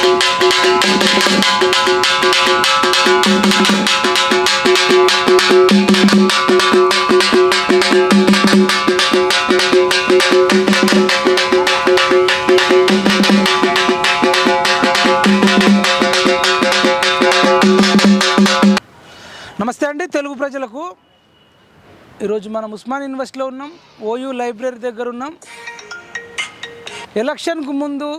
నమస్తే అండి తెలుగు ప్రజలకు. ఈరోజు మనం ఉస్మాన్ యూనివర్సిటీలో ఉన్నాం, ఓయూ లైబ్రరీ దగ్గర ఉన్నాం. ఎలక్షన్కు ముందు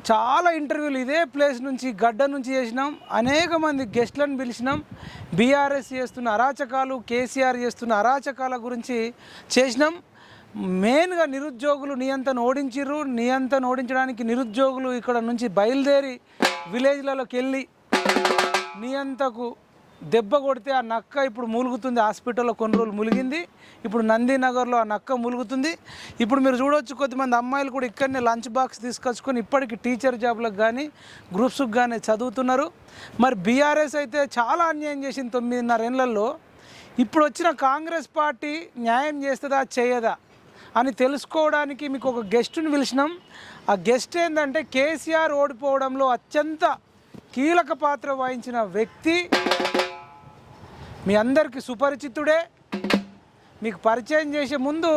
చాలా ఇంటర్వ్యూలు ఇదే ప్లేస్ నుంచి గడ్డ నుంచి చేసినాం. అనేక మంది గెస్ట్లను పిలిచినాం. బీఆర్ఎస్ చేస్తున్న అరాచకాలు, కేసీఆర్ చేస్తున్న అరాచకాల గురించి చేసినాం. మెయిన్గా నిరుద్యోగులు నియంత్రణ ఓడించిర్రు. నియంత్రణ ఓడించడానికి నిరుద్యోగులు ఇక్కడ నుంచి బయలుదేరి విలేజ్లలోకి వెళ్ళి నియంతకు దెబ్బ కొడితే ఆ నక్క ఇప్పుడు మూలుగుతుంది. హాస్పిటల్లో కొన్ని రోజులు ములిగింది. ఇప్పుడు నందీనగర్లో ఆ నక్క మూలుగుతుంది. ఇప్పుడు మీరు చూడవచ్చు, కొద్దిమంది అమ్మాయిలు కూడా ఇక్కడనే లంచ్ బాక్స్ తీసుకొచ్చుకొని ఇప్పటికి టీచర్ జాబ్లకు కానీ గ్రూప్స్కి కానీ చదువుతున్నారు. మరి బీఆర్ఎస్ అయితే చాలా అన్యాయం చేసింది 9.5 ఏళ్లలో. ఇప్పుడు వచ్చిన కాంగ్రెస్ పార్టీ న్యాయం చేస్తుందా చేయదా అని తెలుసుకోవడానికి మీకు ఒక గెస్ట్ని పిలిచినాం. ఆ గెస్ట్ ఏంటంటే కేసీఆర్ ఓడిపోవడంలో అత్యంత కీలక పాత్ర వహించిన వ్యక్తి, మీ అందరికీ సుపరిచితుడే. మీకు పరిచయం చేసే ముందు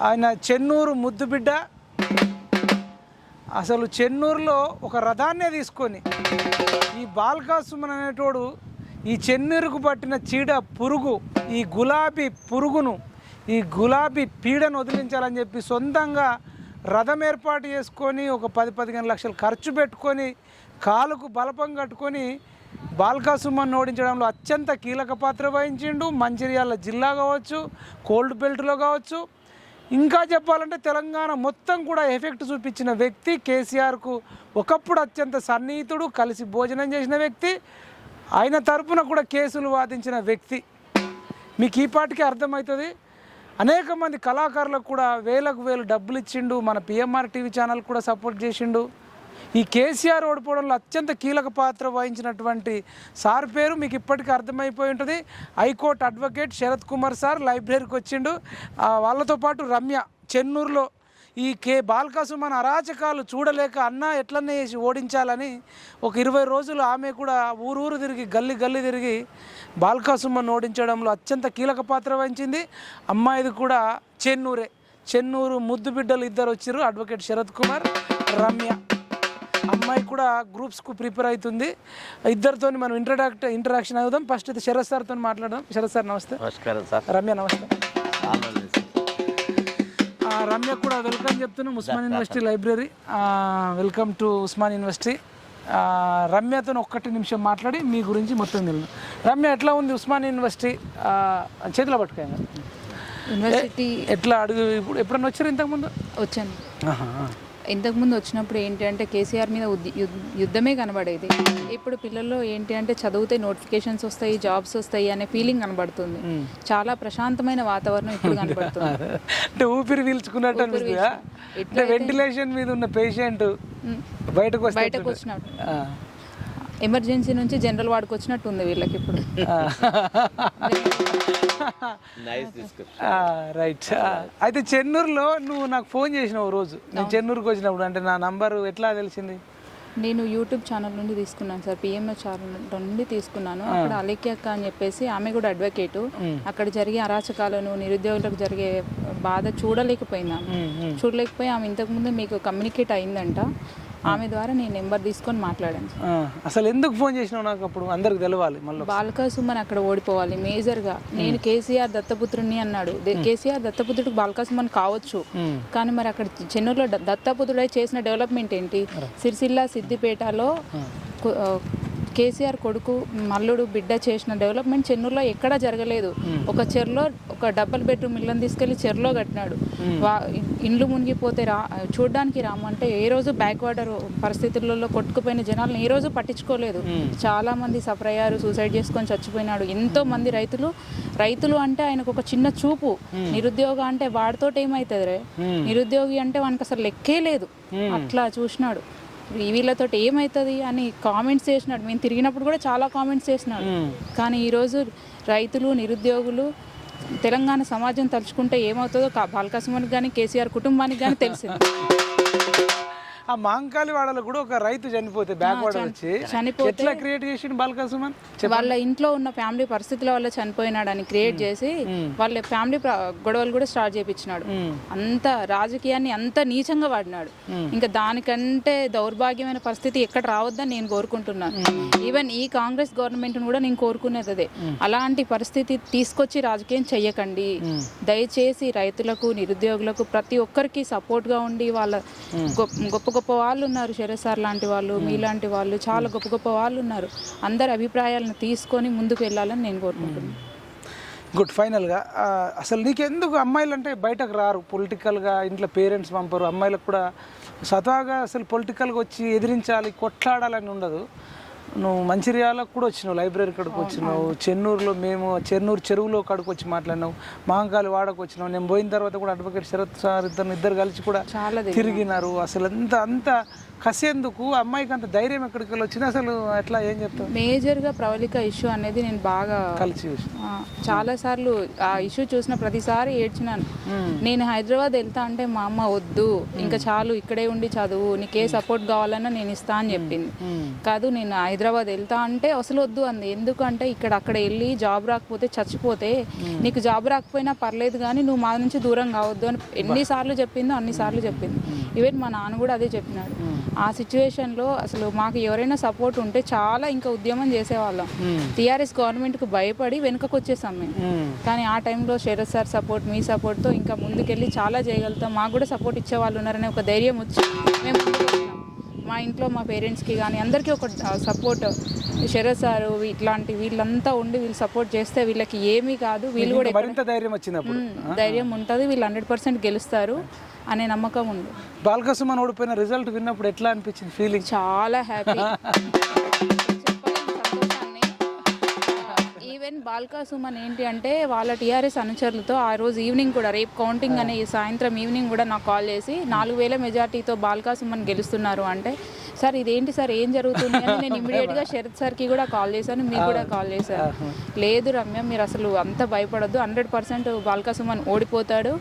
ఆయన చెన్నూరు ముద్దుబిడ్డ. అసలు చెన్నూరులో ఒక రథాన్నే తీసుకొని ఈ బాల్కా సుమన్ అనేటోడు ఈ చెన్నూరుకు పట్టిన చీడ పురుగు, ఈ గులాబీ పురుగును, ఈ గులాబీ పీడను వదిలించాలని చెప్పి సొంతంగా రథం ఏర్పాటు చేసుకొని ఒక 10-15 లక్షలు ఖర్చు పెట్టుకొని కాలుకు బలపం కట్టుకొని బాల్కా సుమన్ ఓడించడంలో అత్యంత కీలక పాత్ర వహించిండు. మంచిర్యాల జిల్లా కావచ్చు, కోల్డ్ బెల్ట్లో కావచ్చు, ఇంకా చెప్పాలంటే తెలంగాణ మొత్తం కూడా ఎఫెక్ట్ చూపించిన వ్యక్తి. కేసీఆర్కు ఒకప్పుడు అత్యంత సన్నిహితుడు, కలిసి భోజనం చేసిన వ్యక్తి, ఆయన తరపున కూడా కేసులు వాదించిన వ్యక్తి. మీకు ఈ పాటికి అర్థమవుతుంది. అనేక మంది కళాకారులకు కూడా వేలకు వేలు డబ్బులు ఇచ్చిండు. మన పిఎంఆర్ టీవీ ఛానల్ కూడా సపోర్ట్ చేసిండు. ఈ కేసీఆర్ ఓడిపోవడంలో అత్యంత కీలక పాత్ర వహించినటువంటి సార్ పేరు మీకు ఇప్పటికీ అర్థమైపోయి ఉంటుంది. High court advocate Sharath Kumar sir లైబ్రరీకి వచ్చిండు. వాళ్ళతో పాటు రమ్య చెన్నూరులో ఈ బాల్కా సుమన్ అరాచకాలు చూడలేక అన్న ఎట్లనే చేసి ఓడించాలని ఒక 20 రోజులు ఆమె కూడా ఊరూరు తిరిగి గల్లీ గల్లీ తిరిగి బాల్కా సుమన్ ఓడించడంలో అత్యంత కీలక పాత్ర వహించింది. అమ్మాయిది కూడా చెన్నూరే. చెన్నూరు ముద్దు బిడ్డలు ఇద్దరు వచ్చారు, అడ్వకేట్ శరత్ కుమార్, రమ్య. అమ్మాయి కూడా గ్రూప్స్కు ప్రిపేర్ అవుతుంది. ఇద్దరితో మనం ఇంటరాక్షన్ అవుదాం. ఫస్ట్ అయితే శరత్ సార్తో మాట్లాడదాం. శరత్ సార్ నమస్తే. నమస్కారం సార్. రమ్య నమస్తే. రమ్య కూడా వెల్కమ్ చెప్తున్నాం Osman university library. Welcome to Osman university. రమ్యతో 1 నిమిషం మాట్లాడి మీ గురించి మొత్తం తెలియదు. రమ్య ఎట్లా ఉంది ఉస్మాన్ యూనివర్సిటీ? చేతిలో పట్టుకోండి. యూనివర్సిటీ ఎట్లా అడుగు? ఇప్పుడు ఎప్పుడన్నా వచ్చారు? ఇంతకుముందు వచ్చాను. ఇంతకుముందు వచ్చినప్పుడు ఏంటి అంటే కేసీఆర్ మీద యుద్ధమే కనబడేది. ఇప్పుడు పిల్లల్లో ఏంటి అంటే చదివితే నోటిఫికేషన్స్ వస్తాయి, జాబ్స్ వస్తాయి అనే ఫీలింగ్ కనబడుతుంది. చాలా ప్రశాంతమైన వాతావరణం ఇప్పుడు కనబడుతుంది. అంటే ఊపిరి పీల్చుకున్నట్టు అనిపిస్తుందా? వెంటిలేషన్ మీద ఉన్న పేషెంట్ బయటకు వచ్చినట్టు, ఎమర్జెన్సీ నుంచి జనరల్ వార్డుకి వచ్చినట్టు ఉంది వీళ్ళకి ఇప్పుడు. రైట్. అయితే చెన్నూరులో నువ్వు నాకు ఫోన్ చేసినావు రోజు. నేను చెన్నూరుకి వచ్చినప్పుడు, అంటే నా నంబరు ఎట్లా తెలిసింది? నేను యూట్యూబ్ ఛానల్ నుండి తీసుకున్నాను సార్, పిఎంఓ ఛానల్ నుండి తీసుకున్నాను. అక్కడ అలేఖ్య అక్క అని చెప్పేసి ఆమె కూడా అడ్వకేటు. అక్కడ జరిగే అరాచకాలను, నిరుద్యోగులకు జరిగే బాధ చూడలేకపోయి ఆమె ఇంతకుముందు మీకు కమ్యూనికేట్ అయిందంట. ఆమె ద్వారా నేను నెంబర్ తీసుకొని మాట్లాడాను. అసలు ఎందుకు ఫోన్ చేసినావు నాకు? అప్పుడు అందరికి తెలవాలి. మళ్ళీ బాల్కా సుమన్ అక్కడ ఓడిపోవాలి మేజర్గా. నేను కేసీఆర్ దత్తపుత్రుని అన్నాడు. కేసీఆర్ దత్తపుత్రుడు బాల్కా సుమన్ కావచ్చు, కానీ మరి అక్కడ చెన్నూరులో దత్తపుత్రుడై చేసిన డెవలప్మెంట్ ఏంటి? సిరిసిల్ల, సిద్దిపేటలో కేసీఆర్ కొడుకు మల్లుడు బిడ్డ చేసిన డెవలప్మెంట్ చెన్నూరులో ఎక్కడా జరగలేదు. ఒక చెరులో ఒక డబుల్ బెడ్రూమ్ ఇళ్ళని తీసుకెళ్లి చెరులో కట్టినాడు. ఇండ్లు మునిగిపోతే చూడడానికి రాము అంటే ఏ రోజు బ్యాక్వాటర్ పరిస్థితులలో కొట్టుకుపోయిన జనాలను ఏ రోజు పట్టించుకోలేదు. చాలా మంది సఫర్ అయ్యారు, సూసైడ్ చేసుకొని చచ్చిపోయినాడు. ఎంతో మంది రైతులు అంటే ఆయనకు ఒక చిన్న చూపు. నిరుద్యోగ అంటే వాడితో ఏమవుతుంది రే, నిరుద్యోగి అంటే వానికి అసలు లెక్కే లేదు. అట్లా చూసినాడు. వీళ్ళతో ఏమవుతుంది అని కామెంట్స్ చేసినాడు. మేము తిరిగినప్పుడు కూడా చాలా కామెంట్స్ చేసినాడు. కానీ ఈరోజు రైతులు, నిరుద్యోగులు, తెలంగాణ సమాజం తలుచుకుంటే ఏమవుతుందో బాల్కా సుమన్కి కానీ కేసీఆర్ కుటుంబానికి కానీ తెలిసింది. ఆ మాంకాలి వాడలో కూడా ఒక రైతు చనిపోతే బ్యాక్వర్డ్ వచ్చి ఎట్లా క్రియేట్ చేసిండు బాల్కా సుమన్? వాళ్ళ ఇంట్లో ఉన్న ఫ్యామిలీ పరిస్థితుల వల్ల చనిపోయినాడని క్రియేట్ చేసి వాళ్ళ ఫ్యామిలీ గొడవలు కూడా స్టార్ట్ చేయించినాడు. అంత రాజకీయాన్ని అంత నీచంగా వాడినాడు. ఇంకా దానికంటే దౌర్భాగ్యమైన పరిస్థితి ఎక్కడ రావద్దని నేను కోరుకుంటున్నాను. ఈవెన్ ఈ కాంగ్రెస్ గవర్నమెంట్ కూడా నేను కోరుకునేది అదే. అలాంటి పరిస్థితి తీసుకొచ్చి రాజకీయం చెయ్యకండి దయచేసి. రైతులకు, నిరుద్యోగులకు, ప్రతి ఒక్కరికి సపోర్ట్ గా ఉండి వాళ్ళ గొప్ప గొప్ప వాళ్ళు ఉన్నారు. శరత్ సార్ లాంటి వాళ్ళు, మీలాంటి వాళ్ళు, చాలా గొప్ప గొప్ప వాళ్ళు ఉన్నారు. అందరి అభిప్రాయాలను తీసుకొని ముందుకు వెళ్ళాలని నేను కోరుకుంటున్నాను. గుడ్. ఫైనల్గా అసలు నీకెందుకు అమ్మాయిలు అంటే బయటకు రారు? పొలిటికల్గా ఇంట్లో పేరెంట్స్ పంపరు, అమ్మాయిలకు కూడా స్వతహాగా అసలు పొలిటికల్గా వచ్చి ఎదిరించాలి, కొట్లాడాలని ఉండదు. నువ్వు మంచిర్యాలకు కూడా వచ్చినావు, లైబ్రరీ కాడికి వచ్చినావు, చెన్నూరులో మేము చెన్నూరు చెరువులో కాడికి వచ్చి మాట్లాడినావు, మహంకాళి వాడకు వచ్చినావు. నేను పోయిన తర్వాత కూడా అడ్వకేట్ శరత్ సార్ ఇద్దరు కలిసి కూడా తిరిగినారు. అసలు అంత కసేందుకు అమ్మాయికి అంత ధైర్యం ఎక్కడికి వెళ్ళి వచ్చింది అసలు? ఎట్లా, ఏం చెప్తావు? మేజర్గా ప్రవళిక ఇష్యూ అనేది నేను బాగా కలిసి చాలా సార్లు ఆ ఇష్యూ చూసిన ప్రతిసారి ఏడ్చినాను. నేను హైదరాబాద్ వెళ్తా అంటే మా అమ్మ వద్దు, ఇంకా చాలు ఇక్కడే ఉండి చదువు, నీకే సపోర్ట్ కావాలన్నా నేను ఇస్తా అని చెప్పింది. కాదు నేను హైదరాబాద్ వెళ్తా అంటే అసలు వద్దు అంది. ఎందుకంటే అక్కడ వెళ్ళి జాబ్ రాకపోతే చచ్చిపోతే, నీకు జాబ్ రాకపోయినా పర్లేదు కానీ నువ్వు మా నుంచి దూరం కావద్దు అని ఎన్నిసార్లు చెప్పిందో అన్నిసార్లు చెప్పింది. ఈవెన్ మా నాన్న కూడా అదే చెప్పినాడు. ఆ సిచ్యువేషన్లో అసలు మాకు ఎవరైనా సపోర్ట్ ఉంటే చాలా ఇంకా ఉద్యమం చేసేవాళ్ళం. టీఆర్ఎస్ గవర్నమెంట్కి భయపడి వెనుకకు వచ్చేసాం మేము. కానీ ఆ టైంలో శరత్ సార్ సపోర్ట్, మీ సపోర్ట్తో ఇంకా ముందుకెళ్ళి చాలా చేయగలుగుతాం, మాకు కూడా సపోర్ట్ ఇచ్చేవాళ్ళు ఉన్నారనే ఒక ధైర్యం వచ్చి మేము మా ఇంట్లో మా పేరెంట్స్కి కానీ అందరికీ ఒక సపోర్ట్. శరత్ సారు ఇట్లాంటి వీళ్ళంతా ఉండి వీళ్ళు సపోర్ట్ చేస్తే వీళ్ళకి ఏమీ కాదు, వీళ్ళు కూడా ధైర్యం ఉంటుంది, వీళ్ళు 100% గెలుస్తారు అనే నమ్మకం ఉంది. బాల్కా సుమన్ ఓడిపోయిన రిజల్ట్ విన్నప్పుడు ఎట్లా అనిపించింది ఫీలింగ్? చాలా హ్యాపీ. ఈవెన్ బాల్కా సుమన్ ఏంటి అంటే వాళ్ళ టీఆర్ఎస్ అనుచరులతో ఆ రోజు ఈవినింగ్ కూడా, రేపు కౌంటింగ్ అనే సాయంత్రం ఈవినింగ్ కూడా నాకు కాల్ చేసి 4000 మెజార్టీతో బాల్కా సుమన్ గెలుస్తున్నారు అంటే, సార్ ఇదేంటి సార్ ఏం జరుగుతుంది అని నేను ఇమీడియట్గా శరత్ సార్కి కూడా కాల్ చేశాను, మీకు కూడా కాల్ చేశాను. లేదు రమ్య మీరు అసలు అంత భయపడద్దు, 100% బాల్కా సుమన్ ఓడిపోతాడు,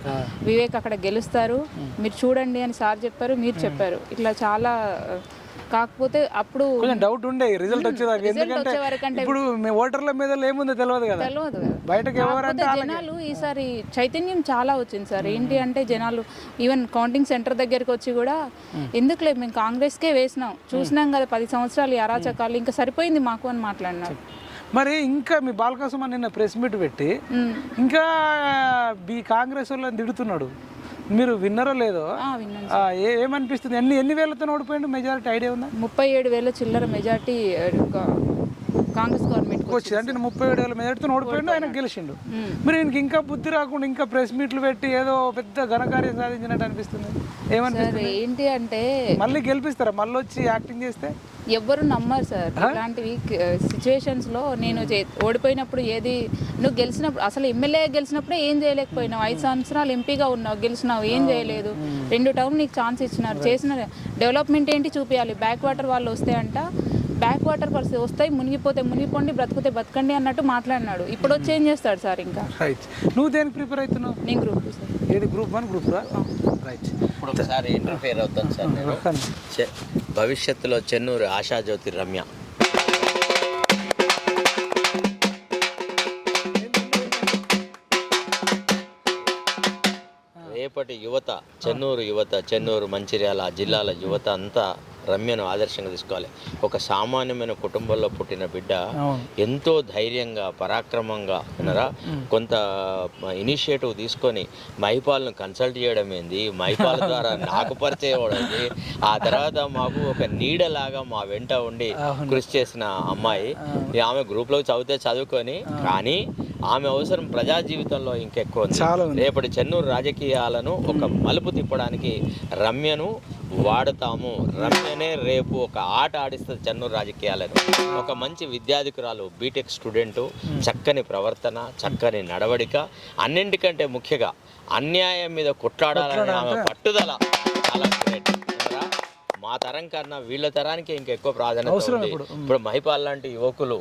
వివేక్ అక్కడ గెలుస్తారు, మీరు చూడండి అని సార్ చెప్పారు, మీరు చెప్పారు. ఇట్లా చాలా కాకపోతే అప్పుడు డౌట్ ఉండే రిజల్ట్ వచ్చేదాకా, ఎందుకంటే ఇప్పుడు మీ ఓటర్ల మీద ఏముందో తెలియదు కదా, బయటకు ఎవరంటే జనాలు ఈసారి చైతన్యం చాలా వచ్చింది సార్. ఏంటి అంటే జనాలు ఈవెన్ కౌంటింగ్ సెంటర్ దగ్గరికి వచ్చి కూడా ఎందుకులే మేము కాంగ్రెస్కే వేసినాం, చూసినాం కదా 10 సంవత్సరాలు అరాచకాలు, ఇంకా సరిపోయింది మాకు అని మాట్లాడినారు. మరి ఇంకా మీ బాల్కా సుమన్ నిన్న ప్రెస్ మీట్ పెట్టి ఇంకా కాంగ్రెస్ వాళ్ళని తిడుతున్నాడు, మీరు విన్నారో లేదో? ఏమనిపిస్తుంది? ఎన్ని వేలతో ఓడిపోయింది? మెజారిటీ ఐడియా ఉందా? 37,000 చిల్లర మెజారిటీ కాంగ్రెస్ గవర్నమెంట్ వచ్చింది. అంటే 37,000 మెజారిటీతో ఓడిపోయిండు, ఆయన గెలిచిండు. మరి ఈయనకి ఇంకా బుద్ధి రాకుండా ఇంకా ప్రెస్ మీట్లు పెట్టి ఏదో పెద్ద ఘనకార్యం సాధించినట్టు అనిపిస్తుంది. ఏమనిపిస్తుంది? ఏంటి అంటే మళ్ళీ గెలిపిస్తారా? మళ్ళీ వచ్చి యాక్టింగ్ చేస్తే ఎవ్వరు నమ్మరు సార్. ఇలాంటివి సిచ్యువేషన్స్లో నేను ఓడిపోయినప్పుడు ఏది, నువ్వు గెలిచినప్పుడు అసలు ఎమ్మెల్యే గెలిచినప్పుడే ఏం చేయలేకపోయినావు, 5 సంవత్సరాలు ఎంపీగా ఉన్నావు, గెలిచినావు, ఏం చేయలేదు. 2 టర్మ్ నీకు ఛాన్స్ ఇచ్చినారు, చేసిన డెవలప్మెంట్ ఏంటి చూపించాలి. బ్యాక్ వాటర్ వాళ్ళు వస్తే అంట, బ్యాక్ వాటర్ పరిస్థితి వస్తాయి, మునిగిపోతే మునిగిపోండి, బ్రతుకుతే బతకండి అన్నట్టు మాట్లాడినాడు. ఇప్పుడు వచ్చి ఏం చేస్తాడు సార్? ఇంకా నువ్వు దేనికి ప్రిపేర్ అవుతున్నావు? నేను గ్రూప్ 2 సార్. ఏది గ్రూప్ 1 గ్రూప్ 2? రైట్. ఇప్పుడు ఒకసారి ఇంటర్ఫేర్ అవుతాను సార్ నేను. భవిష్యత్తులో చెన్నూరు ఆశాజ్యోతి రమ్య రేపటి యువత, చెన్నూరు మంచిర్యాల జిల్లాల యువత అంతా రమ్యను ఆదర్శంగా తీసుకోవాలి. ఒక సామాన్యమైన కుటుంబంలో పుట్టిన బిడ్డ ఎంతో ధైర్యంగా, పరాక్రమంగా ఉన్నారా, కొంత ఇనిషియేటివ్ తీసుకొని మైపాల్ను కన్సల్ట్ చేయడం ఏంది, మైపాల్ ద్వారా నాకు పరిచయం అవడండి, ఆ తర్వాత మాకు ఒక నీడలాగా మా వెంట ఉండి కృషి చేసిన అమ్మాయి. ఆమె గ్రూప్లో చదువుకొని కానీ ఆమె అవసరం ప్రజా జీవితంలో ఇంకెక్కువ ఉంది. రేపటి చెన్నూరు రాజకీయాలను ఒక మలుపు తిప్పడానికి రమ్యను వాడతాము. రమ్యనే రేపు ఒక ఆట ఆడిస్తుంది చెన్నూరు రాజకీయాలను. ఒక మంచి విద్యాధికురాలు, బీటెక్ స్టూడెంటు, చక్కని ప్రవర్తన, చక్కని నడవడిక, అన్నింటికంటే ముఖ్యంగా అన్యాయం మీద కొట్లాడాలని ఆమె పట్టుదల చాలా గ్రేట్. మా తరం కన్నా వీళ్ళ తరానికి ఇంకెక్కువ ప్రాధాన్యత ఉంది. ఇప్పుడు మహిపాల్ లాంటి యువకులు,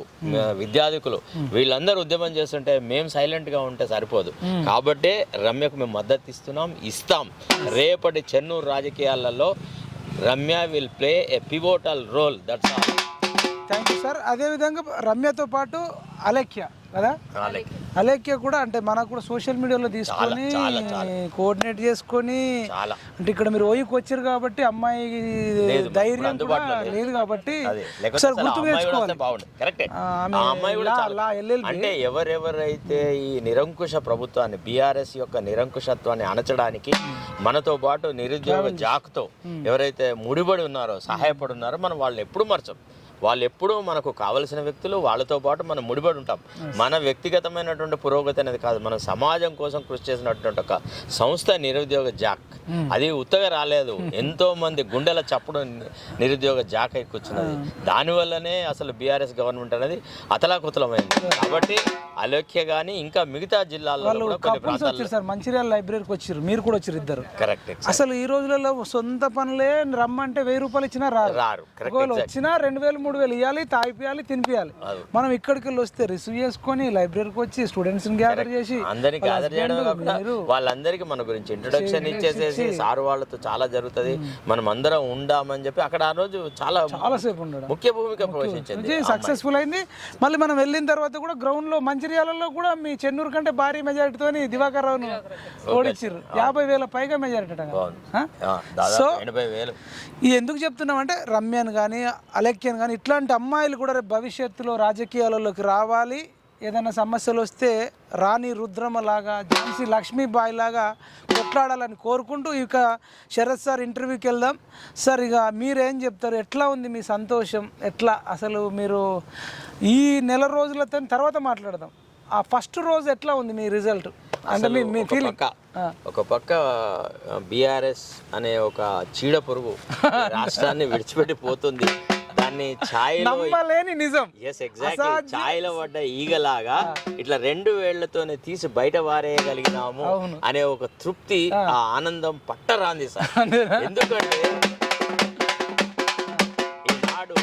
విద్యార్థికులు వీళ్ళందరూ ఉద్యమం చేస్తుంటే మేము సైలెంట్గా ఉంటే సరిపోదు. కాబట్టే రమ్యకు మేము మద్దతు ఇస్తాం. రేపటి చెన్నూరు రాజకీయాలలో Ramya will play a pivotal role. That's all. Thank you sir. అదేవిధంగా రమ్యతో పాటు అలేఖ్య కదా, అలేఖ్య కూడా అంటే మనకు కూడా సోషల్ మీడియాలో తీసుకొని కోఆర్డినేట్ చేసుకొని అంటే ఇక్కడ మీరు ఓయికి వచ్చారు కాబట్టి అమ్మాయి ధైర్యం కూడా లేదు కాబట్టి ఒకసారి గుర్తు తెచ్చుకోవాలి. అంటే ఎవరెవరైతే ఈ నిరంకుశ ప్రభుత్వాన్ని బీఆర్ఎస్ యొక్క నిరంకుశత్వాన్ని అణచడానికి మనతో పాటు నిరుద్యోగ జాక్తో ఎవరైతే ముడిపడి ఉన్నారో సహాయపడి ఉన్నారో మనం వాళ్ళని ఎప్పుడు మర్చం. వాళ్ళు ఎప్పుడూ మనకు కావలసిన వ్యక్తులు, వాళ్ళతో పాటు మనం ముడిపడి ఉంటాం. మన వ్యక్తిగతమైనటువంటి పురోగతి అనేది కాదు, మనం సమాజం కోసం కృషి చేసినటువంటి ఒక సంస్థ నిరుద్యోగ జాక్. అది ఉత్తగా రాలేదు, ఎంతో మంది గుండెల చప్పుడు నిరుద్యోగ జాక్ అయి కూర్చున్నది. దానివల్లనే అసలు బీఆర్ఎస్ గవర్నమెంట్ అనేది అతలాకుతలమైంది. కాబట్టి అలోఖ్య కానీ ఇంకా మిగతా జిల్లాల్లో సార్ మంచిర్యాల లైబ్రరీకి వచ్చారు, మీరు కూడా వచ్చారు ఇద్దరు. కరెక్ట్. అసలు ఈ రోజులలో సొంత పనులే రమ్మంటే 1000 రూపాయలు ఇచ్చినా రారు. వచ్చినా 2000 3000 ఇవ్వాలి, తాగిపియాలి, తినిపియాలి. మనం ఇక్కడికి వెళ్ళి వస్తే రిసీవ్ చేసుకొని లైబ్రరీకి వచ్చి స్టూడెంట్స్ గ్యాదర్ చేసి అందరినీ గ్యాదర్ చేయడం కాకుండా వాళ్ళందరికీ మన గురించి ఇంట్రొడక్షన్ ఇచ్చేసేసి సార్ వాళ్ళతో చాలా జరుగుతుంది, మనం అందరం ఉండామని చెప్పి అక్కడ ఆ రోజు చాలా సేపు ఉండడం ముఖ్య భూమిక పోషించింది. సక్సెస్ఫుల్ అయింది. మళ్ళీ మనం వెళ్ళిన తర్వాత కూడా గ్రౌండ్ లో మంచిర్యాలలో కూడా మీ చెన్నూరు కంటే భారీ మెజారిటీతో దివాకర్ రావును ఓడించారు. 50,000 పైగా మెజారిటీ. సో ఇది ఎందుకు చెప్తున్నాం అంటే రమ్యను కానీ అలేఖ్యను కానీ ఇట్లాంటి అమ్మాయిలు కూడా రేపు భవిష్యత్తులో రాజకీయాలలోకి రావాలి. ఏదైనా సమస్యలు వస్తే రాణి రుద్రమ లాగా, ఝాన్సీ లక్ష్మీబాయి లాగా కొట్లాడాలని కోరుకుంటూ ఇక శరత్ సార్ ఇంటర్వ్యూకి వెళ్దాం. సార్ ఇక మీరేం చెప్తారు, ఎట్లా ఉంది మీ సంతోషం, ఎట్లా అసలు మీరు ఈ నెల రోజుల తర్వాత మాట్లాడదాం. ఆ ఫస్ట్ రోజు ఎట్లా ఉంది మీ రిజల్ట్ అంటే మీ ఫీలింగ్? ఒక పక్క బీఆర్ఎస్ అనే ఒక చీడ పురుగు రాష్ట్రాన్ని విడిచిపెట్టి పోతుంది, దాన్ని ఛాయలో నిజం ఛాయలో పడ్డ ఈగలాగా ఇట్లా 2 వేళ్లతోనే తీసి బయట వారేయగలిగినాము అనే ఒక తృప్తి, ఆ ఆనందం పట్టరాంది సార్. ఎందుకంటే ఈనాడు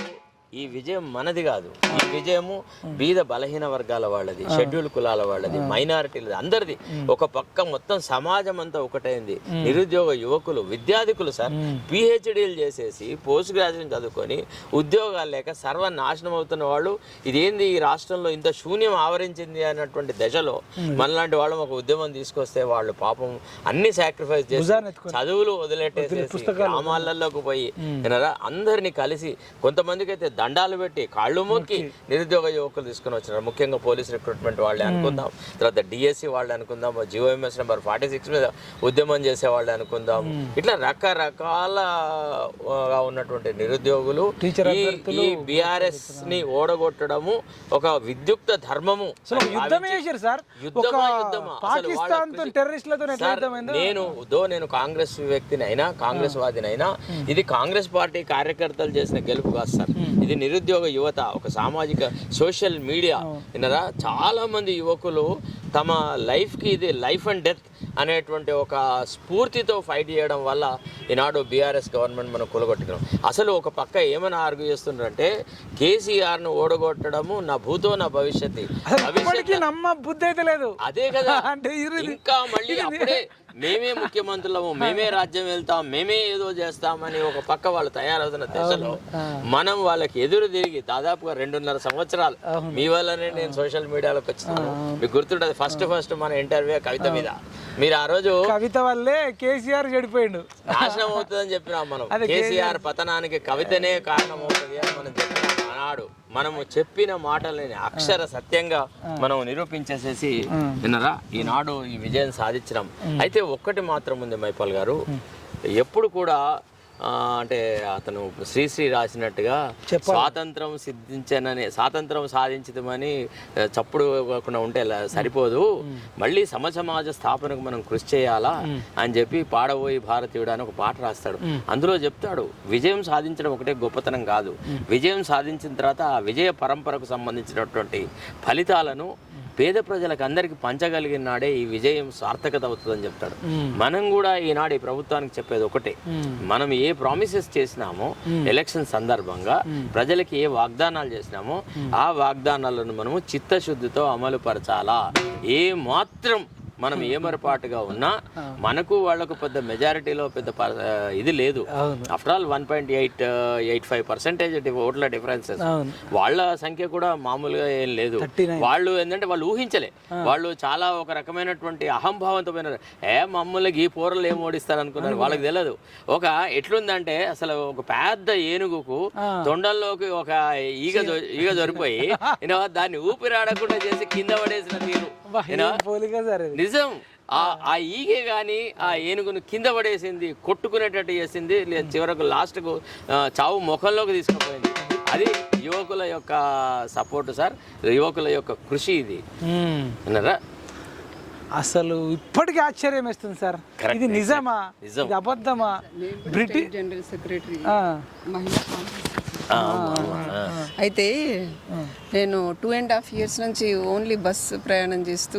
ఈ విజయం మనది కాదు, ఈ విజయము బీద బలహీన వర్గాల వాళ్ళది, షెడ్యూల్ కులాల వాళ్ళది, మైనారిటీలది, అందరిది. ఒక పక్క మొత్తం సమాజం అంతా ఒకటైంది. నిరుద్యోగ యువకులు, విద్యార్థికులు సార్ పిహెచ్డీలు చేసేసి పోస్ట్ గ్రాడ్యుయేషన్ చదువుకొని ఉద్యోగాలు లేక సర్వనాశనం అవుతున్న వాళ్ళు, ఇదేంది ఈ రాష్ట్రంలో ఇంత శూన్యం ఆవరించింది అన్నటువంటి దశలో మనలాంటి వాళ్ళు ఒక ఉద్యమం తీసుకొస్తే వాళ్ళు పాపం అన్ని సాక్రిఫైస్ చేసి చదువులు వదిలేటేసేసి గ్రామాలలోకి పోయి అందరినీ కలిసి కొంతమందికి అయితే దండాలు పెట్టి కాళ్ళు మొక్కి నిరుద్యోగ యువకులు తీసుకుని వచ్చినారు. ముఖ్యంగా పోలీస్ రిక్రూట్మెంట్ వాళ్ళే అనుకుందాం, తర్వాత డిఎస్సి వాళ్ళే అనుకుందాం, జిఓఎంఎస్ నెంబర్ 46 మీద ఉద్యమం చేసే వాళ్ళే అనుకుందాం. ఇట్లా రకరకాలగా ఉన్నటువంటి నిరుద్యోగులు ఈ బీఆర్ఎస్ ని ఓడగొట్టడము ఒక విద్యుక్త ధర్మము. నేను కాంగ్రెస్ వ్యక్తిని అయినా కాంగ్రెస్ వాదినైనా ఇది కాంగ్రెస్ పార్టీ కార్యకర్తలు చేసిన గెలుపు కాదు సార్. ఇది నిరుద్యోగ యువత, ఒక సామాజిక సోషల్ మీడియా విన్నారా, చాలా మంది యువకులు తమ లైఫ్కి ఇది లైఫ్ అండ్ డెత్ అనేటువంటి ఒక స్ఫూర్తితో ఫైట్ చేయడం వల్ల ఈనాడు బీఆర్ఎస్ గవర్నమెంట్ మనం కూలగొట్టుకున్నాం. అసలు ఒక పక్క ఏమైనా ఆర్గ్యూ చేస్తున్నారంటే కేసీఆర్ను ఓడగొట్టడము నా భూతో నా భవిష్యత్తు బుద్ధి అయితే లేదు. అదే కదా అంటే ఇంకా మళ్ళీ అప్పుడే మేమే ముఖ్యమంత్రులము, మేమే రాజ్యం వెళ్తాం, మేమే ఏదో చేస్తామని ఒక పక్క వాళ్ళు తయారవుతున్న దశలో మనం వాళ్ళకి ఎదురు తిరిగి దాదాపుగా 2.5 సంవత్సరాలు మీ వల్లనే నేను సోషల్ మీడియాలోకి వచ్చినాను. మీకు గుర్తుంటది ఫస్ట్ మన ఇంటర్వ్యూ కవిత మీద. మీరు ఆ రోజు కవిత వల్లే కేసీఆర్ చెడిపోయిండు, నాశనం అవుతుందని చెప్పినాం మనం. కేసీఆర్ పతనానికి కవితనే కారణం అవుతుంది అని మనం చెప్పినాం. ఆనాడు మనము చెప్పిన మాటలని అక్షర సత్యంగా మనం నిరూపించేసేసి విన్నారా ఈనాడు ఈ విజయం సాధించడం. అయితే ఒక్కటి మాత్రం ఉంది మైపాల్ గారు, ఎప్పుడు కూడా అంటే అతను శ్రీశ్రీ రాసినట్టుగా స్వాతంత్రం సాధించమని చప్పుడు కాకుండా ఉంటే సరిపోదు, మళ్ళీ సమసమాజ స్థాపనకు మనం కృషి చేయాలా అని చెప్పి పాడబోయి భారతీయుడు అని ఒక పాట రాస్తాడు. అందులో చెప్తాడు విజయం సాధించడం ఒకటే గొప్పతనం కాదు, విజయం సాధించిన తర్వాత ఆ విజయ పరంపరకు సంబంధించినటువంటి ఫలితాలను పేద ప్రజలకు అందరికి పంచగలిగిన నాడే ఈ విజయం సార్థకత అవుతుందని చెప్తాడు. మనం కూడా ఈనాడు ఈ ప్రభుత్వానికి చెప్పేది ఒకటే, మనం ఏ ప్రామిసెస్ చేసినామో ఎలక్షన్ సందర్భంగా ప్రజలకి ఏ వాగ్దానాలు చేసినామో ఆ వాగ్దానాలను మనము చిత్తశుద్ధితో అమలు పరచాలా. ఏ మాత్రం మనం ఏమరపాటుగా ఉన్నా మనకు వాళ్ళకు పెద్ద మెజారిటీలో పెద్ద ఇది లేదు. ఆఫ్టర్ ఆల్ 1.85% ఓట్ల డిఫరెన్సెస్. వాళ్ళ సంఖ్య కూడా మామూలుగా ఏం లేదు. వాళ్ళు ఏంటంటే వాళ్ళు ఊహించలే, వాళ్ళు చాలా ఒక రకమైనటువంటి అహంభావంతో పోయినారు. మమ్మల్ని ఈ పోరలు ఏం ఓడిస్తారు అనుకున్నారు. వాళ్ళకి తెలియదు. ఒక ఎట్లుందంటే అసలు ఒక పెద్ద ఏనుగుకు తొండల్లోకి ఒక ఈగ దొరిపోయి దాన్ని ఊపిరాడకుండా చేసి కింద పడేసిన తీరు నిజం. ఆ ఈగే కానీ ఆ ఏనుగును కింద పడేసింది, కొట్టుకునేటట్టు చేసింది, చివరకు లాస్ట్కు చావు ముఖంలోకి తీసుకుపోయింది. అది యువకుల యొక్క సపోర్ట్ సార్, యువకుల యొక్క కృషి ఇది అన్నారా. అసలు ఇప్పటికీ ఆశ్చర్యం వేస్తుంది సార్. ఇది నిజమా, ఇది అబద్ధమా? బ్రిటిష్ జనరల్ సెక్రటరీ మహిళా అయితే నేను 2.5 years నుంచి ఓన్లీ బస్సు ప్రయాణం చేస్తూ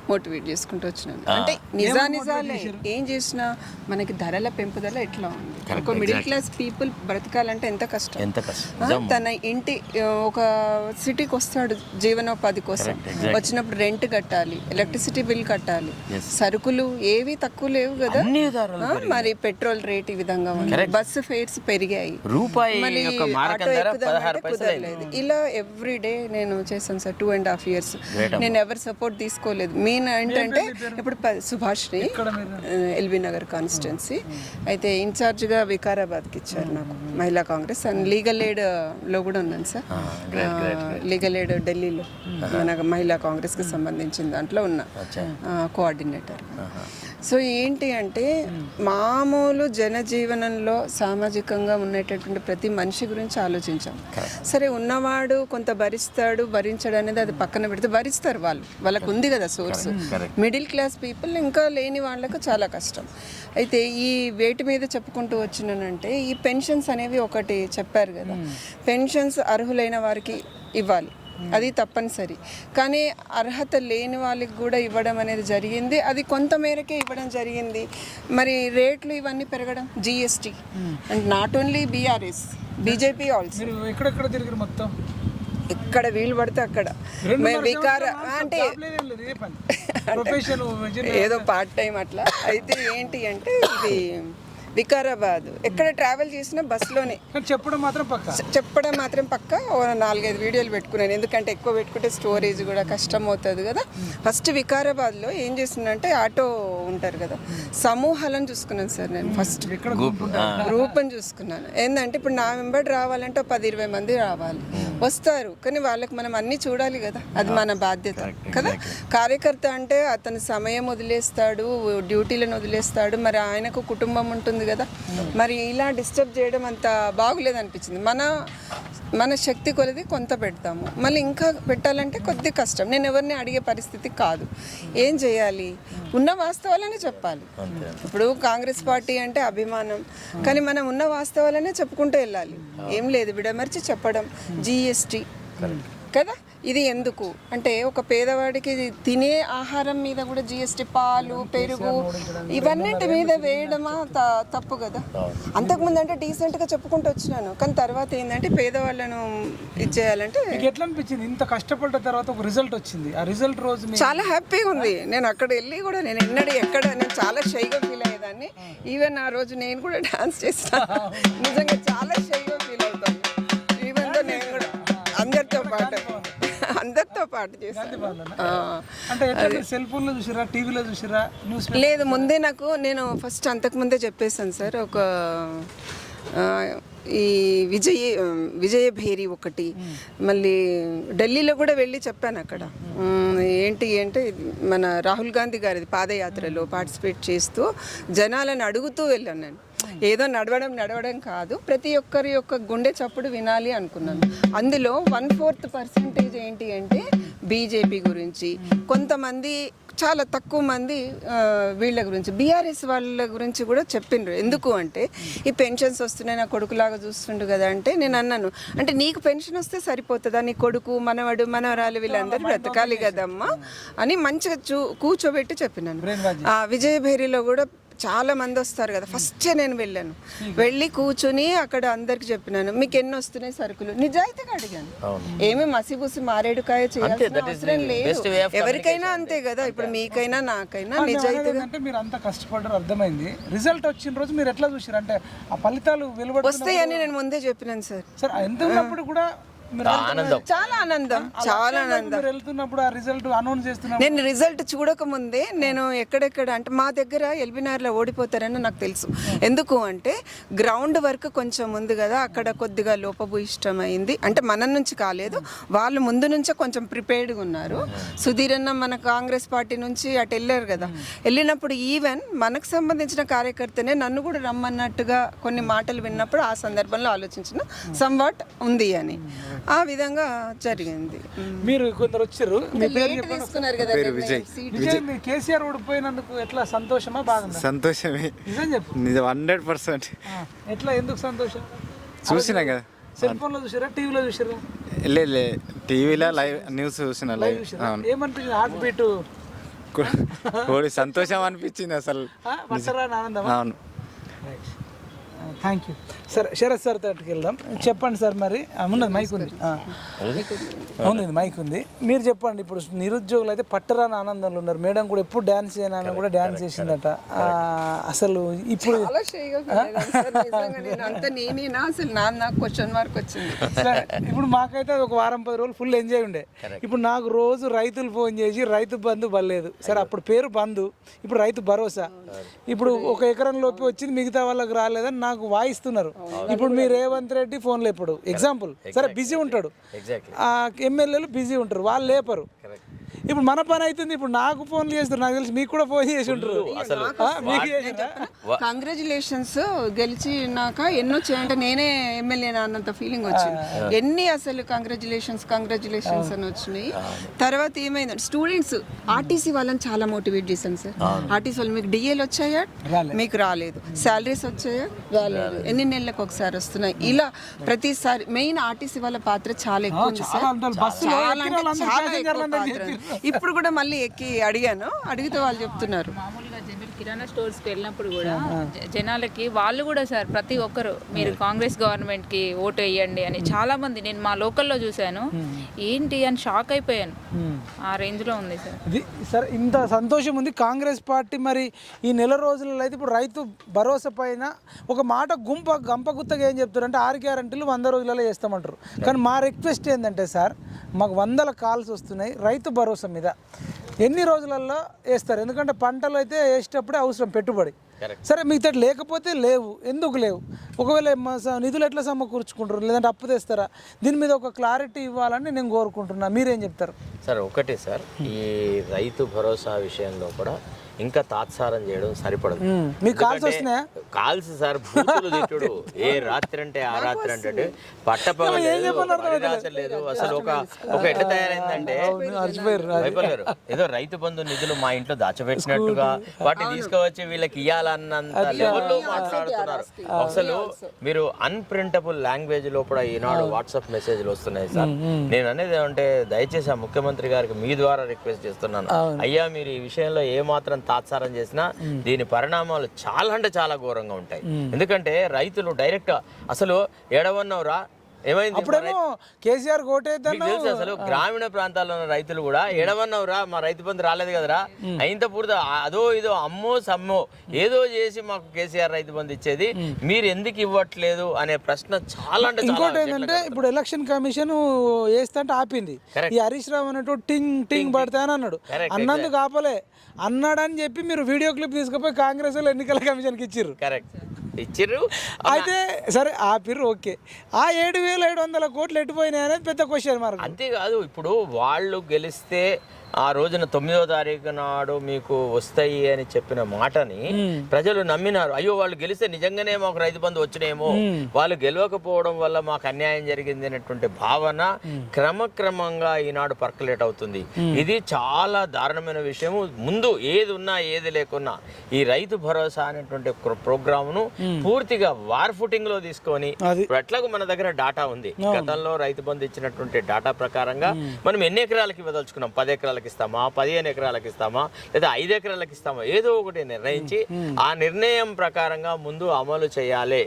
మోటివేట్ చేసుకుంటూ వచ్చినాను. అంటే నిజాలే ఏం చేసినా మనకి ధరల పెంపుదల ఎట్లా ఉంది. ఒక మిడిల్ క్లాస్ పీపుల్ బ్రతకాలంటే ఎంత కష్టం. తన ఇంటి ఒక సిటీకి వస్తాడు జీవనోపాధి కోసం, వచ్చినప్పుడు రెంట్ కట్టాలి, ఎలక్ట్రిసిటీ బిల్ కట్టాలి, సరుకులు ఏవి తక్కువ లేవు కదా. మరి పెట్రోల్ రేట్ ఈ విధంగా ఉంది, బస్సు ఫేర్స్ పెరిగాయి, మళ్ళీ ఆటో ఎక్కుదామంటే కుదరలేదు. ఇలా ఎవ్రీడే నేను చేశాను సార్ 2.5 years. నేను ఎవరు సపోర్ట్ తీసుకోలేదు. మెయిన్ ఏంటంటే ఇప్పుడు సుభాష్ని ఎల్బీ నగర్ కాన్స్టిట్యున్సీ అయితే ఇన్ఛార్జ్గా వికారాబాద్కి ఇచ్చారు నాకు మహిళా కాంగ్రెస్. అండ్ లీగల్ ఎయిడ్లో కూడా ఉన్నాను సార్. లీగల్ ఎయిడ్ ఢిల్లీలో మన మహిళా కాంగ్రెస్కి సంబంధించిన దాంట్లో ఉన్నా కోఆర్డినేటర్. సో ఏంటి అంటే మామూలు జనజీవనంలో సామాజికంగా ఉండేటటువంటి ప్రతి మనిషి గురించి ఆలోచించాం. సరే ఉన్నవాడు కొంత భరిస్తాడు, భరించడం అనేది అది పక్కన పెడితే భరిస్తారు, వాళ్ళకు ఉంది కదా సోర్స్. మిడిల్ క్లాస్ పీపుల్ ఇంకా లేని వాళ్ళకు చాలా కష్టం. అయితే ఈ వేటి మీద చెప్పుకుంటూ వచ్చినానంటే ఈ పెన్షన్స్ అనేవి ఒకటి చెప్పారు కదా, పెన్షన్స్ అర్హులైన వారికి ఇవ్వాలి, అది తప్పనిసరి. కానీ అర్హత లేని వాళ్ళకి కూడా ఇవ్వడం అనేది జరిగింది. అది కొంత మేరకే ఇవ్వడం జరిగింది. మరి రేట్లు ఇవన్నీ పెరగడం, GST and not only BRS, BJP also. ఎక్కడెక్కడ తిరిగి మొత్తం ఎక్కడ వీలు పడితే అక్కడ అంటే ఏదో పార్ట్ టైం అట్లా. అయితే ఏంటి అంటే ఇది వికారాబాద్ ఎక్కడ ట్రావెల్ చేసినా బస్సులోనే చెప్పడం మాత్రం పక్క 4-5 వీడియోలు పెట్టుకున్నాను. ఎందుకంటే ఎక్కువ పెట్టుకుంటే స్టోరేజ్ కూడా కష్టం అవుతుంది కదా. ఫస్ట్ వికారాబాద్లో ఏం చేసిందంటే ఆటో ఉంటారు కదా, సమూహాలను చూసుకున్నాను సార్ నేను. ఫస్ట్ గ్రూప్ని చూసుకున్నాను. ఏంటంటే ఇప్పుడు నా వెంబడి రావాలంటే 10-20 మంది రావాలి, వస్తారు. కానీ వాళ్ళకి మనం అన్నీ చూడాలి కదా, అది మన బాధ్యత కదా. కార్యకర్త అంటే అతను సమయం వదిలేస్తాడు, డ్యూటీలను వదిలేస్తాడు, మరి ఆయనకు కుటుంబం ఉంటుంది కదా. మరి ఇలా డిస్టర్బ్ చేయడం అంత బాగులేదు అనిపించింది. మన శక్తి కొలది కొంత పెడతాము, మళ్ళీ ఇంకా పెట్టాలంటే కొద్ది కష్టం. నేను ఎవరిని అడిగే పరిస్థితి కాదు. ఏం చేయాలి, ఉన్న వాస్తవాలనే చెప్పాలి. ఇప్పుడు కాంగ్రెస్ పార్టీ అంటే అభిమానం, కానీ మనం ఉన్న వాస్తవాలనే చెప్పుకుంటూ వెళ్ళాలి. ఏం లేదు విడమర్చి చెప్పడం. GST కదా, ఇది ఎందుకు అంటే ఒక పేదవాడికి తినే ఆహారం మీద కూడా GST, పాలు, పెరుగు ఇవన్నిటి మీద వేయడమా తప్పు కదా. అంతకుముందు అంటే డీసెంట్గా చెప్పుకుంటూ వచ్చినాను, కానీ తర్వాత ఏంటంటే పేదవాళ్ళను ఇచ్చేయాలంటే. ఎట్లా అనిపించింది ఇంత కష్టపడ్డ తర్వాత ఒక రిజల్ట్ వచ్చింది? ఆ రిజల్ట్ రోజు చాలా హ్యాపీగా ఉంది. నేను అక్కడ వెళ్ళి కూడా నేను నేను చాలా షైగా ఫీల్ అయ్యేదాన్ని. ఈవెన్ ఆ రోజు నేను కూడా డాన్స్ చేస్తాను, నిజంగా చాలా షైగా ఫీల్ అవుతాను. ఈవెన్ నేను కూడా అందరితో పాటు చేస్తాను. లేదు ముందే నేను ఫస్ట్ అంతకుముందే చెప్పేసాను సార్. ఒక ఈ విజయ భేరి ఒకటి, మళ్ళీ ఢిల్లీలో కూడా వెళ్ళి చెప్పాను. అక్కడ ఏంటి అంటే మన రాహుల్ గాంధీ గారిది పాదయాత్రలో పార్టిసిపేట్ చేస్తూ జనాలను అడుగుతూ వెళ్ళాను నేను. ఏదో నడవడం కాదు, ప్రతి ఒక్కరి యొక్క గుండె చప్పుడు వినాలి అనుకున్నాను. అందులో 1/4% ఏంటి అంటే బీజేపీ గురించి, కొంతమంది చాలా తక్కువ మంది వీళ్ళ గురించి, బీఆర్ఎస్ వాళ్ళ గురించి కూడా చెప్పిండ్రు. ఎందుకు అంటే ఈ పెన్షన్స్ వస్తున్నాయి, నా కొడుకులాగా చూస్తుండు కదా అంటే నేను అన్నాను, అంటే నీకు పెన్షన్ వస్తే సరిపోతుందా, నీ కొడుకు మనవడు మనవరాలు వీళ్ళందరూ బ్రతకాలి కదమ్మా అని మంచిగా కూర్చోబెట్టి చెప్పినాను. విజయభేరిలో కూడా చాలా మంది వస్తారు కదా, ఫస్ట్ నేను వెళ్ళాను, వెళ్ళి కూర్చుని అక్కడ అందరికి చెప్పినాను మీకు ఎన్ని వస్తున్నాయి సరుకులు, నిజాయితీగా అడిగాను. ఏమి మసిబూసి మారేడుకాయ చేయాల్సిన అవసరం లేదు, ఎవరికైనా అంతే కదా, ఇప్పుడు మీకైనా నాకైనా నిజాయితీగా. అంటే మీరు అంత కష్టపడ్డారు అర్థమైంది. రిజల్ట్ వచ్చిన రోజు మీరు ఎట్లా చూసారు? అంటే ఆ ఫలితాలు వెలువడి వస్తాయని నేను ముందే చెప్పినాను సార్. సార్ ఎంత ఉన్నప్పుడు కూడా ఆనందం, చాలా ఆనందం, చాలా ఆనందం. మీరు వెళ్తున్నప్పుడు ఆ రిజల్ట్ అనౌన్స్ చేస్తున్నప్పుడు నేను రిజల్ట్ చూడక ముందే నేను ఎక్కడెక్కడ అంటే మా దగ్గర ఎల్బీనగర్లో ఓడిపోతారని నాకు తెలుసు. ఎందుకు అంటే గ్రౌండ్ వర్క్ కొంచెం ఉంది కదా, అక్కడ కొద్దిగా లోపభూయిష్టమైంది. అంటే మన నుంచి కాలేదు, వాళ్ళు ముందు నుంచే కొంచెం ప్రిపేర్డ్గా ఉన్నారు. సుధీర్ అన్న మన కాంగ్రెస్ పార్టీ నుంచి అటు వెళ్ళారు కదా, వెళ్ళినప్పుడు ఈవెన్ మనకు సంబంధించిన కార్యకర్తనే నన్ను కూడా రమ్మన్నట్టుగా కొన్ని మాటలు విన్నప్పుడు ఆ సందర్భంలో ఆలోచించిన సంవాట్ ఉంది అని, ఆ విధంగా జరిగింది. మీరు కొందరు వచ్చారు, మీ పేరు చెప్పండి. తీసుకున్నారు కదా విజయ్. విజయ్, మీ కేసీఆర్ ఓడిపోయినందుకు ఎట్లా సంతోషమా బాగుందా? సంతోషమే, నిజం చెప్పు. 100%. ఎట్లా ఎందుకు సంతోషం? చూసినా కదా, సెల్ ఫోన్ లో చూసారా, టీవీలో చూసారా? లే టీవీలో లైవ్ న్యూస్ చూసిన లైవ్. అవును, ఏమనిపించింది? హార్ట్ బీట్ సంతోషం అనిపించింది అసలు. ఆనందం. అవును, థ్యాంక్ యూ. సరే, శరత్ సార్ తోటికి వెళ్దాం. చెప్పండి సార్. మరి ఉన్నది మైక్ ఉంది, ఉంది మైక్ ఉంది. మీరు చెప్పండి. ఇప్పుడు నిరుద్యోగులు అయితే పట్టరాని ఆనందంలో ఉన్నారు. మేడం కూడా ఎప్పుడు డ్యాన్స్ చేయను కూడా డ్యాన్స్ చేసిందట. అసలు ఇప్పుడు ఇప్పుడు మాకైతే అది ఒక వారం 10 రోజులు ఫుల్ ఎంజాయ్ ఉండే. ఇప్పుడు నాకు రోజు రైతులు ఫోన్ చేసి రైతు బంధు బలేదు సరే, అప్పుడు పేరు బంధు, ఇప్పుడు రైతు భరోసా. ఇప్పుడు 1 ఎకరం లోపు వచ్చింది, మిగతా వాళ్ళకి రాలేదని నాకు వాయిస్తున్నారు. ఇప్పుడు మీ రేవంత్ రెడ్డి ఫోన్లో ఇప్పుడు ఎగ్జాంపుల్ సరే బిజీ ఉంటాడు, ఎమ్మెల్యేలు బిజీ ఉంటారు, వాళ్ళు లేపరు. ఇప్పుడు మన పని అవుతుంది. ఇప్పుడు నాకు ఫోన్లు చేస్తారు, నాకు తెలిసి మీకు కూడా ఫోన్ చేసి ఉంటారు. కంగ్రాచులేషన్స్, గెలిచినాక ఎన్నో చేయంటే నేనే ఎమ్మెల్యే అన్నంత ఫీలింగ్ వచ్చింది. ఎన్ని అసలు కంగ్రాచులేషన్స్ అని వచ్చినాయి. తర్వాత ఏమైందంటే స్టూడెంట్స్ ఆర్టీసీ వాళ్ళని చాలా మోటివేట్ చేశాను సార్. ఆర్టీసీ వాళ్ళు మీకు డిఏలు వచ్చాయా? మీకు రాలేదు. శాలరీస్ వచ్చాయా? రాలేదు. ఎన్ని నెలలకు ఒకసారి వస్తున్నాయి? ఇలా ప్రతిసారి మెయిన్ ఆర్టీసీ వాళ్ళ పాత్ర చాలా ఎక్కువ ఉంది సార్. చాలా అంటే చాలా ఎక్కువ పాత్ర. ఇప్పుడు కూడా మళ్ళీ ఎక్కి అడిగాను, అడిగితే వాళ్ళు చెప్తున్నారు. మామూలుగా జనరల్ కిరాణా స్టోర్స్కి వెళ్ళినప్పుడు కూడా జనాలకి వాళ్ళు కూడా సార్ ప్రతి ఒక్కరు మీరు కాంగ్రెస్ గవర్నమెంట్కి ఓటు వేయండి అని చాలా మంది నేను మా లోకల్లో చూశాను. ఏంటి అని షాక్ అయిపోయాను. ఆ రేంజ్లో ఉంది సార్. సార్ ఇంత సంతోషం ఉంది కాంగ్రెస్ పార్టీ. మరి ఈ నెల రోజులలో అయితే ఇప్పుడు రైతు భరోసా పైన ఒక మాట గంపగుత్తగా ఏం చెప్తారు అంటే 6 గ్యారెంటీలు 100 రోజులలో చేస్తామంటారు. కానీ మా రిక్వెస్ట్ ఏంటంటే సార్, మాకు 100 కాల్స్ వస్తున్నాయి రైతు భరోసా మీద. ఎన్ని రోజులలో వేస్తారు? ఎందుకంటే పంటలు అయితే వేసేటప్పుడే అవసరం పెట్టుబడి. సరే, మిగతా లేకపోతే లేవు. ఎందుకు లేవు? ఒకవేళ నిధులు ఎట్లా సమకూర్చుకుంటారు, లేదంటే అప్పు తెస్తారా? దీని మీద ఒక క్లారిటీ ఇవ్వాలని నేను కోరుకుంటున్నా. మీరేం చెప్తారు? సార్ ఒకటే సార్, ఈ రైతు భరోసా విషయంలో కూడా ఇంకా తాత్సారం చేయడం సరిపడదు. మీకు కాల్స్ వస్తున్నాయా? కాల్స్ సార్, భూతులు తిట్టుడు, ఏ రాత్రి అంటే ఆ రాత్రి అంటే పట్టపగలేదు. అసలు ఒక ఎట్ట తయారైందంటే భయపడలేరు. ఏదో రైతు బంధు నిధులు మా ఇంట్లో దాచిపెట్టినట్టుగా వాటిని తీసుకువచ్చి వీళ్ళకి ఇవ్వాలన్నంత లెవెల్లో మాట్లాడుతున్నారు. అసలు మీరు అన్ప్రింటబుల్ లాంగ్వేజ్ లో కూడా ఈనాడు వాట్సాప్ మెసేజ్లు వస్తున్నాయి సార్. నేను అనేది ఏమంటే దయచేసి ఆ ముఖ్యమంత్రి గారికి మీ ద్వారా రిక్వెస్ట్ చేస్తున్నాను, అయ్యా మీరు ఈ విషయంలో ఏ మాత్రం తాత్సారం చేసినా దీని పరిణామాలు చాలా అంటే చాలా ఘోరంగా ఉంటాయి. ఎందుకంటే రైతులు డైరెక్ట్ అసలు ఏడవన్నవరా ఏమైంది అప్పుడేమో కేసీఆర్ కోటేద్దాను. అసలు గ్రామీణ ప్రాంతాల్లో ఉన్న రైతులు కూడా ఏడవన్నవరా మా రైతు బంధు రాలేదు కదరా, అయినంత పూర్తి అదో ఇదో అమ్మో సమ్మో ఏదో చేసి మాకు కేసీఆర్ రైతు బంధు ఇచ్చేది, మీరు ఎందుకు ఇవ్వట్లేదు అనే ప్రశ్న చాలా అంటే ఇంకోటి ఏంటంటే ఇప్పుడు ఎలక్షన్ కమిషన్ వేస్తుంటే ఆపింది. ఈ హరీష్ రావు అనేటు టింగ్ పడతాయని అన్నాడు. అన్నందుకు ఆపలే, అన్నాడని చెప్పి మీరు వీడియో క్లిప్ తీసుకుపోయి కాంగ్రెస్ వాళ్ళు ఎన్నికల కమిషన్కి ఇచ్చిర్రు. కరెక్ట్ ఇచ్చిర్రు. అయితే సరే ఆపిర్రు, ఓకే. ఆ 7,700 కోట్లు ఎట్టిపోయినాయి అనేది పెద్ద క్వశ్చన్ మార్క్. అంతేకాదు, ఇప్పుడు వాళ్ళు గెలిస్తే ఆ రోజున 9వ తారీఖు నాడు మీకు వస్తాయి అని చెప్పిన మాటని ప్రజలు నమ్మినారు. అయ్యో వాళ్ళు గెలిస్తే నిజంగానే మాకు రైతు బంధు వచ్చినేమో, వాళ్ళు గెలవకపోవడం వల్ల మాకు అన్యాయం జరిగింది అనేటువంటి భావన క్రమక్రమంగా ఈనాడు పర్కలేట్ అవుతుంది. ఇది చాలా దారుణమైన విషయము. ముందు ఏది ఉన్నా ఏది లేకున్నా ఈ రైతు భరోసా అనేటువంటి ప్రోగ్రామును పూర్తిగా వార్ ఫుటింగ్ లో తీసుకొని ఇప్పుడు ఎట్లాగో మన దగ్గర డాటా ఉంది. గతంలో రైతు బంధు ఇచ్చినటువంటి డాటా ప్రకారంగా మనం ఎన్ని ఎకరాలకి ఇవ్వదలుచుకున్నాం, 10 ఎకరాలకు ఇస్తామా, 15 ఎకరాలకు ఇస్తామా, లేదా 5 ఎకరాలకు ఇస్తామా, ఏదో ఒకటి నిర్ణయించి ఆ నిర్ణయం ప్రకారంగా ముందు అమలు చేయాలి.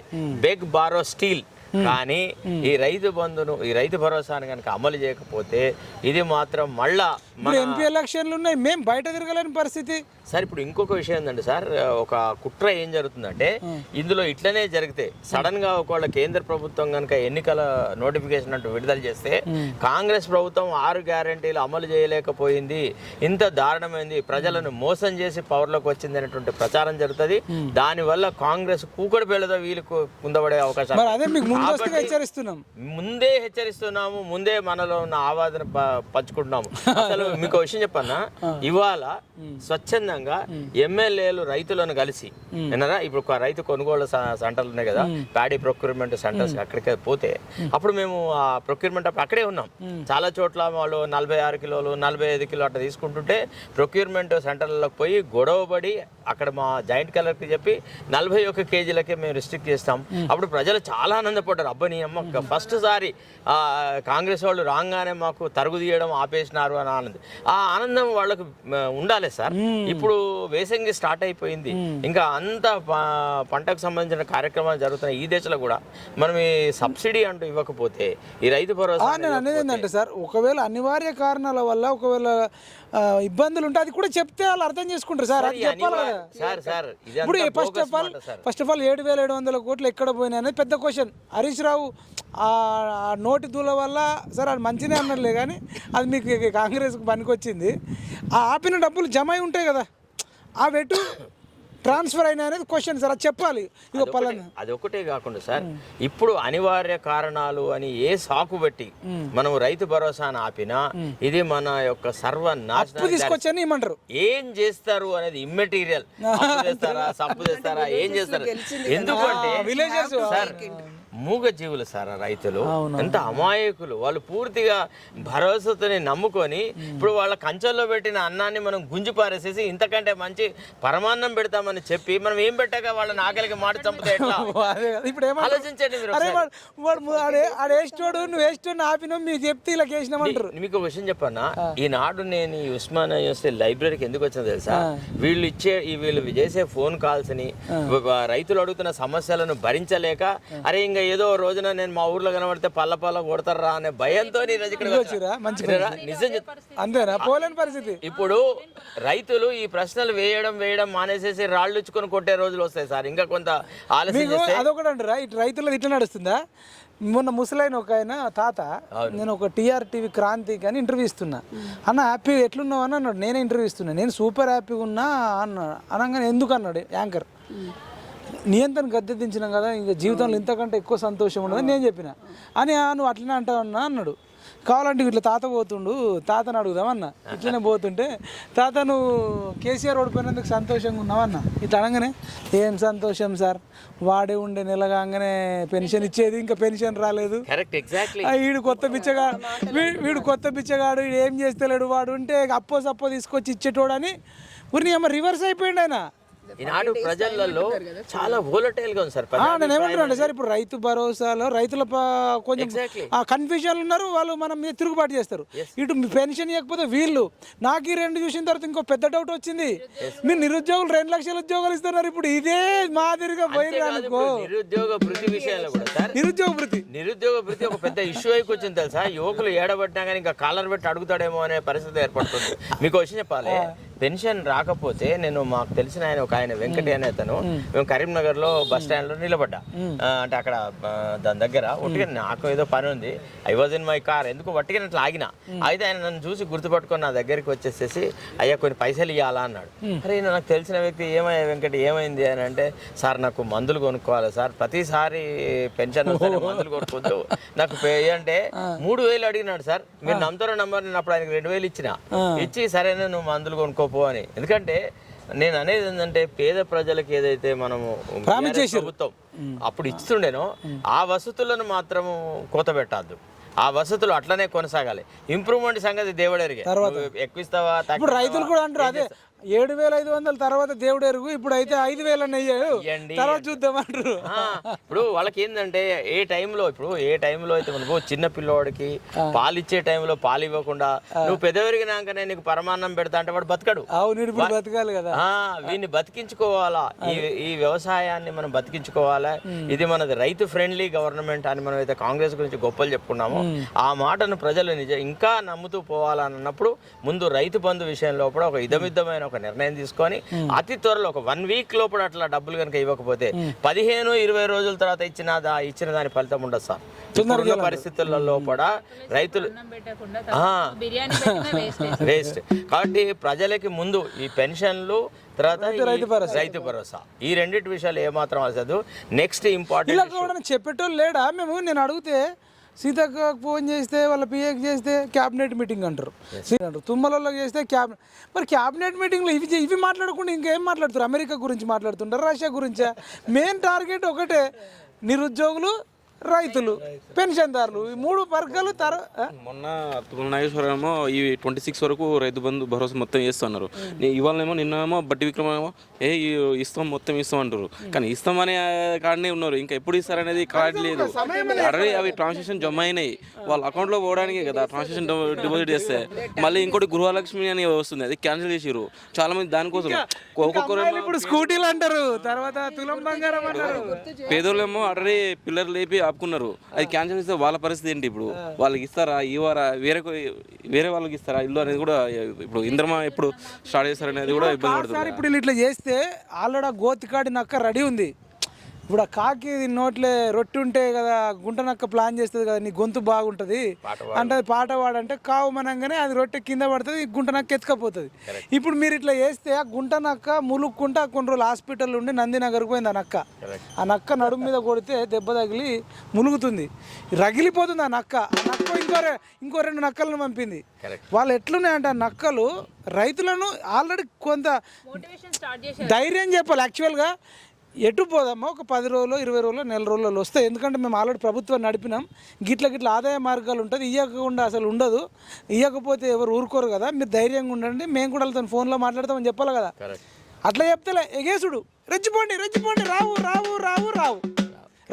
Beg borrow steal. కానీ ఈ రైతు బంధును, ఈ రైతు భరోసాను కనుక అమలు చేయకపోతే ఇది మాత్రం మళ్ళా ఎంపీ ఎలక్షన్లు ఉన్నాయి, మేము బయట తిరగలేని పరిస్థితి. సార్ ఇప్పుడు ఇంకొక విషయం ఏంటంటే సార్, ఒక కుట్ర ఏం జరుగుతుందంటే ఇందులో ఇట్లనే జరిగితే సడన్ గా ఒకవేళ కేంద్ర ప్రభుత్వం కనుక ఎన్నికల నోటిఫికేషన్ అంటూ విడుదల చేస్తే కాంగ్రెస్ ప్రభుత్వం 6 గ్యారెంటీలు అమలు చేయలేకపోయింది, ఇంత దారుణమైంది, ప్రజలను మోసం చేసి పవర్లోకి వచ్చింది అనేటువంటి ప్రచారం జరుగుతుంది. దానివల్ల కాంగ్రెస్ కూకడి పేలతో వీలు కుందబడే అవకాశం. ముందే హెచ్చరిస్తున్నాము, ముందే మనలో ఉన్న ఆవాదన పంచుకుంటున్నాము. అసలు మీకు విషయం చెప్పన్నా, ఇవాళ స్వచ్ఛందంగా ఎమ్మెల్యేలు రైతులను కలిసి ఏనారా, ఇప్పుడు ఒక రైతు కొనుగోలు సెంటర్లు ఉన్నాయి కదా, ప్యాడీ ప్రొక్యూర్మెంట్ సెంటర్స్, అక్కడికి పోతే అప్పుడు మేము ఆ ప్రొక్యూర్మెంట్ అక్కడే ఉన్నాం. చాలా చోట్ల వాళ్ళు 46 కిలోలు 45 కిలో అట్లా తీసుకుంటుంటే ప్రొక్యూర్మెంట్ సెంటర్లకు పోయి గొడవపడి అక్కడ మా జాయింట్ కలెక్టర్కి చెప్పి 41 కేజీలకే మేము రిస్ట్రిక్ట్ చేస్తాం. అప్పుడు ప్రజలు చాలా ఆనందపడ్డారు. అబ్బని అమ్మ ఫస్ట్ సారి కాంగ్రెస్ వాళ్ళు రాగానే మాకు తరుగు తీయడం ఆపేసినారు అని ఆనందం. ఆ ఆనందం వాళ్ళకు ఉండాలి సార్. ఇప్పుడు వేసంగి స్టార్ట్ అయిపోయింది, ఇంకా అంత పంటకు సంబంధించిన కార్యక్రమాలు జరుగుతున్నాయి. ఈ దేశంలో కూడా మనం ఈ సబ్సిడీ అంటూ ఇవ్వకపోతే ఈ రైతు భరోసా నేను అనేది ఏంటంటే సార్, ఒకవేళ అనివార్య కారణాల వల్ల ఒకవేళ ఇబ్బందులు ఉంటే అది కూడా చెప్తే వాళ్ళు అర్థం చేసుకుంటారు సార్. అది చెప్పాలి కదా సార్. ఇప్పుడు ఫస్ట్ ఆఫ్ ఆల్ 7,700 కోట్లు ఎక్కడ పోయినాయి అనేది పెద్ద క్వశ్చన్. హరీష్ రావు ఆ నోటి దూల వల్ల సార్ అది మంచిదే అన్నట్లే, కానీ అది మీకు కాంగ్రెస్కి పనికొచ్చింది. ఆ ఆపిన డబ్బులు జమ అయి ఉంటాయి కదా, ఆ వెటు ట్రాన్స్ఫర్ అయినా అనేది క్వశ్చన్ సార్. అది చెప్పాలి. అది ఒకటే కాకుండా సార్, ఇప్పుడు అనివార్య కారణాలు అని ఏ సాకు పెట్టి మనం రైతు భరోసాను ఆపినా ఇది మన యొక్క సర్వనాశనం తీసుకొచ్చని ఏమంటారు. ఏం చేస్తారు అనేది ఇమ్మెటీరియల్. సప్పు చేస్తారా, ఏం చేస్తారు? ఎందుకంటే సార్ మూగ జీవులు సార్ రైతులు, ఎంత అమాయకులు వాళ్ళు. పూర్తిగా భరోసాని నమ్ముకొని ఇప్పుడు వాళ్ళ కంచెల్లో పెట్టిన అన్నాన్ని మనం గుంజి పారేసేసి ఇంతకంటే మంచి పరమాన్నం పెడతామని చెప్పి మనం ఏం పెట్టాక వాళ్ళని ఆకలికి మాట చంపితే ఎట్లా? ఇప్పుడు ఆలోచించండి మీరు. నువ్వు వేస్ట్ ఆపినా మీకు చెప్తే ఇలా వేసినామంటారు. మీకు విషయం చెప్పన్నా, ఈనాడు నేను ఈ ఉస్మానియా యూనివర్సిటీ లైబ్రరీకి ఎందుకు వచ్చినా తెలుసా? వీళ్ళు చేసే ఫోన్ కాల్స్ ని, రైతులు అడుగుతున్న సమస్యలను భరించలేక, అరే ఇంకా ఏదో రోజున నేను మా ఊర్లో కనబడితే పల్ల కొడతారా అనే భయంతో పరిస్థితి. ఇప్పుడు రైతులు ఈ ప్రశ్నలు వేయడం మానేసేసి రాళ్ళు ఇచ్చుకొని కొట్టే రోజులు వస్తాయి సార్. ఇంకా కొంత ఆలస్యం. అదొకటి అంటారా, ఇటు రైతులకు ఇట్లా నడుస్తుందా? మొన్న ముసలైన ఒక ఆయన తాత, నేను ఒక TRTV క్రాంతికి అని ఇంటర్వ్యూ ఇస్తున్నా. అన్న హ్యాపీ ఎట్లున్నావు అని అన్నాడు. నేనే ఇంటర్వ్యూ ఇస్తున్నా. నేను సూపర్ హ్యాపీగా ఉన్నా అన్నాడు. అనగానే ఎందుకు అన్నాడు యాంకర్, నియంత్రణ గద్దె దించినాం కదా, ఇంకా జీవితంలో ఇంతకంటే ఎక్కువ సంతోషం ఉండదని నేను చెప్పిన. అని నువ్వు అట్లనే అంటావన్నా అన్నాడు. కావాలంటే ఇట్లా తాత పోతుండు, తాతను అడుగుదామన్నా. ఇట్లనే పోతుంటే, తాత నువ్వు కేసీఆర్ ఓడిపోయినందుకు సంతోషంగా ఉన్నావన్నా. ఇట్లా అనగానే ఏం సంతోషం సార్, వాడే ఉండే నెల కాగానే పెన్షన్ ఇచ్చేది, ఇంకా పెన్షన్ రాలేదు. వీడు కొత్త బిచ్చగాడు వీడు ఏం చేస్తలేడు, వాడు ఉంటే అప్పో తీసుకొచ్చి ఇచ్చేటోడని ఊరిని ఏమో రివర్స్ అయిపోయింది ఆయన. ఈనాడు ప్రజలలో చాలా వోలటైల్ గా ఉంది సార్. నేను ఏమంటున్నా సార్, ఇప్పుడు రైతు భరోసాలో రైతుల కొంచెం కన్ఫ్యూజన్ ఉన్నారు, వాళ్ళు మనం మీద తిరుగుబాటు చేస్తారు. ఇటు పెన్షన్ ఇవ్వకపోతే వీళ్ళు. నాకు ఈ 2 చూసిన తర్వాత ఇంకో పెద్ద డౌట్ వచ్చింది, మీరు నిరుద్యోగులు 2 లక్షల ఉద్యోగాలు ఇస్తున్నారు. ఇప్పుడు ఇదే మాదిరిగా పోయినానుకో నిరుద్యోగ భృతి విషయంలో కూడా సార్, నిరుద్యోగ భృతి ఒక పెద్ద ఇష్యూ అయికి వచ్చింది తెలుసా. యువకులు ఏడబట్టినా కానీ ఇంకా కాలర్ పెట్టి అడుగుతాడేమో అనే పరిస్థితి ఏర్పడుతుంది. మీకు విషయం చెప్పాలి, పెన్షన్ రాకపోతే నేను మాకు తెలిసిన ఆయన వెంకటి అనే అతను, మేము కరీంనగర్ లో బస్ స్టాండ్ లో నిలబడ్డా. అంటే అక్కడ దాని దగ్గర ఒట్టిగా నాకు ఏదో పని ఉంది, I was in my car, ఎందుకు వట్టిగా అట్లా ఆగిన. అయితే ఆయన నన్ను చూసి గుర్తుపట్టుకొని నా దగ్గరికి వచ్చేసేసి అయ్యా కొన్ని పైసలు ఇవ్వాలా అన్నాడు. అరే నాకు తెలిసిన వ్యక్తి, ఏమయ్యా వెంకటి ఏమైంది అని అంటే, సార్ నాకు మందులు కొనుక్కోవాలి సార్, ప్రతిసారి పెన్షన్ వస్తే మందులు కొనుక్కోద్దు, నాకు అంటే 3,000 అడిగినాడు సార్. మీరు నమ్ముతారో నంబర్, నేను అప్పుడు ఆయనకి 2,000 ఇచ్చి సరేనా నువ్వు మందులు కొనుక్కోపో అని. ఎందుకంటే నేను అనేది ఏంటంటే, పేద ప్రజలకు ఏదైతే మనము ప్రభుత్వం అప్పుడు ఇస్తుండేనో ఆ వసతులను మాత్రము కోత పెట్టద్దు. ఆ వసతులు అట్లనే కొనసాగాలి. ఇంప్రూవ్మెంట్ సంగతి దేవుడెరిగే. రైతులు కూడా అంటారు అదే, 7,500 తర్వాత దేవుడు ఎరుగు, ఇప్పుడు అయితే 5,000 అయ్యాడు, తర్వాత చూద్దామంటారు. ఇప్పుడు వాళ్ళకి ఏంటంటే ఏ టైంలో అయితే మనకు చిన్న పిల్లవాడికి పాలిచ్చే టైంలో పాలు ఇవ్వకుండా నువ్వు పెదవరిగినాకనే నీకు పరమాన్నం పెడతా అంటే వాడు బతకడు. అవును, ఇప్పుడు బతకాలి కదా. వీడిని బతికించుకోవాలా, ఈ వ్యవసాయాన్ని మనం బతికించుకోవాలా. ఇది మనది రైతు ఫ్రెండ్లీ గవర్నమెంట్ అని మనం అయితే కాంగ్రెస్ గురించి గొప్పలు చెప్పుకున్నాము. ఆ మాటను ప్రజలు ఇంకా నమ్ముతూ పోవాలన్నప్పుడు ముందు రైతు బంధు విషయంలో కూడా ఒక ఇదమిద్దమైన ఒక నిర్ణయం తీసుకొని అతి త్వరలో ఒక 1 వీక్ లోపల అట్లా డబ్బులు కనుక ఇవ్వకపోతే 15-20 రోజుల తర్వాత ఇచ్చిన దాని ఫలితం ఉండదు సార్. ఇప్పుడున్న పరిస్థితులలో కూడా రైతులు వేస్ట్. కాబట్టి ప్రజలకి ముందు ఈ పెన్షన్లు, తర్వాత రైతు భరోసా, ఈ రెండింటి విషయాలు ఏమాత్రం అసలు నెక్స్ట్ ఇంపార్టెంట్ చెప్పేటోళ్ళు లేడా? నేను అడిగితే సీతక్క ఫోన్ చేస్తే వాళ్ళ పిఏకి చేస్తే క్యాబినెట్ మీటింగ్ అంటారు, తుమ్మలలోకి చేస్తే క్యాబినెట్. మరి క్యాబినెట్ మీటింగ్లో ఇవి మాట్లాడకుండా ఇంకేం మాట్లాడుతారు? అమెరికా గురించి మాట్లాడుతుంటారు, రష్యా గురించా? మెయిన్ టార్గెట్ ఒకటే, నిరుద్యోగులు, రైతులు, పెన్షన్దారులు, ఈ 3 వర్గాలు. మొన్న నాగేశ్వరమో ఈ 26 వరకు రైతు బంధు భరోసా మొత్తం చేస్తున్నారు. ఇవాళనేమో నిన్నేమో బట్టి విక్రమేమో మొత్తం ఇస్తాం అంటారు. కానీ ఇస్తామనే కాడనే ఉన్నారు, ఇంకా ఎప్పుడు ఇస్తారనేది కార్డు లేదు. ఆల్రెడీ అవి ట్రాన్సాక్షన్ జమ అయినాయి, వాళ్ళ అకౌంట్లో పోవడానికే కదా ట్రాన్సాక్షన్ డిపాజిట్ చేస్తే. మళ్ళీ ఇంకోటి గృహలక్ష్మి అని వస్తుంది, అది క్యాన్సిల్ చేసిరు చాలా మంది దానికోసం. ఒక్కొక్కరు ఇప్పుడు స్కూటీలు అంటారు, తర్వాత తులం బంగారం అంటారు. పేదోళ్ళేమో ఆల్రెడీ పిల్లర్ లేపి ఆపుకున్నారు, అది క్యాన్సిల్ చేస్తే వాళ్ళ పరిస్థితి ఏంటి? ఇప్పుడు వాళ్ళకి ఇస్తారా, ఇవ్వరా, వేరే వాళ్ళకి ఇస్తారా ఇల్లు అనేది కూడా ఇప్పుడు ఇంద్రమా ఎప్పుడు స్టార్ట్ చేస్తారనేది కూడా ఇబ్బంది పడుతుంది. ఇప్పుడు ఇట్లా చేస్తే ఆల్రెడీ గోతికాడి నక్క రెడీ ఉంది. ఇప్పుడు ఆ కాకి నోట్లే రొట్టె ఉంటే కదా గుంట నక్క ప్లాన్ చేస్తుంది కదా, నీ గొంతు బాగుంటుంది అంటే అది పాట పాడంటే కావు మనంగానే అది రొట్టె కింద పడుతుంది, గుంట నక్క ఎత్తుకపోతుంది. ఇప్పుడు మీరు ఇట్లా చేస్తే ఆ గుంట నక్క ములుక్కుంటా కొన్ని రోజులు హాస్పిటల్ ఉండి నందినగర్కి పోయింది. ఆ నక్క నడుము మీద కొడితే దెబ్బ తగిలి ములుగుతుంది, రగిలిపోతుంది ఆ నక్క. ఇంకో 2 నక్కలను పంపింది. వాళ్ళు ఎట్లున్నాయంటే ఆ నక్కలు రైతులను ఆల్రెడీ కొంత ధైర్యం చెప్పాలి. యాక్చువల్గా ఎటు పోదామా, ఒక 10 రోజులు, 20 రోజులు, నెల రోజులలో వస్తాయి. ఎందుకంటే మేము ఆల్రెడీ ప్రభుత్వం నడిపినాం, గిట్ల ఆదాయ మార్గాలు ఉంటుంది. ఇవ్వకుండా అసలు ఉండదు, ఇవ్వకపోతే ఎవరు ఊరుకోరు కదా, మీరు ధైర్యంగా ఉండండి, మేము కూడా వాళ్ళతో ఫోన్లో మాట్లాడతామని చెప్పాలి కదా. అట్లా చెప్తే ఎగేసుడు, రెచ్చిపోండి,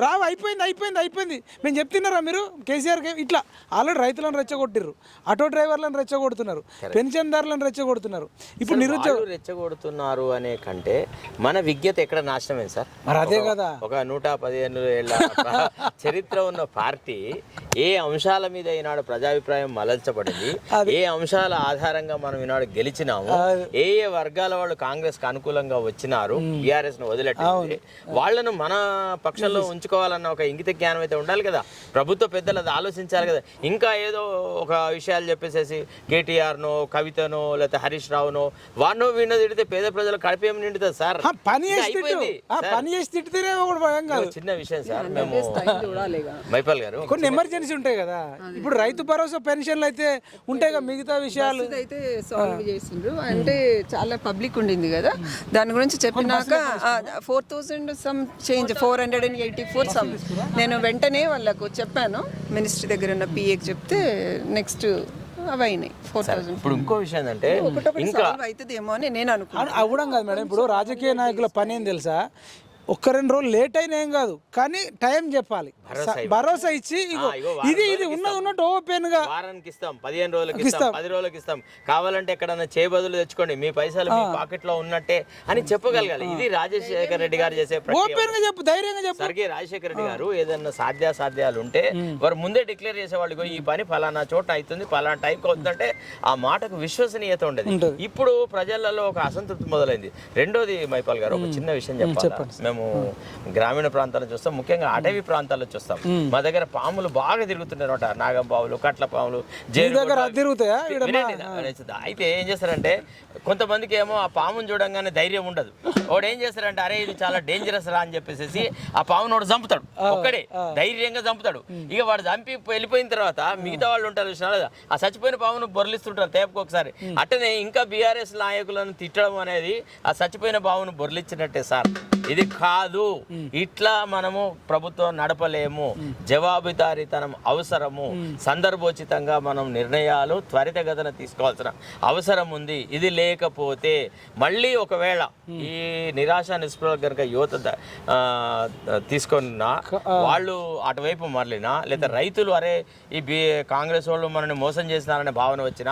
రావు అయిపోయింది మేము చెప్తున్నారా? మీరు కేసీఆర్కి ఇట్లా ఆల్రెడీ రైతులను రెచ్చగొట్టిర్రు, ఆటో డ్రైవర్లను రెచ్చగొడుతున్నారు, పెన్షన్దారులను రెచ్చగొడుతున్నారు. ఇప్పుడు నిరుద్యోగులు రెచ్చగొడుతున్నారు అనే కంటే మన విజ్ఞత ఎక్కడ నాశనమైంది సార్? మరి అదే కదా, ఒక 115 ఏళ్ళ చరిత్ర ఉన్న పార్టీ ఏ అంశాల మీద ఈనాడు ప్రజాభిప్రాయం మలల్చబడింది, ఏ అంశాల ఆధారంగా మనం ఈనాడు గెలిచినాము, ఏ వర్గాల వాళ్ళు కాంగ్రెస్ కు అనుకూలంగా వచ్చినారు, బీఆర్ఎస్ ను వదిలేట్టు వాళ్ళను మన పక్షంలో ఉంచుకోవాలన్న ఒక ఇంగిత జ్ఞానం అయితే ఉండాలి కదా. ప్రభుత్వ పెద్దలు అది ఆలోచించాలి కదా. ఇంకా ఏదో ఒక విషయాలు చెప్పేసేసి కేటీఆర్నో, కవితనో, లేకపోతే హరీష్ రావునో, వాడినో వీడినో తిడితే పేద ప్రజలు కడిపేం నిండుతుంది సార్. చిన్న విషయం సార్. మేము మైపాల్ గారు కొన్ని ఎమర్జెన్సీ ఉంటాయి కదా, ఇప్పుడు రైతు భరోసా పెన్షన్లు అయితే ఉంటాయి కదా, మిగతా విషయాలు అయితే సాల్వ్ చేసిండ్రు. అంటే చాలా పబ్లిక్ ఉండింది కదా, దాని గురించి చెప్పినాక 4,000 సమ్ చేంజ్ 484 సమ్. నేను వెంటనే వాళ్ళకు చెప్పాను, మినిస్ట్రీ దగ్గర ఉన్న పిఏకి చెప్తే నెక్స్ట్ అవి అయినాయి 4,000. ఇప్పుడు ఇంకో విషయం అంటే ఇంకా అవుతుందేమో అని నేను అనుకున్నాను. అవడం కాదు మేడం, ఇప్పుడు రాజకీయ నాయకుల పని ఏం తెలుసా, 1-2 రోజులు లేట్ అయినా ఏం కాదు, కానీ టైం చెప్పాలి, భరోసా ఇచ్చి ఇది ఉన్నట్టు ఓపెన్ గా వారానికి ఇస్తాం, 15 రోజులకి ఇస్తాం, 10 రోజులకి ఇస్తాం, కావాలంటే ఎక్కడన్నా చేయబదులు తెచ్చుకోండి, మీ పైసలు మీ పాకెట్ లో ఉన్నట్టే అని చెప్పగలగాలి. ఇది రాజశేఖర రెడ్డి గారు చేసే ఓపెన్ గా చెప్పు, ధైర్యంగా చెప్పు. సరిగే రాజశేఖర రెడ్డి గారు ఏదన్నా సాధ్యాసాధ్యాలు ఉంటే వారు ముందే డిక్లేర్ చేసేవాళ్ళు, ఈ పని ఫలానా చోట అవుతుంది, ఫలానా టైంకి అవుతుందంటే ఆ మాటకు విశ్వసనీయత ఉండేది. ఇప్పుడు ప్రజలలో ఒక అసంతృప్తి మొదలైంది. రెండోది మైపాల్ గారు, ఒక చిన్న విషయం చెప్పాలి. మేము గ్రామీణ ప్రాంతాల్లో చూస్తాం, ముఖ్యంగా అటవీ ప్రాంతాల్లో చూస్తాం. మా దగ్గర పాములు బాగా తిరుగుతుంటాయి అనమాట, నాగం పాములు, కట్ల పాములు అయితే ఏం చేస్తారంటే కొంతమందికి ఏమో ఆ పామును చూడంగానే ధైర్యం ఉండదు. వాడు ఏం చేస్తారంటే అరే ఇది చాలా డేంజరస్ రా అని చెప్పేసి ఆ పామును వాడు చంపుతాడు, ఒక్కడే ధైర్యంగా చంపుతాడు. ఇక వాడు చంపి వెళ్ళిపోయిన తర్వాత మిగతా వాళ్ళు ఉంటారు, ఆ చచ్చిపోయిన పామును బొర్లిస్తుంటారు తేపుకు ఒకసారి. అట్టనే ఇంకా బీఆర్ఎస్ నాయకులను తిట్టడం అనేది ఆ చచ్చిపోయిన పామును బొర్లిచ్చినట్టే సార్. ఇది కాదు, ఇట్లా మనము ప్రభుత్వం నడపలేము, జవాబుదారీతనం అవసరము, సందర్భోచితంగా మనం నిర్ణయాలు త్వరితగతిన తీసుకోవాల్సిన అవసరం ఉంది. ఇది లేకపోతే మళ్ళీ ఒకవేళ ఈ నిరాశ నిస్పృహ కనుక యువత తీసుకున్నా వాళ్ళు అటువైపు మరలినా, లేదా రైతులు అరే ఈ కాంగ్రెస్ వాళ్ళు మనని మోసం చేస్తున్నారనే భావన వచ్చినా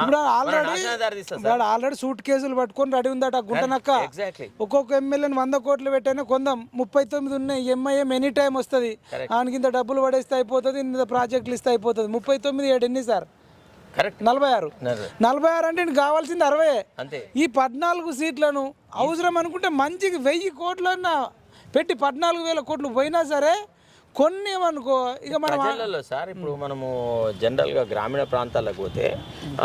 ఆల్రెడీ సూట్ కేసులు పట్టుకొని రెడీ ఉందట గుంటనక్క. ఎగ్జాక్ట్లీ ఒక్కొక్క ఎమ్మెల్యేని 100 కోట్లు పెట్టైనా కొందాం, 39 ఉన్నాయి. ఎంఐఎం ఎనీ టైం వస్తుంది, ఆయనకి ఇంత డబ్బులు పడేస్తే అయిపోతుంది, ఇంత ప్రాజెక్టులు ఇస్తే అయిపోతుంది. 39 ఎన్ని సార్? కరెక్ట్ 46 అంటే నీకు కావాల్సింది 60. అంతే. ఈ 14 సీట్లను అవసరం అనుకుంటే మంచికి 1000 కోట్లన్నా పెట్టి 14,000 కోట్లు పోయినా సరే కొన్ని ఏమనుకో ఇక మనం ప్రజలలో సార్ ఇప్పుడు మనము జనరల్గా గ్రామీణ ప్రాంతాలకు పోతే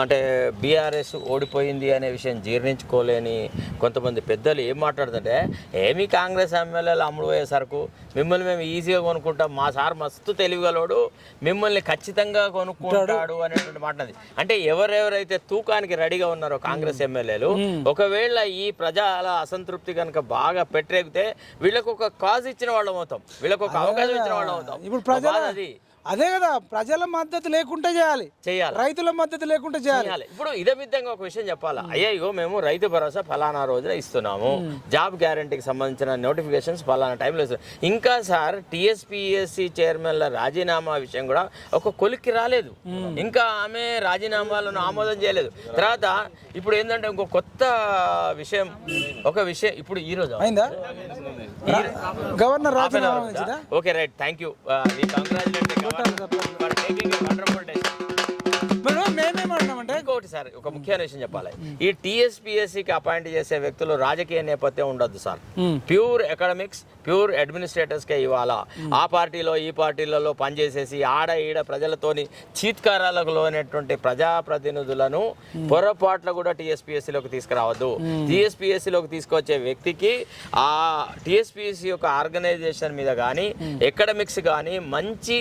అంటే బీఆర్ఎస్ ఓడిపోయింది అనే విషయం జీర్ణించుకోలేని కొంతమంది పెద్దలు ఏం మాట్లాడుతుంటే ఏమి కాంగ్రెస్ ఎమ్మెల్యేలు అమ్ముడు పోయే సరుకు మిమ్మల్ని మేము ఈజీగా కొనుక్కుంటాం, మా సార్ మస్తు తెలివిగలడు, మిమ్మల్ని ఖచ్చితంగా కొనుక్కుంటాడు అనేటువంటి మాట. అంటే ఎవరెవరైతే తూకానికి రెడీగా ఉన్నారో కాంగ్రెస్ ఎమ్మెల్యేలు, ఒకవేళ ఈ ప్రజల అసంతృప్తి కనుక బాగా పెట్టరేగితే వీళ్ళకు ఒక కాజ్ ఇచ్చిన వాళ్ళం అవుతాం, వీళ్ళకు ఒక అవకాశం ఇచ్చిన వాళ్ళం అవుతాం. ఇప్పుడు ప్రజలు అదే కదా, ప్రజల మద్దతు లేకుండా చేయాలి, రైతుల మద్దతు లేకుండా చేయాలి. ఇప్పుడు ఇదే విధంగా ఒక విషయం చెప్పాలా, అయ్యో మేము రైతు భరోసా ఫలానా రోజున ఇస్తున్నాము, జాబ్ గ్యారంటీకి సంబంధించిన నోటిఫికేషన్స్ ఫలానా టైంలో ఇస్తున్నాం. ఇంకా సార్ టీఎస్పీఎస్సీ చైర్మన్ల రాజీనామా విషయం కూడా ఒక కొలిక్కి రాలేదు, ఇంకా ఆమె రాజీనామాలను ఆమోదం చేయలేదు. తర్వాత ఇప్పుడు ఏంటంటే ఇంకో కొత్త విషయం, ఒక విషయం ఇప్పుడు ఈ రోజు అయిందా గవర్నర్ రాజీనామా? Okay right, thank you, congratulate for taking a wonderful day. మేమేమంటున్నామంటే ఇంకోటి సార్, ఒక ముఖ్యమైన విషయం చెప్పాలి, ఈ టీఎస్పీఎస్సీకి అపాయింట్ చేసే వ్యక్తులు రాజకీయ నేపథ్యం ఉండొద్దు సార్. ప్యూర్ ఎకడమిక్స్, ప్యూర్ అడ్మినిస్ట్రేటర్స్కే ఇవ్వాలా. ఆ పార్టీలో ఈ పార్టీలలో పనిచేసేసి ఆడ ఈడ ప్రజలతోని చీత్కారాలకు లోనేటువంటి ప్రజాప్రతినిధులను పొరపాట్ల కూడా టీఎస్పీఎస్సీలోకి తీసుకురావద్దు. టీఎస్పీఎస్సీలోకి తీసుకొచ్చే వ్యక్తికి ఆ టీఎస్పీఎస్సీ యొక్క ఆర్గనైజేషన్ మీద కానీ ఎకడమిక్స్ కానీ మంచి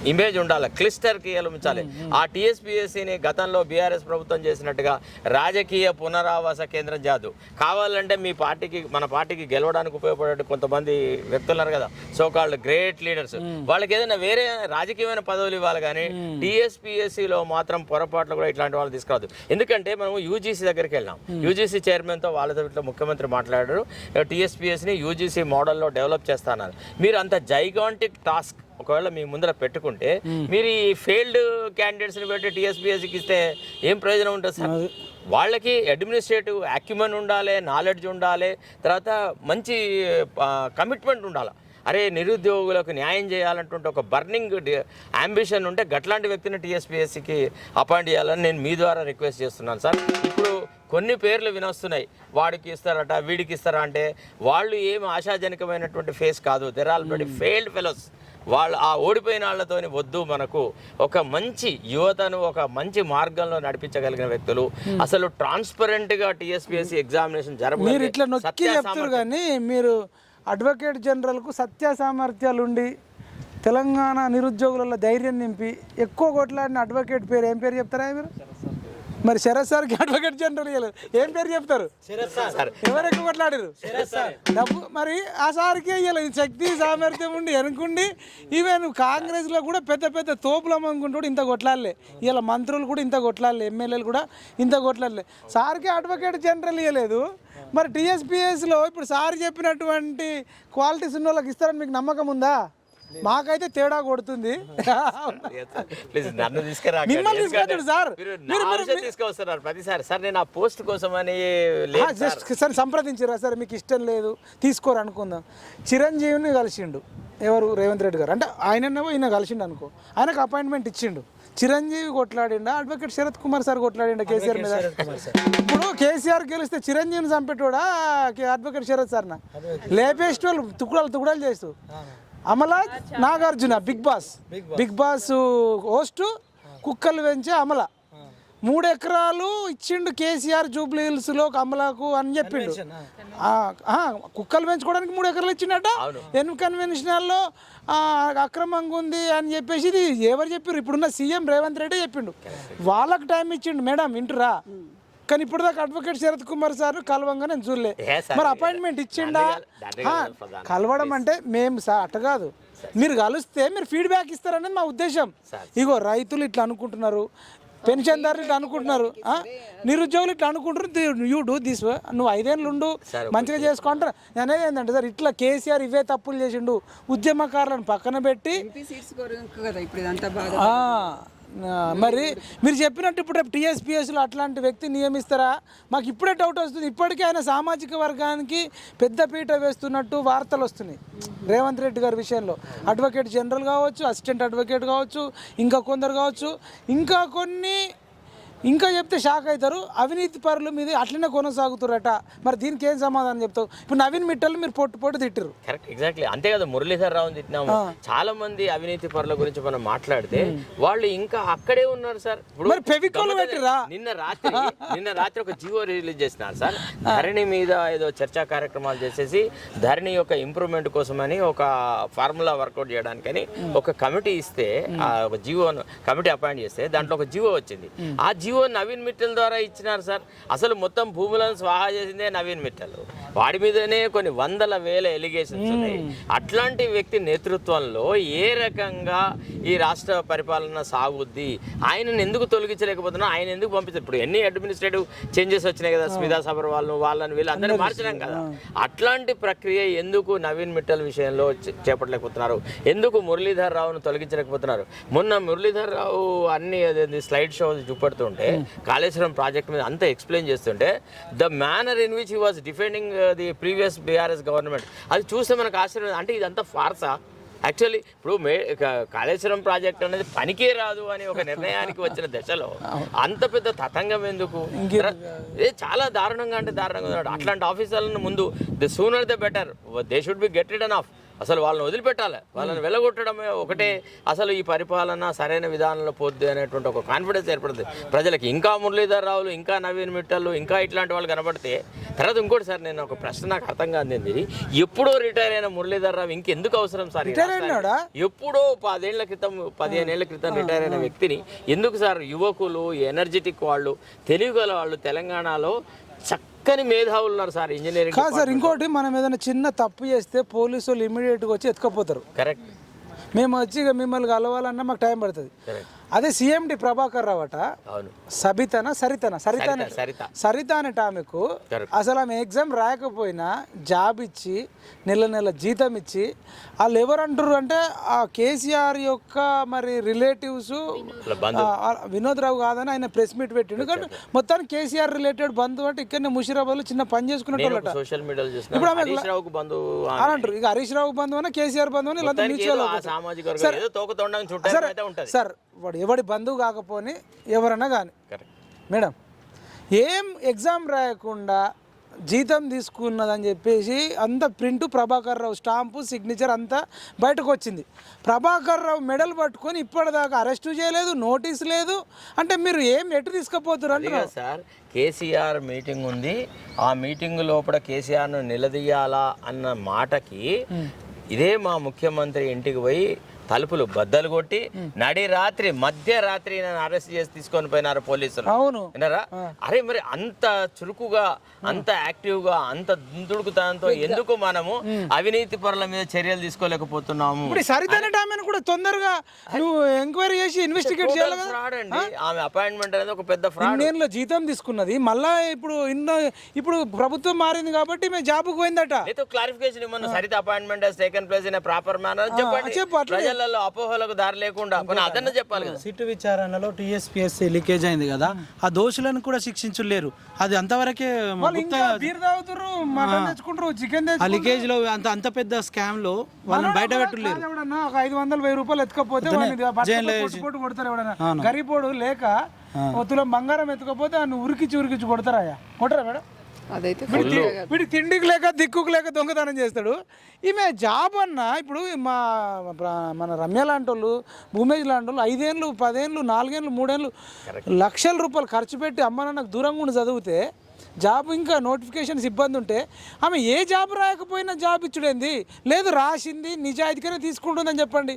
ఇమేజ్ ఉండాలి, క్లిస్టర్కి ఉంచాలి. ఆ టీఎస్పీఎస్సీని గతంలో బీఆర్ఎస్ ప్రభుత్వం చేసినట్టుగా రాజకీయ పునరావాస కేంద్రం కాదు. కావాలంటే మీ పార్టీకి, మన పార్టీకి గెలవడానికి ఉపయోగపడే కొంతమంది వ్యక్తులున్నారు కదా, సోకాల్డ్ గ్రేట్ లీడర్స్, వాళ్ళకి ఏదైనా వేరే రాజకీయమైన పదవులు ఇవ్వాలి. కానీ టీఎస్పీఎస్సీలో మాత్రం పొరపాట్లు కూడా ఇట్లాంటి వాళ్ళు తీసుకురావద్దు. ఎందుకంటే మనం యూజీసీ దగ్గరికి వెళ్ళాం, యూజీసీ చైర్మన్తో వాళ్ళతో ఇట్లా ముఖ్యమంత్రి మాట్లాడారు, టీఎస్పీఎస్సీని యూజీసీ మోడల్లో డెవలప్ చేస్తున్నారు. మీరు అంత జైగాంటిక్ టాస్క్ ఒకవేళ మీ ముందర పెట్టుకుంటే మీరు ఈ ఫెయిల్డ్ క్యాండిడేట్స్ని పెట్టి టీఎస్పీఎస్సీకి ఇస్తే ఏం ప్రయోజనం ఉంటుంది సార్? వాళ్ళకి అడ్మినిస్ట్రేటివ్ అక్యుమన్ ఉండాలి, నాలెడ్జ్ ఉండాలి, తర్వాత మంచి కమిట్మెంట్ ఉండాలి. అరే నిరుద్యోగులకు న్యాయం చేయాలంటుంటే ఒక బర్నింగ్ అంబిషన్ ఉంటే గట్లాంటి వ్యక్తిని టీఎస్పీఎస్సీకి అపాయింట్ చేయాలని నేను మీ ద్వారా రిక్వెస్ట్ చేస్తున్నాను సార్. ఇప్పుడు కొన్ని పేర్లు వినొస్తున్నాయి, వాడికి ఇస్తారట వీడికి ఇస్తారా అంటే వాళ్ళు ఏమి ఆశాజనకమైనటువంటి ఫేస్ కాదు. There already failed fellows. వాళ్ళు ఆ ఓడిపోయిన వాళ్ళతోని వద్దు, మనకు ఒక మంచి యువతను ఒక మంచి మార్గంలో నడిపించగలిగిన వ్యక్తులు, అసలు ట్రాన్స్పరెంట్గా టీఎస్పీఎస్సీ ఎగ్జామినేషన్ జరగదు. మీరు ఇట్లా నొక్కి చెప్తారు కానీ మీరు అడ్వకేట్ జనరల్కు సత్య సామర్థ్యాలు ఉండి తెలంగాణ నిరుద్యోగులలో ధైర్యం నింపి ఎక్కువ కొట్లాడిన అడ్వకేట్ పేరు ఏం పేరు చెప్తారా మీరు? మరి శరత్ సార్కి అడ్వకేట్ జనరల్ ఇవ్వలేదు, ఏం పేరు చెప్తారు? ఎవరు ఎక్కువ కొట్లాడారు? డబ్బు మరి ఆ సార్కి ఇవ్వలేదు. శక్తి సామర్థ్యం ఉండి వెనుకుండి ఈవెన్ కాంగ్రెస్లో కూడా పెద్ద పెద్ద తోపులు అమ్ముకుంటాడు, ఇంత కొట్లాడలే. ఇలా మంత్రులు కూడా ఇంత కొట్లాడలే, ఎమ్మెల్యేలు కూడా ఇంత కొట్లాడలే. సార్కి అడ్వకేట్ జనరల్ ఇవ్వలేదు. మరి టీఎస్పీఎస్లో ఇప్పుడు సార్ చెప్పినటువంటి క్వాలిటీస్ ఉన్న వాళ్ళకి ఇస్తారని మీకు నమ్మకం ఉందా? మాకైతే తేడా కొడుతుంది. మిమ్మల్ని తీసుకొచ్చాడు సార్, తీసుకొస్తున్నారు ప్రతిసారి సార్. నేను ఆ పోస్ట్ కోసం అని సార్ సంప్రదించారా సార్? మీకు ఇష్టం లేదు తీసుకోరు అనుకుందాం. చిరంజీవిని కలిసిండు ఎవరు? రేవంత్ రెడ్డి గారు. అంటే ఆయననేమో ఈయన కలిసిండు అనుకో, ఆయనకు అపాయింట్మెంట్ ఇచ్చిండు. చిరంజీవి కొట్లాడిండా, అడ్వకేట్ శరత్ కుమార్ సార్ కొట్లాడిండా కేసీఆర్ మీద? ఇప్పుడు కేసీఆర్ గెలిస్తే చిరంజీవిని చంపేటోడా అడ్వకేట్ శరత్ సార్నా? లేపేస్ట్ వాళ్ళు తుకుడాలు చేస్తూ Amala Nagarjuna big boss host కుక్కలు పెంచే అమల 3 ఎకరాలు ఇచ్చిండు కేసీఆర్ జూబ్లీ హిల్స్లో అమలకు అని చెప్పిండు. కుక్కలు పెంచుకోవడానికి 3 ఎకరాలు ఇచ్చిండట. కన్వెన్షనల్లో అక్రమంగా ఉంది అని చెప్పేసి ఇది ఎవరు చెప్పారు? ఇప్పుడున్న సీఎం రేవంత్ రెడ్డి చెప్పిండు. వాళ్ళకు టైం ఇచ్చిండు. మేడం వింటురా, కానీ ఇప్పుడు దాకా అడ్వకేట్ శరత్ కుమార్ సార్ కలవంగా నేను చూడలే. మరి అపాయింట్మెంట్ ఇచ్చిండా? కలవడం అంటే మేము సార్ అట్ట కాదు, మీరు కలిస్తే మీరు ఫీడ్బ్యాక్ ఇస్తారనేది మా ఉద్దేశం. ఇగో రైతులు ఇట్లా అనుకుంటున్నారు, పెన్షన్దారులు ఇట్లా అనుకుంటున్నారు, నిరుద్యోగులు ఇట్లా అనుకుంటున్నారు, యూ డూ దిస్. నువ్వు 5 ఏళ్ళు ఉండు, మంచిగా చేసుకుంటారు. నేను అనేది ఏంటంటే సార్, ఇట్లా కేసీఆర్ ఇవే తప్పులు చేసిండు, ఉద్యమకారులను పక్కన పెట్టి మరి మీరు చెప్పినట్టు ఇప్పుడు రేపు టీఎస్పీఎస్లో అట్లాంటి వ్యక్తి నియమిస్తారా? మాకు ఇప్పుడే డౌట్ వస్తుంది. ఇప్పటికే ఆయన సామాజిక వర్గానికి పెద్ద పీట వేస్తున్నట్టు వార్తలు వస్తున్నాయి రేవంత్ రెడ్డి గారి విషయంలో. అడ్వకేట్ జనరల్ కావచ్చు, అసిస్టెంట్ అడ్వకేట్ కావచ్చు, ఇంకా కొందరు కావచ్చు, ఇంకా చెప్తే షాక్ అవుతారు. అవినీతి పరుల మీద అట్లనే కొనసాగుతారట. మరి దీనికి ఏం సమాధానం చెప్తావు? ఇప్పుడు నవీన్ మిట్టల్ మీరు పొట్టు తిట్టారు. కరెక్ట్, ఎగ్జాక్ట్లీ అంతే కదా. మురళీధర్ రావు తిట్టినాము. చాలా మంది అవినీతి పరుల గురించి మనం మాట్లాడితే వాళ్ళు ఇంకా అక్కడే ఉన్నారు సార్. నిన్న రాత్రి ఒక జీవో రిలీజ్ చేసినారు సార్, ధరణి మీద ఏదో చర్చా కార్యక్రమాలు చేసేసి ధరణి యొక్క ఇంప్రూవ్మెంట్ కోసమని ఒక ఫార్ములా వర్కౌట్ చేయడానికని ఒక కమిటీ ఇస్తే, ఒక జీవో కమిటీ అపాయింట్ చేస్తే దాంట్లో ఒక జీవో వచ్చింది. ఆ జీవో నవీన్ మిట్టల్ ద్వారా ఇచ్చినారు సార్. అసలు మొత్తం భూములను స్వాహా చేసిందే నవీన్ మిట్టల్. వాడి మీదనే కొన్ని 100,000 ఎలిగేషన్స్ ఉన్నాయి. అట్లాంటి వ్యక్తి నేతృత్వంలో ఏ రకంగా ఈ రాష్ట్ర పరిపాలన సాగుద్ది? ఆయనను ఎందుకు తొలగించలేకపోతున్నా? ఆయన ఎందుకు పంపించారు? ఇప్పుడు ఎన్ని అడ్మినిస్ట్రేటివ్ చేంజెస్ వచ్చినాయి కదా, స్మితా సబర్వాల్ వాళ్ళని వీళ్ళందరినీ మార్చడం కదా. అట్లాంటి ప్రక్రియ ఎందుకు నవీన్ మిట్టల్ విషయంలో చేపట్టలేకపోతున్నారు? ఎందుకు మురళీధర్ రావును తొలగించలేకపోతున్నారు? మొన్న మురళీధర్ రావు అన్ని స్లైడ్ షో చూపెడుతుంటే, కాళేశ్వరం ప్రాజెక్ట్ మీద అంతా ఎక్స్ప్లెయిన్ చేస్తుంటే, the manner in which he was defending the previous BRS government, అది చూస్తే మనకు ఆశ్చర్యం. అంటే ఇదంతా ఫార్సా? యాక్చువల్లీ ఇప్పుడు కాళేశ్వరం ప్రాజెక్ట్ అనేది పనికే రాదు అని ఒక నిర్ణయానికి వచ్చిన దశలో అంత పెద్ద తతంగం ఎందుకు? చాలా దారుణంగా అంటే దారుణంగా ఉన్నాడు. అట్లాంటి ఆఫీసర్లను ముందు the sooner the better, they should be get written off. అసలు వాళ్ళని వదిలిపెట్టాలి, వాళ్ళని వెళ్ళగొట్టడమే ఒకటే అసలు ఈ పరిపాలన సరైన విధానంలో పోద్ది అనేటువంటి ఒక కాన్ఫిడెన్స్ ఏర్పడుతుంది ప్రజలకి. ఇంకా మురళీధర్ రావులు, ఇంకా నవీన్ మిట్టలు, ఇంకా ఇట్లాంటి వాళ్ళు కనబడితే. తర్వాత ఇంకోటి సార్, నేను ఒక ప్రశ్న నాకు అర్థం కాంది, ఎప్పుడో రిటైర్ అయిన మురళీధర్ రావు ఇంకెందుకు అవసరం సార్? ఎప్పుడో 15 ఏళ్ల క్రితం రిటైర్ అయిన వ్యక్తిని ఎందుకు సార్? యువకులు, ఎనర్జెటిక్ వాళ్ళు, తెలివిగల వాళ్ళు తెలంగాణలో చక్కని మేధావులు ఉన్నారు సార్ ఇంజనీరింగ్. కాదు సార్, ఇంకోటి, మనం ఏదైనా చిన్న తప్పు చేస్తే పోలీసు వాళ్ళు ఇమీడియట్గా వచ్చి ఎత్తుకపోతారు. కరెక్ట్. మేము వచ్చి మిమ్మల్ని కలవాలన్నా మాకు టైం పడుతుంది. అదే సీఎండి ప్రభాకర్ రావు అట, సరిత అనే ఆమెకు అసలు ఆమె ఎగ్జామ్ రాయకపోయినా జాబ్ ఇచ్చి నెల జీతం ఇచ్చి, వాళ్ళు ఎవరు అంటారు అంటే ఆ కేసీఆర్ యొక్క మరి రిలేటివ్స్, వినోద్ రావు కాదని ఆయన ప్రెస్ మీట్ పెట్టిండు. కానీ మొత్తానికి కేసీఆర్ రిలేటెడ్ బంధువు అంటే ఇక్కడనే ముషిరాబాద్ లో చిన్న పని చేసుకునేటోళ్ళట. ఇప్పుడు ఆమె అంటారు ఇక హరీష్ రావు బంధువు అన్న కేసీఆర్ బంధువు అని ఇలా మ్యూచువల్. సార్ వాడు ఎవడి బంధువు కాకపోని ఎవరన్నా కానీ మేడం, ఏం ఎగ్జామ్ రాయకుండా జీతం తీసుకున్నదని చెప్పేసి అంత print Prabhakar Rao stamp signature అంతా బయటకు వచ్చింది. ప్రభాకర్ రావు మెడల్ పట్టుకొని ఇప్పటిదాకా అరెస్టు చేయలేదు, నోటీస్ లేదు. అంటే మీరు ఎటు తీసుకుపోతారు అంటే సార్, కేసీఆర్ మీటింగ్ ఉంది, ఆ మీటింగ్ లోపల కేసీఆర్ను నిలదీయాలా అన్న మాటకి ఇదే మా ముఖ్యమంత్రి ఇంటికి పోయి తలుపులు బద్దలు కొట్టి మధ్యరాత్రి నన్ను అరెస్ట్ చేసి తీసుకొని పోయినారు పోలీసులు. అవును విన్నారా? అరే మరి అంత చురుకుగా, అంత యాక్టివ్ గా, అంత దుడుకుతనంతో ఎందుకు మనము అవినీతి పరుల మీద చర్యలు తీసుకోలేకపోతున్నాము? కూడా తొందరగా నువ్వు ఎంక్వైరీ చేసి ఇన్వెస్టిగేట్ చేయాలి. ఫ్రాడ్ అండి ఆమె అపాయింట్మెంట్ అనేది, ఒక పెద్ద ఫ్రాడ్. నేను జీతం తీసుకున్నది మళ్ళా ఇప్పుడు ప్రభుత్వం మారింది కాబట్టి మేము జాబ్కు పోయిందట. క్లారిఫికేషన్ ఇవ్వను. Saritha appointment has taken place in proper manner చెప్పండి. అపోహలకు దారి లేకుండా అదన్నా చెప్పాలి కదా. సిట్ విచారణలో టీఎస్పీఎస్సీ లీకేజ్ అయింది కదా, ఆ దోషులను కూడా శిక్షించలేరు. అది అంతవరకే. ఆ లీకేజ్ లో అంత పెద్ద స్కామ్ లో వాళ్ళని బయట పెట్టలేరు. 500,000 రూపాయలు ఎత్తుకపోతే కొడతారు. ఎవడన్నా గరీబోడు లేక తులం బంగారం ఎత్తుకపోతే ఉరికిచ్చి కొడతారా మేడం? అదైతే వీడికి తిండికి లేక దిక్కుకు లేక దొంగతనం చేస్తాడు. ఈమె జాబ్ అన్న ఇప్పుడు మన రమ్య లాంటి వాళ్ళు, భూమేజ్ లాంటి వాళ్ళు 5 ఏళ్ళు 10 ఏళ్ళు 4 ఏళ్ళు 3 ఏళ్ళు లక్షల రూపాయలు ఖర్చు పెట్టి అమ్మ నాకు దూరంగా ఉండి చదివితే జాబ్ ఇంకా నోటిఫికేషన్స్ ఇబ్బంది ఉంటే ఆమె ఏ జాబ్ రాయకపోయినా జాబ్ ఇచ్చుడేంది? లేదు రాసింది నిజాయితీగానే తీసుకుంటుందని చెప్పండి.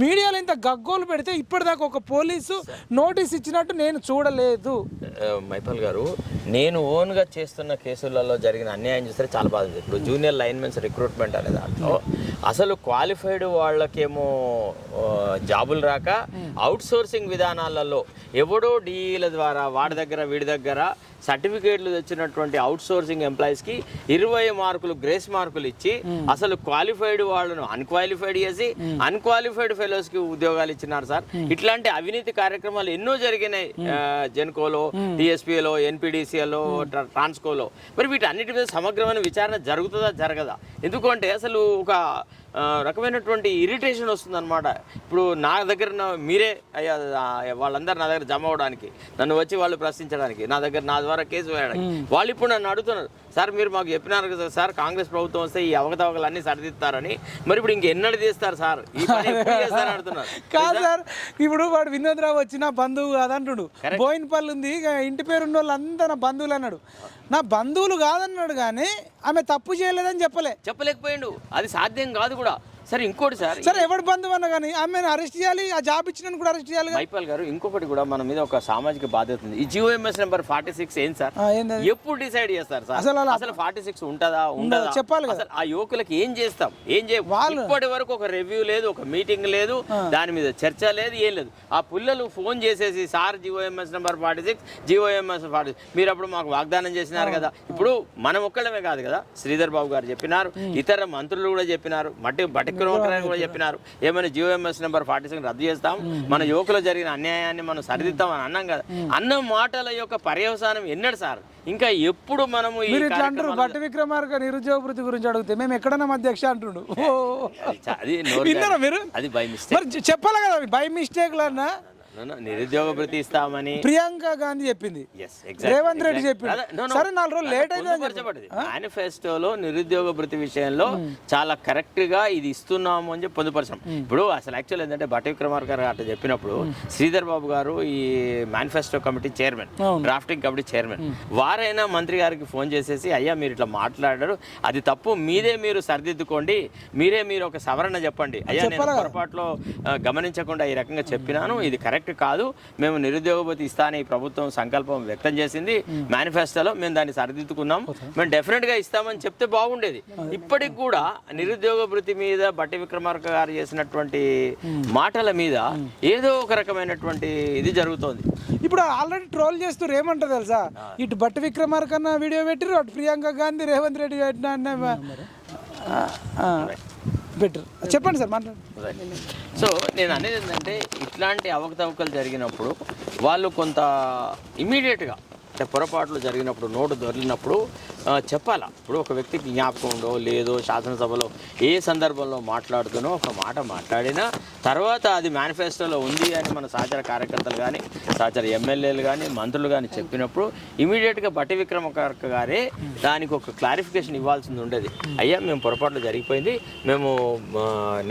మీడియాలో ఇంత గగ్గోలు పెడితే ఇప్పటిదాకా ఒక పోలీసు నోటీస్ ఇచ్చినట్టు నేను చూడలేదు. మైపాల్ గారు, నేను ఓన్గా చేస్తున్న కేసులలో జరిగిన అన్యాయం చూస్తే చాలా బాధ ఉంది. ఇప్పుడు జూనియర్ లైన్మెన్స్ రిక్రూట్మెంట్ అనే దాంట్లో అసలు క్వాలిఫైడ్ వాళ్ళకేమో జాబులు రాక అవుట్ సోర్సింగ్ విధానాలలో ఎవడో డీల ద్వారా వాడి దగ్గర వీడి దగ్గర సర్టిఫికేట్లు తెచ్చినటువంటి అవుట్ సోర్సింగ్ ఎంప్లాయీస్కి 20 మార్కులు గ్రేస్ మార్కులు ఇచ్చి అసలు క్వాలిఫైడ్ వాళ్ళను అన్క్వాలిఫైడ్ చేసి అన్క్వాలిఫైడ్ ఫెలోస్కి ఉద్యోగాలు ఇచ్చినారు సార్. ఇట్లాంటి అవినీతి కార్యక్రమాలు ఎన్నో జరిగినాయి జెన్కోలో, టీఎస్పీలో, ఎన్పిడిసిఎల్లో, ట్రాన్స్కోలో. మరి వీటన్నిటి మీద సమగ్రమైన విచారణ జరుగుతుందా జరగదా? ఎందుకంటే అసలు ఒక రకమైనటువంటి ఇరిటేషన్ వస్తుంది అనమాట. ఇప్పుడు నా దగ్గర మీరే అయ్యా వాళ్ళందరూ నా దగ్గర జమ అవడానికి, నన్ను వచ్చి వాళ్ళు ప్రశ్నించడానికి, నా ద్వారా కేసు వేయడానికి వాళ్ళు ఇప్పుడు నన్ను అడుగుతున్నారు, సార్ మీరు మాకు చెప్పినారు కదా సార్ కాంగ్రెస్ ప్రభుత్వం వస్తే ఈ అవకతవకలన్నీ సరిదిస్తారని, మరి ఇప్పుడు ఇంకెన్నడూ తీస్తారు సార్ ఈ పని ఎప్పుడు చేస్తారు అడుగుతున్నారు. కాదు సార్, ఇప్పుడు వాడు వినోద్రావు వచ్చి నా బంధువు కాదంటుడు, బోయినపల్లి ఉంది ఇంటి పేరు ఉన్న వాళ్ళంతా నా బంధువులు అన్నాడు. నా బంధువులు కాదన్నాడు కానీ ఆమె తప్పు చేయలేదని చెప్పలేకపోయిండు. అది సాధ్యం కాదు కూడా. సరే ఇంకోటి సార్, సరే ఎవడు బంధువు అన్నా కానీ ఆమెను అరెస్ట్ చేయాలి, ఆ జాబ్ ఇచ్చిన కూడా అరెస్ట్ చేయాలి. మైపాల్ గారు, ఇంకొకటి కూడా మన మీద ఒక సామాజిక బాధ్యత ఉంది. ఈ జిఓఎంఎస్ నెంబర్ 46 ఏంటి సార్? ఎప్పుడు డిసైడ్ చేస్తారు సార్? అసలు 46 ఉంటుందా ఉండదా చెప్పాలి. అసలు ఆ యువకులకి ఏం చేస్తాం, ఏం చేయాలి? ఇప్పటి వరకు ఒక రివ్యూ లేదు, ఒక మీటింగ్ లేదు, దాని మీద చర్చ లేదు, ఏం లేదు. ఆ పిల్లలు ఫోన్ చేసేసి సార్ జిఓఎంఎస్ నెంబర్ 46 జిఓఎంఎస్ 46 మీరు అప్పుడు మాకు వాగ్దానం చేసినారు కదా. ఇప్పుడు మనం ఒక్కళ్ళమే కాదు కదా, శ్రీధర్ బాబు గారు చెప్పినారు, ఇతర మంత్రులు కూడా చెప్పినారు, బట్టి కూడా చెప్పినారు, ఏమైనా జిఓఎంఎస్ నెంబర్ 46 రద్దు చేస్తాం, మన యువకులు జరిగిన అన్యాయాన్ని మనం సరిదిద్దాం అని అన్నాం కదా. అన్న మాటల యొక్క పర్యవసానం ఎన్నడు సార్? ఇంకా ఎప్పుడు మనము అంటారు బట్టి విక్రమార్క నిరుద్యోగ వృత్తి గురించి అడిగితే మేము ఎక్కడన్నా అధ్యక్ష అంటుండు. మీరు అది బై మిస్టేక్ చెప్పాలి కదా, బై మిస్టేక్ లన్నా నిరుద్యోగ భృతి ఇస్తామని ప్రియాంక గాంధీ చెప్పింది, రేవంత్ రెడ్డి చెప్పింది. సరే 4 రోజులు లేట్ అయితే మేనిఫెస్టోలో నిరుద్యోగ భృతి విషయంలో చాలా కరెక్ట్ గా ఇది ఇస్తున్నాము అని చెప్పి పొందుపరిచాం. ఇప్పుడు అసలు యాక్చువల్ ఏంటంటే బట్టి విక్రమార్క గారు అట్లా చెప్పినప్పుడు శ్రీధర్ బాబు గారు ఈ manifesto committee chairman, drafting committee chairman, వారైనా మంత్రి గారికి ఫోన్ చేసేసి అయ్యా మీరు ఇట్లా మాట్లాడారు, అది తప్పు, మీరు సరిదిద్దుకోండి, మీరు ఒక సవరణ చెప్పండి, అయ్యా నేను పొరపాట్లో గమనించకుండా ఈ రకంగా చెప్పినాను, ఇది కరెక్ట్ కాదు, మేము నిరుద్యోగ భృతి ఇస్తానని ఈ ప్రభుత్వం సంకల్పం వ్యక్తం చేసింది మేనిఫెస్టోలో, మేము దాన్ని సరిదిద్దుకున్నాం, మేము డెఫినెట్ గా ఇస్తామని చెప్తే బాగుండేది. ఇప్పటికి కూడా నిరుద్యోగ భృతి మీద బట్టి విక్రమార్క గారు చేసినటువంటి మాటల మీద ఏదో ఒక రకమైనటువంటి ఇది జరుగుతోంది. ఇప్పుడు ఆల్రెడీ ట్రోల్ చేస్తూ ఏమంటారు తెలుసా, ఇటు బట్టి విక్రమార్క అన్న వీడియో పెట్టిరు, అటు ప్రియాంక గాంధీ రేవంత్ రెడ్డి బెటర్. చెప్పండి సార్ మాట్లాడండి. సో నేను అనేది ఏంటంటే ఇట్లాంటి అవకతవకలు జరిగినప్పుడు వాళ్ళు కొంత ఇమీడియట్గా అంటే పొరపాట్లు జరిగినప్పుడు నోటు దొరికినప్పుడు చెప్పాలా. ఇప్పుడు ఒక వ్యక్తికి జ్ఞాపకం ఉండో లేదో శాసనసభలో ఏ సందర్భంలో మాట్లాడుతునో ఒక మాట మాట్లాడినా తర్వాత అది మేనిఫెస్టోలో ఉంది అని మన సహచర కార్యకర్తలు కానీ సహచర ఎమ్మెల్యేలు కానీ మంత్రులు కానీ చెప్పినప్పుడు ఇమీడియట్గా బట్టి విక్రమార్క గారే దానికి ఒక క్లారిఫికేషన్ ఇవ్వాల్సింది ఉండేది. అయ్యా మేము పొరపాట్లు జరిగిపోయింది, మేము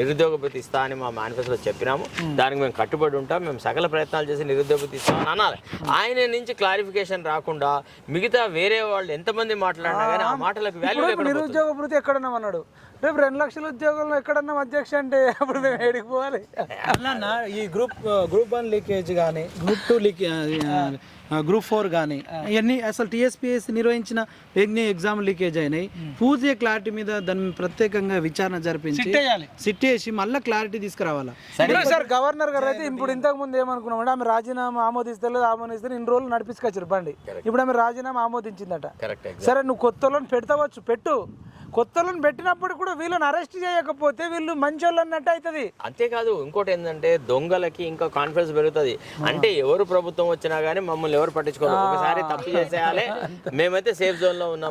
నిరుద్యోగ భృతి ఇస్తా అని మా మేనిఫెస్టోలో చెప్పినాము, దానికి మేము కట్టుబడి ఉంటాం, మేము సకల ప్రయత్నాలు చేసి నిరుద్యోగ భృతి ఇస్తామని అనాలి. ఆయన నుంచి క్లారిఫికేషన్ రాకుండా మిగతా వేరే వాళ్ళు ఎంతమంది మాట్లాడినా కానీ ఆ మాటలకు వాల్యూ లేకుండా. నిరుద్యోగ భృతి ఎక్కడన్నా అన్నాడు, రేపు 2 లక్షల ఉద్యోగంలో ఎక్కడన్నా అధ్యక్ష అంటే అప్పుడు మేము ఏడికి పోవాలి. అన్న ఈ గ్రూప్ 1 లీకేజ్ కానీ, గ్రూప్ 2 లీకేజ్, గ్రూప్ 4 కానీ ఇవన్నీ అసలు టీఎస్పీఎస్సీ నిర్వహించిన ఎగ్జామ్ లీకేజ్ అయినాయి. పూర్తిగా క్లారిటీ మీద దాన్ని ప్రత్యేకంగా విచారణ జరిపించి సిట్ వేసి మళ్ళీ క్లారిటీ తీసుకురావాలా. సార్ గవర్నర్ గారు అయితే ఇప్పుడు ఇంతకు ముందు ఏమనుకున్నామంటే ఆమె రాజీనామా ఆమోదిస్తే ఇన్ని రోజులు నడిపించుకొచ్చారు బండి, ఇప్పుడు ఆమె రాజీనామా ఆమోదించిందట. సరే నువ్వు కొత్తలను పెడతావచ్చు, పెట్టు, కొత్తలను పెట్టినప్పుడు కూడా వీళ్ళని అరెస్ట్ చేయకపోతే వీళ్ళు మంచోళ్ళు అన్నట్టు అవుతుంది. అంతేకాదు ఇంకోటి ఏంటంటే దొంగలకి ఇంకా కాన్ఫిడెన్స్ పెరుగుతుంది. అంటే ఎవరు ప్రభుత్వం వచ్చినా గానీ మమ్మల్ని ఎవరు పట్టించుకోరు, ఒకసారి తప్పు చేసేయాలి, మేమైతే సేఫ్ జోన్ లో ఉన్నాం.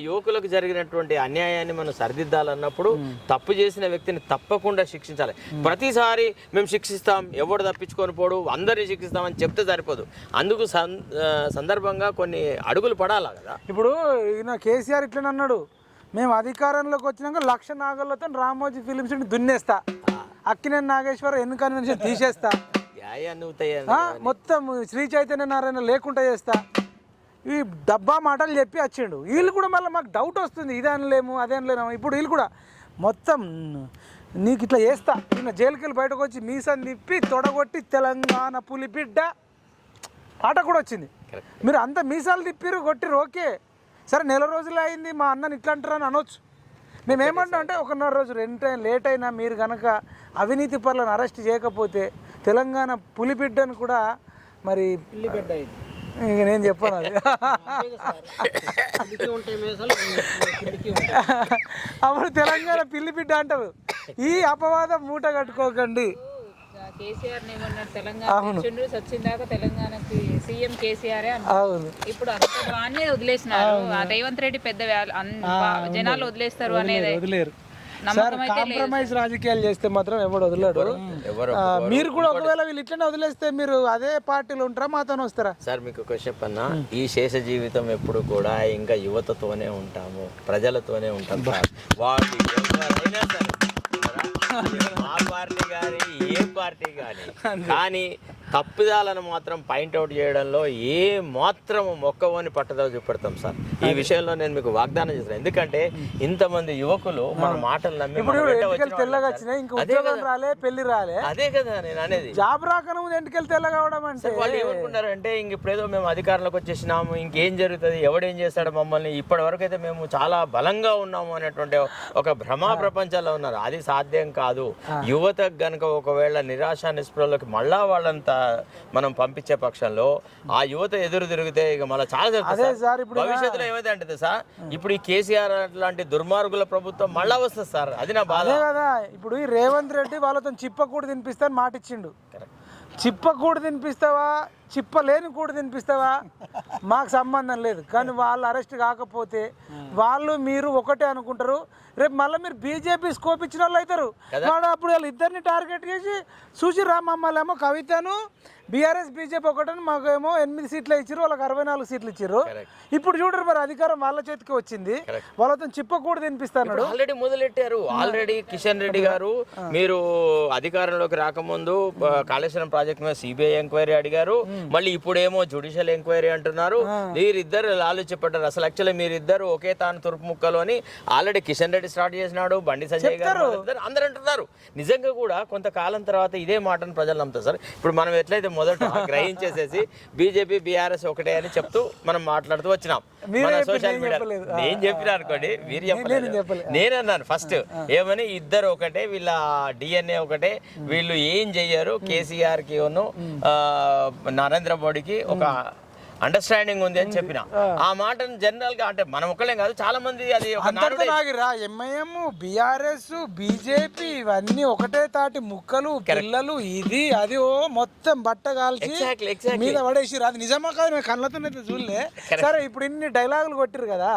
యువకులకు జరిగినటువంటి అన్యాయాన్ని మనం సరిదిద్దాలన్నప్పుడు తప్పు చేసిన వ్యక్తిని తప్పకుండా శిక్షించాలి. ప్రతిసారి మేము శిక్షిస్తాం, ఎవడు తప్పించుకొని పోడు, అందరినీ శిక్షిస్తామని చెప్తే సరిపోదు. అందుకు సందర్భంగా కొన్ని అడుగులు పడాలా కదా. ఇప్పుడు ఈయన కేసీఆర్ ఇట్లా అన్నాడు, మేము అధికారంలోకి వచ్చినాక 1,00,000 నాగళ్ళతో రామోజీ ఫిలిమ్స్ దున్నేస్తా, అక్కినేని నాగేశ్వర ఎన్ని కన్వెన్షన్ తీసేస్తా, మొత్తం శ్రీ చైతన్య నారాయణ లేకుండా చేస్తా, ఈ డబ్బా మాటలు చెప్పి వచ్చిండు. వీళ్ళు కూడా మళ్ళీ మాకు డౌట్ వస్తుంది, ఇదేనలేము అదేనలేము. ఇప్పుడు వీళ్ళు కూడా మొత్తం నీకు ఇట్లా చేస్తా, నిన్న జైలుకి వెళ్ళి బయటకు వచ్చి మీసం తిప్పి తొడగొట్టి తెలంగాణ పులిబిడ్డ ఆట కూడా వచ్చింది. మీరు అంత మీసాలు తిప్పిరు కొట్టిరు, ఓకే సరే నెల రోజులు అయింది మా అన్నని ఇట్లా అంటారు అని అనొచ్చు. మేమేమంటాం అంటే 1.5 రోజు లేట్ అయినా మీరు కనుక అవినీతి పరులను అరెస్ట్ చేయకపోతే తెలంగాణ పులిబిడ్డను కూడా మరి పిల్లిబిడ్డ ఇది. ఇక నేను చెప్పను అది. అప్పుడు తెలంగాణ పిల్లిబిడ్డ అంటారు. ఈ అపవాదం మూట కట్టుకోకండి. కేసీఆర్ ఏమన్నాడు, తెలంగాణ వచ్చిన దాకా తెలంగాణకి సీఎం కేసీఆర్ అవును. ఇప్పుడు అంత వాడినే వదిలేసినారు. రేవంత్ రెడ్డి పెద్ద జనాలు వదిలేస్తారు అనేది వదిలేరు సార్. కాంప్రమైజ్ రాజకీయాలు చేస్తే మాత్రం ఎవడు వదిలేడు. మీరు కూడా ఒకవేళ వీళ్ళు ఇట్లనే వదిలేస్తే మీరు అదే పార్టీలో ఉంటారా మాతో వస్తారా? సార్ మీకు ఒక చెప్పన్నా, ఈ శేష జీవితం ఎప్పుడు కూడా ఇంకా యువతతోనే ఉంటాము, ప్రజలతోనే ఉంటాం సార్. వాళ్ళు ఎవరైనా సరే, మా పార్టీ కానీ ఏ పార్టీ కానీ తప్పిదాలను మాత్రం పాయింట్అవుట్ చేయడంలో ఏ మాత్రం మొక్కవని పట్టుదల చూపెడతాం సార్. ఈ విషయంలో నేను మీకు వాగ్దానం చేస్తాను. ఎందుకంటే ఇంతమంది యువకులు మన మాటలు నమ్మి తెల్లగా వచ్చినాయి, ఇంకా ఉద్యోగం రాలే, పెళ్లి రాలే. అదే కదా నేను అనేది. జాబ్ రాకనే ఎంటికలు తెల్లగా అవడం అంటే వాళ్ళు ఏమనుకున్నారంటే ఇంక ఇప్పుడేదో మేము అధికారంలోకి వచ్చేసినాము, ఇంకేం జరుగుతుంది, ఎవడేం చేస్తాడు మమ్మల్ని, ఇప్పటి వరకు అయితే మేము చాలా బలంగా ఉన్నాము అనేటువంటి ఒక భ్రమా ప్రపంచంలో ఉన్నారు. అది సాధ్యం కాదు. యువతకు గనుక ఒకవేళ నిరాశ నిస్పృహలోకి మళ్ళా వాళ్ళంతా మనం పంపించే పక్షంలో ఆ యువత ఎదురు తిరిగితే ఇక మళ్ళీ చాలా జరుగుతుంది. భవిష్యత్తులో ఏమైతే అంటే సార్, ఇప్పుడు ఈ కేసీఆర్ లాంటి దుర్మార్గుల ప్రభుత్వం మళ్ళా వస్తుంది సార్. అది నా బాధ కదా. ఇప్పుడు ఈ రేవంత్ రెడ్డి వాళ్ళతో చిప్పకూడు తినిపిస్తాను మాట ఇచ్చిండు. చిప్పకూడు తినిపిస్తావా, చిప్పలేని కూడు తినిపిస్తావా, మాకు సంబంధం లేదు. కానీ వాళ్ళు అరెస్ట్ కాకపోతే వాళ్ళు మీరు ఒకటే అనుకుంటారు. రేపు మళ్ళీ మీరు బీజేపీ స్కోప్ ఇచ్చిన వాళ్ళు అవుతారు. వాడు అప్పుడు వాళ్ళు ఇద్దరిని టార్గెట్ చేసి చూసిరా, మమ్మల్ని ఏమో కవితను బీఆర్ఎస్ బీజేపీ ఒకటని మాకేమో 8 సీట్లు ఇచ్చారు, వాళ్ళకి 64 సీట్లు ఇచ్చారు. ఇప్పుడు చూడరు మరి అధికారం వాళ్ళ చేతికి వచ్చింది, వాళ్ళతో చిప్పకూడు తినిపిస్తాడు. ఆల్రెడీ మొదలెట్టారు. ఆల్రెడీ కిషన్ రెడ్డి గారు మీరు అధికారంలోకి రాకముందు కాళేశ్వరం ప్రాజెక్ట్ మీద సిబిఐ ఎంక్వైరీ అడిగారు, మళ్ళీ ఇప్పుడేమో జ్యుడిషియల్ ఎంక్వైరీ అంటున్నారు. మీరిద్దరు ఆలోచించబడ్డారు. అసలు యాక్చువల్లీ మీరిద్దరు ఒకే తాను తురుపు ముక్కలు అని ఆల్రెడీ కిషన్ రెడ్డి స్టార్ట్ చేసినాడు, బండి సంజయ్ గారు అందరు అంటున్నారు. నిజంగా కూడా కొంతకాలం తర్వాత ఇదే మాటను ప్రజలు నమ్ముతారు సార్. ఇప్పుడు మనం ఎట్లయితే మొదట గ్రహించేసేసి బీజేపీ బీఆర్ఎస్ ఒకటే అని చెప్తూ మనం మాట్లాడుతూ వచ్చినాం మన సోషల్ మీడియా. నేను చెప్పిన అనుకోండి, మీరు చెప్పలేదు, నేనన్నాను ఫస్ట్ ఏమని, ఇద్దరు ఒకటే, వీళ్ళ డిఎన్ఏ ఒకటే, వీళ్ళు ఏం చెయ్యరు, కేసీఆర్ కి నరేంద్ర మోడీకి ఒక అండర్స్టాండింగ్ ఉంది అని చెప్పిన. ఆ మాటను జనరల్ గా అంటే మనం ఒక్కలేం కాదు, చాలా మంది అది ఎంఐఎం బీఆర్ఎస్ బీజేపీ ఇవన్నీ ఒకటే తాటి ముక్కలు పిల్లలు, ఇది అది ఓ మొత్తం బట్ట కాల్చి మీద పడేసిరు. అది నిజమా కాదు, మేము కళ్ళతో చూడలే. సరే ఇప్పుడు ఇన్ని డైలాగులు కొట్టిరు కదా,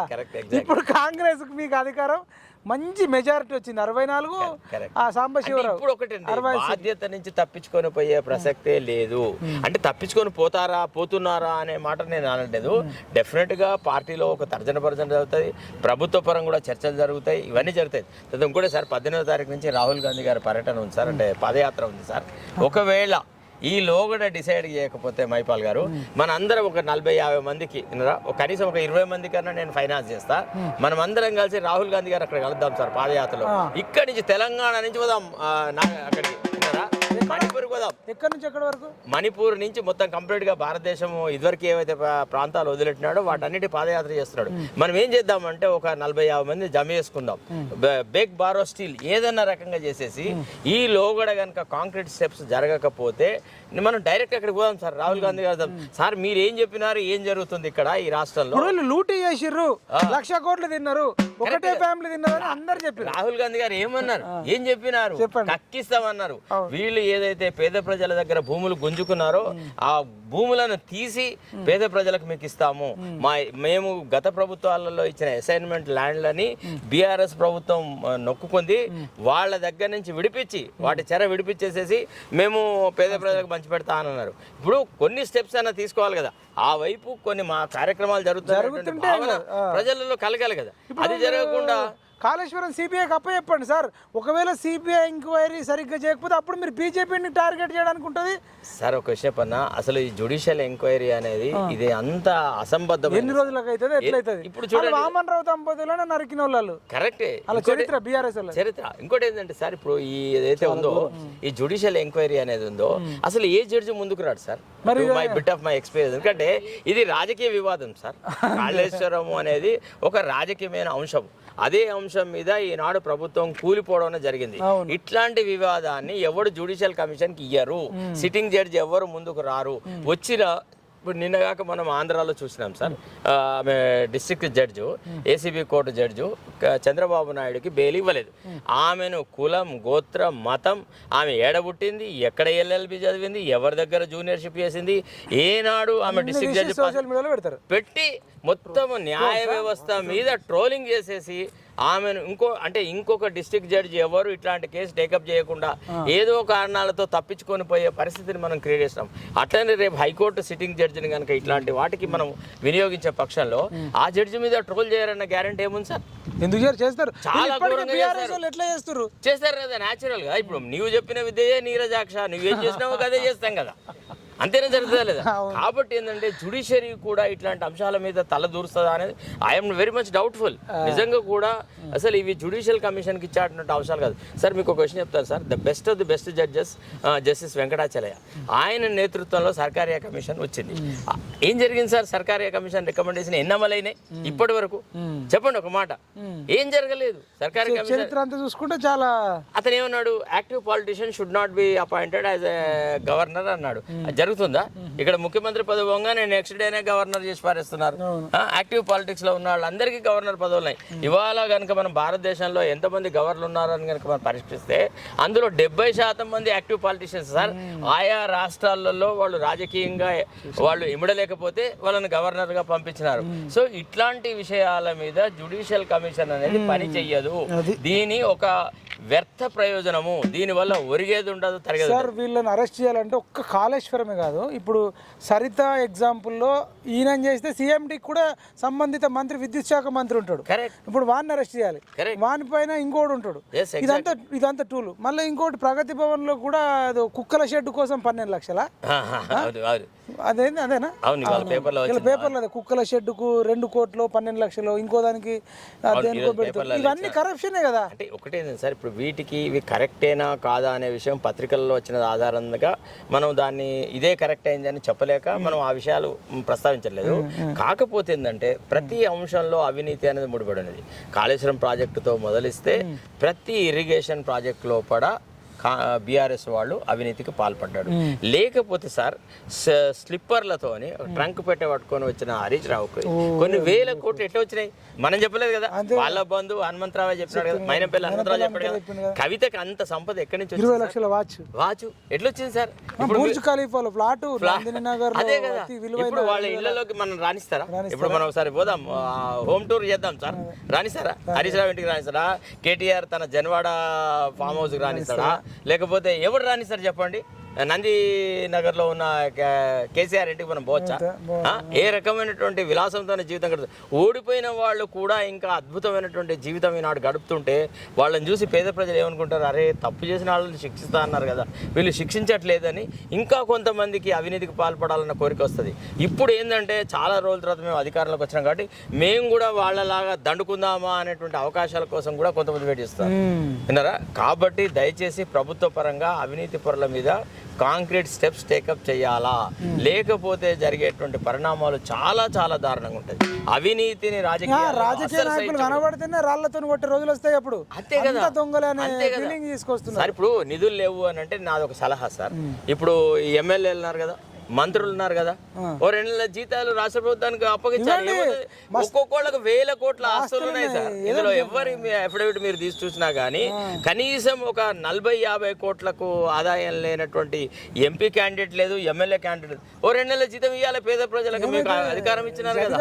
ఇప్పుడు కాంగ్రెస్ మీకు అధికారం మంచి మెజారిటీ వచ్చింది, 64. ఆ సాంబశివరావు ఇప్పుడు ఒకటండి, బాధ్యత నుంచి తప్పించుకొని పోయే ప్రసక్తే లేదు. అంటే తప్పించుకొని పోతున్నారా అనే మాట నేను అనలేదు. డెఫినెట్ గా పార్టీలో ఒక తర్జన భర్జన జరుగుతుంది, ప్రభుత్వ పరంగా కూడా చర్చలు జరుగుతాయి, ఇవన్నీ జరుగుతాయి. ఇంకోటి సార్ 18వ తారీఖు నుంచి రాహుల్ గాంధీ గారి పర్యటన ఉంది సార్, అంటే పాదయాత్ర ఉంది సార్. ఒకవేళ ఈ లోగడ డిసైడ్ చేయకపోతే మైపాల్ గారు, మన అందరం ఒక 40-50 మందికి కనీసం ఒక 20 మంది కన్నా నేను ఫైనాన్స్ చేస్తా, మనం అందరం కలిసి రాహుల్ గాంధీ గారు అక్కడ కలుద్దాం సార్ పాదయాత్రలో. ఇక్కడి నుంచి తెలంగాణ నుంచి పోదాం అక్కడికి, మణిపూర్ పోదాం. ఎక్కడి నుంచి ఎక్కడి వరకు? మణిపూర్ నుంచి మొత్తం కంప్లీట్ గా భారతదేశం ఇదివరకు ఏవైతే ప్రాంతాలు వదిలిట్టినాడో వాటన్నిటి పాదయాత్ర చేస్తున్నాడు. మనం ఏం చేద్దామంటే ఒక 40-50 మంది జమ చేసుకుందాం, బేక్ బారో స్టీల్ ఏదన్నా రకంగా చేసేసి ఈ లోగడ కనుక కాంక్రీట్ స్టెప్స్ జరగకపోతే మనం డైరెక్ట్ అక్కడికి పోదాం సార్. రాహుల్ గాంధీ గారు, సార్ మీరు ఏం చెప్పినారు, ఏం జరుగుతుంది ఇక్కడ ఈ రాష్ట్రంలో, లూటీ చేసిర్రు, 1,00,000 కోట్లు తిన్నారు, ఒకటే ఫ్యామిలీ తిన్నారు అందరు చెప్పారు. రాహుల్ గాంధీ గారు ఏమన్నారు, ఏం చెప్పినారు, కక్కిస్తామన్నారు. వీళ్ళు ఏదైతే పేద ప్రజల దగ్గర భూములు గుంజుకున్నారో ఆ భూములను తీసి పేద ప్రజలకు మీకు ఇస్తాము, మేము గత ప్రభుత్వాలలో ఇచ్చిన అసైన్మెంట్ ల్యాండ్లని బీఆర్ఎస్ ప్రభుత్వం నొక్కుకుంది, వాళ్ళ దగ్గర నుంచి విడిపించి వాటి చెర విడిపించేసేసి మేము పేద ప్రజలకు పంచి పెడతా అని అన్నారు. ఇప్పుడు కొన్ని స్టెప్స్ అయినా తీసుకోవాలి కదా, ఆ వైపు కొన్ని మా కార్యక్రమాలు జరుగుతుంటే ప్రజలలో కలగాలి కదా. అది జరగకుండా కాళేశ్వరం సిబిఐకి అప్పచెప్పండి సార్. ఒకవేళ సిబిఐ ఎంక్వైరీ సరిగ్గా చేయకపోతే అప్పుడు మీరు బీజేపీని టార్గెట్ చేయడానికి ఉంటుంది. సార్ ఒక విషయం అన్న, అసలు ఈ జ్యుడిషియల్ ఎంక్వైరీ అనేది ఇది అంత అసంబద్ధం. ఎన్ని రోజులకు అవుతుంది, ఎట్లయితుంది? ఇప్పుడు చూడండి, వామన్ రావు దంపతులను నరికిన వాళ్ళు కరెక్టే అలా చరిత్ర బీఆర్ఎస్ చరిత్ర. ఇంకోటి ఏంటంటే సార్, ఇప్పుడు ఈ ఏదైతే ఉందో ఈ జ్యుడిషియల్ ఎంక్వైరీ అనేది ఉందో, అసలు ఏ జడ్జి ముందుకు రాడు sir. My bit of my experience. ఎందుకంటే ఇది రాజకీయ వివాదం సార్. కాళేశ్వరం అనేది ఒక రాజకీయమైన అంశం. అదే అంశం మీద ఈనాడు ప్రభుత్వం కూలిపోవడం జరిగింది. ఇట్లాంటి వివాదాన్ని ఎవడు జ్యుడిషియల్ కమిషన్ కి ఇయ్యరు. సిట్టింగ్ జడ్జి ఎవరు ముందుకు రారు. వచ్చిన ఇప్పుడు నిన్నగాక మనం ఆంధ్రాలో చూసినాం సార్, ఆమె district judge, ACB court judge Chandrababu నాయుడుకి బెయిల్ ఇవ్వలేదు. ఆమెను కులం, గోత్రం, మతం, ఆమె ఏడబుట్టింది, ఎక్కడ ఎల్ఎల్బి చదివింది, ఎవరి దగ్గర జూనియర్షిప్ చేసింది, ఏనాడు ఆమె డిస్ట్రిక్ట్ జడ్జి సోషల్ మీడియాలో పెడతారు పెట్టి మొత్తం న్యాయ వ్యవస్థ మీద ట్రోలింగ్ చేసేసి ఆమెను ఇంకొక డిస్ట్రిక్ట్ జడ్జి ఎవరు ఇట్లాంటి కేసు టేకప్ చేయకుండా ఏదో కారణాలతో తప్పించుకొని పోయే పరిస్థితిని మనం క్రియేట్ చేస్తాం. అట్లనే రేపు హైకోర్టు సిట్టింగ్ జడ్జిని కనుక ఇట్లాంటి వాటికి మనం వినియోగించే పక్షంలో ఆ జడ్జి మీద ట్రోల్ చేయాలన్న గ్యారంటీ ఏముంది సార్? ఎందుకు చేస్తారు? చాలా ఎట్లా చేస్తారు? చేస్తారు కదా న్యాచురల్ గా. ఇప్పుడు నీవు చెప్పిన విద్యే నీరజాక్ష, నువ్వేం చేసినావో అదే చేస్తాం కదా, అంతేనా జరుగుతుందా లేదా? కాబట్టి ఏంటంటే జుడిషియరీ కూడా ఇట్లాంటి అంశాల మీద తలదూరుస్తుందా అనేది ఐఎమ్ వెరీ మచ్ డౌట్ఫుల్. నిజంగా కూడా అసలు ఇవి జుడిషియల్ కమిషన్కి ఇచ్చేటువంటి అంశాలు కాదు సార్. మీకు ఒక క్వశ్చన్ చెప్తాను sir. The best of the best judges justice Venkatachaliah, ఆయన నేతృత్వంలో సర్కారియా కమిషన్ వచ్చింది. ఏం జరిగింది సార్? సర్కారియా కమిషన్ రికమెండేషన్ ఎన్ని అమలైనాయి ఇప్పటి వరకు? చెప్పండి ఒక మాట. ఏం జరగలేదు. సర్కారీ చరిత్ర అంతా చూసుకుంటే చాలా. అతను ఏమన్నాడు? Active politician should not be appointed as a governor అన్నాడు. జరుగుతుందా? ఇక్కడ ముఖ్యమంత్రి పదవి పోగానే నెక్స్ట్ డేనే గవర్నర్ చేసి పారేస్తున్నారు. యాక్టివ్ పాలిటిక్స్ లో ఉన్న వాళ్ళందరికీ గవర్నర్ పదవులు ఉన్నాయి. ఇవాళ కనుక మనం భారతదేశంలో ఎంతమంది గవర్నర్లు ఉన్నారని కనుక మనం పరిష్కరిస్తే అందులో 70% మంది యాక్టివ్ పాలిటిషియన్స్ సార్. ఆయా రాష్ట్రాలలో వాళ్ళు రాజకీయంగా వాళ్ళు ఇమడలేకపోతే వాళ్ళని గవర్నర్ గా పంపించినారు. సో ఇట్లాంటి విషయాల మీద జ్యుడిషియల్ కమిషన్ అనేది పని చెయ్యదు. దీని ఒక వ్యర్థ ప్రయోజనము. దీనివల్ల ఒరిగేది ఉండదు, తరగదు సార్. వీళ్ళని అరెస్ట్ చేయాలంటే ఒక్క కాళేశ్వరమే కాదు. ఇప్పుడు సరిత ఎగ్జాంపుల్లో ఈయన చేస్తే సీఎండీకి కూడా సంబంధిత మంత్రి, విద్యుత్ శాఖ మంత్రి ఉంటాడు. ఇప్పుడు వాడిని అరెస్ట్ చేయాలి, వాని పైన ఇంకోటి ఉంటాడు. ఇదంతా టూలు. మళ్ళీ ఇంకోటి ప్రగతి భవన్ లో కూడా కుక్కల షెడ్ కోసం 12 లక్షల. అదేనా పేపర్లో కుక్కల షెడ్కు 2 కోట్లు 12 లక్షలు, ఇంకో దానికి ఇవన్నీ కరప్షనే కదా. అంటే ఒకటేంది సార్, ఇప్పుడు వీటికి ఇవి కరెక్టేనా కాదా అనే విషయం పత్రికల్లో వచ్చిన ఆధారంగా మనం దాన్ని ఇదే కరెక్ట్ అయిందని చెప్పలేక మనం ఆ విషయాలు ప్రస్తావించలేదు. కాకపోతే ఏంటంటే ప్రతి అంశంలో అవినీతి అనేది ముడిపడినది. కాళేశ్వరం ప్రాజెక్టుతో మొదలిస్తే ప్రతి ఇరిగేషన్ ప్రాజెక్ట్ లోపల బీఆర్ఎస్ వాళ్ళు అవినీతికి పాల్పడ్డాడు. లేకపోతే సార్ స్లిప్పర్లతోని ట్రంక్ పెట్టే పట్టుకొని వచ్చిన హరీష్ రావుకి కొన్ని వేల కోట్లు ఎట్లా వచ్చినాయి మనం చెప్పలేదు కదా. వాళ్ళ బంధు హనుమంతరావు చెప్పినాడు కదా, మైనంపల్లి హనుమంతరావు చెప్పాడు కదా. కవితకి అంత సంపద ఎక్కడి నుంచి 20 లక్షల వాచ్ ఎట్లా వచ్చింది సార్? అదే కదా. ఇప్పుడు వాళ్ళ ఇళ్లలోకి మనం రాణిస్తారా? ఇప్పుడు మనం ఒకసారి పోదాం, హోమ్ టూర్ చేద్దాం సార్. రాణిస్తారా? హరీష్ రావు ఇంటికి రాణిస్తారా? కేటీఆర్ తన జన్వాడ ఫామ్ హౌస్కి రాణిస్తాడా? లేకపోతే ఎవరు రాణిస్తారు చెప్పండి? నంది నగర్లో ఉన్న కేసీఆర్ ఇంటికి మనం పోవచ్చా? ఏ రకమైనటువంటి విలాసంతో జీవితం గడుపుతారు. ఓడిపోయిన వాళ్ళు కూడా ఇంకా అద్భుతమైనటువంటి జీవితం ఈనాడు గడుపుతుంటే వాళ్ళని చూసి పేద ప్రజలు ఏమనుకుంటారు? అరే తప్పు చేసిన వాళ్ళని శిక్షిస్తా అన్నారు కదా, వీళ్ళు శిక్షించట్లేదని ఇంకా కొంతమందికి అవినీతికి పాల్పడాలన్న కోరిక వస్తుంది. ఇప్పుడు ఏంటంటే చాలా రోజుల తర్వాత మేము అధికారంలోకి వచ్చినాం కాబట్టి మేము కూడా వాళ్ళలాగా దండుకుందామా అనేటువంటి అవకాశాల కోసం కూడా కొంతమంది వెయిట్ చేస్తారు, విన్నారా? కాబట్టి దయచేసి ప్రభుత్వ పరంగా అవినీతి పరుల మీద కాంక్రీట్ స్టెప్స్ టేకప్ చేయాలా, లేకపోతే జరిగేటువంటి పరిణామాలు చాలా చాలా దారుణంగా ఉంటుంది. అవినీతిని రాజకీయ నాయకులు కనబడితేనే రాళ్లతో కొట్టే రోజులు వస్తాయి. అప్పుడు అంతే కదా, తీసుకొస్తున్నారు సార్. ఇప్పుడు నిధులు లేవు అని అంటే నాది ఒక సలహా సార్. ఇప్పుడు ఎమ్మెల్యేలు ఉన్నారు కదా, మంత్రులు ఉన్నారు కదా, ఓ 2 నెలల జీతాలు రాష్ట్ర ప్రభుత్వానికి అప్పగించాలి. ఒక్కొక్కళ్ళకి 1000 కోట్ల ఆస్తులు ఉన్నాయి సార్. ఇందులో ఎవరి అఫిడవిట్ మీరు తీసి చూసినా కానీ కనీసం ఒక 40-50 కోట్లకు ఆదాయం లేనటువంటి ఎంపీ క్యాండిడేట్ లేదు, ఎమ్మెల్యే క్యాండిడేట్. ఓ 2 నెలల జీతం ఇవ్వాలి పేద ప్రజలకు. మీకు అధికారం ఇచ్చినారు కదా,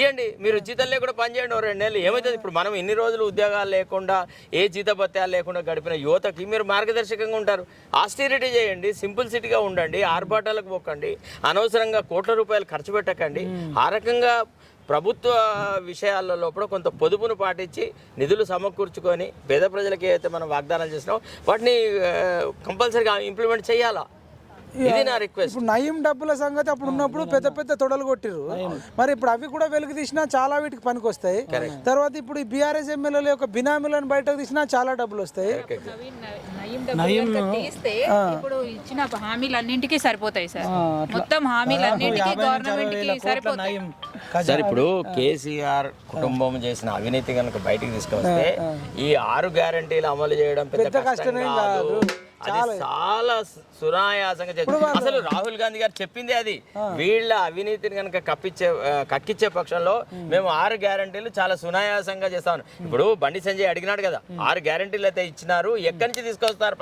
ఇవ్వండి. మీరు జీతం లేకుండా పనిచేయండి ఓ 2 నెలలు. ఏమవుతుంది? ఇప్పుడు మనం ఇన్ని రోజులు ఉద్యోగాలు లేకుండా ఏ జీతభత్యాలు లేకుండా గడిపిన యువతకి మీరు మార్గదర్శకంగా ఉంటారు. ఆస్టిరిటీ చేయండి, సింపుల్ సిటీగా ఉండండి, ఆర్భాటాలకు పోకండి, అనవసరంగా కోట్ల రూపాయలు ఖర్చు పెట్టకండి. ఆ రకంగా ప్రభుత్వ విషయాల లోపల కొంత పొదుపును పాటించి నిధులు సమకూర్చుకొని పేద ప్రజలకి ఏదైతే మనం వాగ్దానాలు చేసినామో వాటిని కంపల్సరీగా ఇంప్లిమెంట్ చేయాలా. ఇది నా రిక్వెస్ట్. ఇప్పుడు నయం డబ్బుల సంగతి అప్పుడు ఉన్నప్పుడు పెద్ద పెద్ద తొడలు కొట్టిరు, మరి ఇప్పుడు అవి కూడా వెలుగు తీసినా చాలా వీటికి పనికి వస్తాయి. తర్వాత ఇప్పుడు ఈ బీఆర్ఎస్ ఎమ్మెల్యేల యొక్క బినామీలను బయటకు తీసినా చాలా డబ్బులు వస్తాయి. తీస్తే ఇప్పుడు ఇచ్చిన హామీలన్నింటికి సరిపోతాయి సార్, మొత్తం హామీలన్నింటికి గవర్నమెంట్ కి సరిపోతాయి సార్. ఇప్పుడు కేసీఆర్ కుటుంబం చేసిన అవినీతి కనుక బయటికి తీసుకొస్తే ఈ 6 గ్యారంటీలు అమలు చేయడం పెద్ద కష్టమే కాదు. అది చాలా సునాయాసంగా చేస్తారు. అసలు రాహుల్ గాంధీ గారు చెప్పింది అది. వీళ్ళ అవినీతిని కనుక కక్కిచ్చే పక్షంలో మేము 6 గ్యారంటీలు చాలా సునాయాసంగా చేస్తాను. ఇప్పుడు బండి సంజయ్ అడిగినాడు కదా, 6 గ్యారంటీలు అయితే ఇచ్చినారు, ఎక్కడి నుంచి తీసుకొస్తారు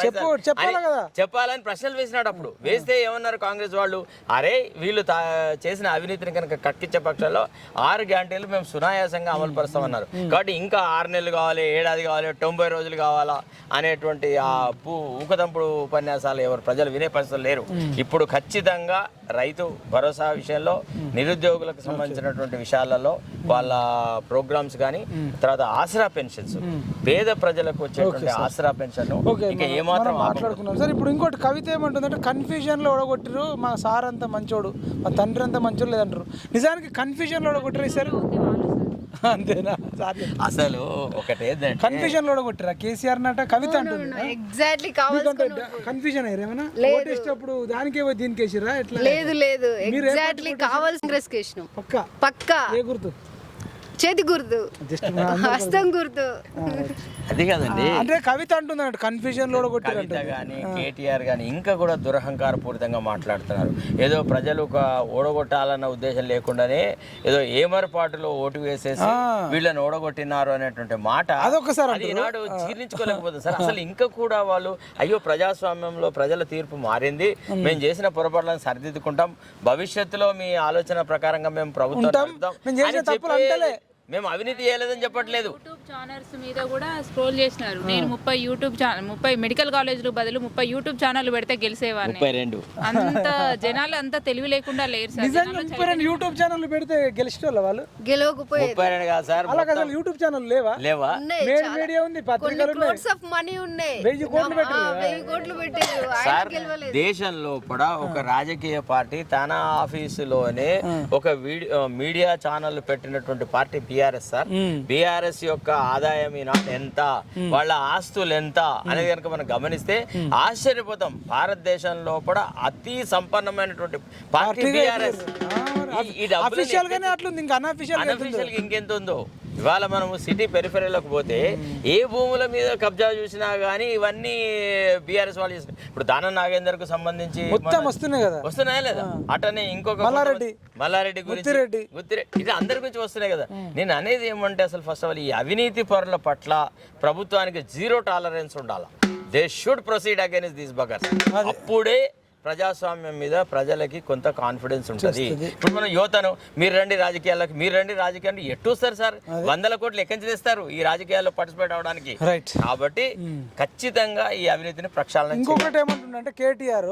చెప్పాలని ప్రశ్నలు వేసినాడు. అప్పుడు వేస్తే ఏమన్నారు కాంగ్రెస్ వాళ్ళు, అరే వీళ్ళు చేసిన అవినీతిని కనుక కక్కిచ్చే పక్షంలో 6 గ్యారంటీలు మేము సునాయాసంగా అమలు పరుస్తామన్నారు. కాబట్టి ఇంకా 6 నెలలు కావాలి, ఏడాది కావాలి, 90 రోజులు కావాలా అనేటువంటి ఆ ఊకదంపుడు ఉపన్యాసాలు ఎవరు ప్రజలు వినే పరిస్థితులు లేరు. ఇప్పుడు ఖచ్చితంగా రైతు భరోసా విషయంలో, నిరుద్యోగులకు సంబంధించినటువంటి విషయాలలో వాళ్ళ ప్రోగ్రామ్స్ కానీ, తర్వాత ఆసరా పెన్షన్స్, పేద ప్రజలకు వచ్చేటువంటి ఆసరా పెన్షన్ ఇంకా ఏమాత్రం మాట్లాడుకున్నాం సార్. ఇప్పుడు ఇంకోటి కవిత ఏమంటుందంటే కన్ఫ్యూజన్ లో ఓడగొట్టిరు, మా సార్ అంతా మంచోడు, మా తండ్రి అంతా మంచోడు లేదంటారు. నిజానికి కన్ఫ్యూజన్ లో ఓడగొట్టిరు సార్, అంతేనా? అసలు ఒకటే కన్ఫ్యూజన్ లో ఓడగొట్టిరా కేసీఆర్ నట కవిత అంటుంది. ఎగ్జాక్ట్లీ కన్ఫ్యూజన్ అయ్యారు ఏమన్నా ఓటేసేటప్పుడు దానికే దీనికి వేసిరా ఎట్లా? లేదు ఎగ్జాక్ట్లీ కావాల్సిన డ్రెస్ కేసినాం. పక్కా ఏ గుర్తు? చేతి గుర్తు, హస్తం గుర్తు. అది కాదండి, అంటే కవిత అంటుంది కన్ఫ్యూజన్ లో కవిత కానీ కేటీఆర్ కానీ ఇంకా కూడా దురహంకార పూరితంగా మాట్లాడుతున్నారు. ఏదో ప్రజలు ఓడగొట్టాలన్న ఉద్దేశం లేకుండానే ఏదో ఏమరపాటులో ఓటు వేసేసి వీళ్ళని ఓడగొట్టినారు అనేటువంటి మాట అది ఈనాడు జీర్ణించుకోలేకపోతుంది సార్. అసలు ఇంకా కూడా వాళ్ళు అయ్యో ప్రజాస్వామ్యంలో ప్రజల తీర్పు మారింది, మేము చేసిన పొరపాట్లను సరిదిద్దుకుంటాం, భవిష్యత్తులో మీ ఆలోచన ప్రకారంగా మేము ప్రభుత్వం మేము అవినీతి చేయలేదని చెప్పట్లేదు. యూట్యూబ్ ఛానల్స్ మీద కూడా స్క్రోల్ చేసినారు. నేను 30 యూట్యూబ్ ఛానల్ 30 మెడికల్ కాలేజీలు బదులు 30 యూట్యూబ్ ఛానల్ పెడితే గెలిచేవాడిని. 32 అంత జనాలు అంత తెలివి లేకుండా లేరు సార్. 32 యూట్యూబ్ ఛానల్ పెడితే గెలిచేవాళ్ళు వాళ్ళు గెలవకపోయారు. 32 కాదు సార్, అలాగే అసలు యూట్యూబ్ ఛానల్ లేవా? మీడియా ఉంది, పత్రికలు ఉన్నాయి, ఆఫ్ మనీ ఉన్నాయి, 1000 కోట్లు పెట్టారు. సార్ దేశంలో కూడా ఒక రాజకీయ పార్టీ తన ఆఫీసులోనే ఒక మీడియా ఛానల్ పెట్టినటువంటి పార్టీ బీఆర్ఎస్ సార్. బీఆర్ఎస్ యొక్క ఆదాయం ఎంత, వాళ్ళ ఆస్తులు ఎంత అనేది కనుక మనం గమనిస్తే ఆశ్చర్యపోతాం. భారతదేశంలో కూడా అతి సంపన్నమైనటువంటి పార్టీ బీఆర్ఎస్. ఇంకెంత ఉందో. ఇవాళ మనము సిటీ పెరిఫెరీలోకి పోతే ఏ భూముల మీద కబ్జా చూసినా గానీ ఇవన్నీ బీఆర్ఎస్ వాళ్ళు చేస్తారు. ఇప్పుడు దానం నాగేందర్ కు సంబంధించి వస్తున్నాయా లేదా? అటనే ఇంకొక మల్లారెడ్డి గురించి, ఇది అందరి గురించి వస్తున్నాయి కదా. నేను అనేది ఏమంటే అసలు ఫస్ట్ ఆఫ్ ఆల్ ఈ అవినీతి పరుల పట్ల ప్రభుత్వానికి 0 టాలరెన్స్ ఉండాలి. They should proceed against these buggers. అప్పుడే ప్రజాస్వామ్యం మీద ప్రజలకి కొంత కాన్ఫిడెన్స్ ఉంటుంది. ఇప్పుడు మనం యువతను మీరు రండి రాజకీయాలకు ఎట్టు వస్తారు సార్? 100 కోట్లు ఎక్కడి నుంచి తెస్తారు ఈ రాజకీయాల్లో పార్టిసిపేట్ అవడానికి? కాబట్టి ఖచ్చితంగా ఈ అవినీతిని ప్రక్షాళన. ఇంకొకటి ఏమంటుందంటే కేటీఆర్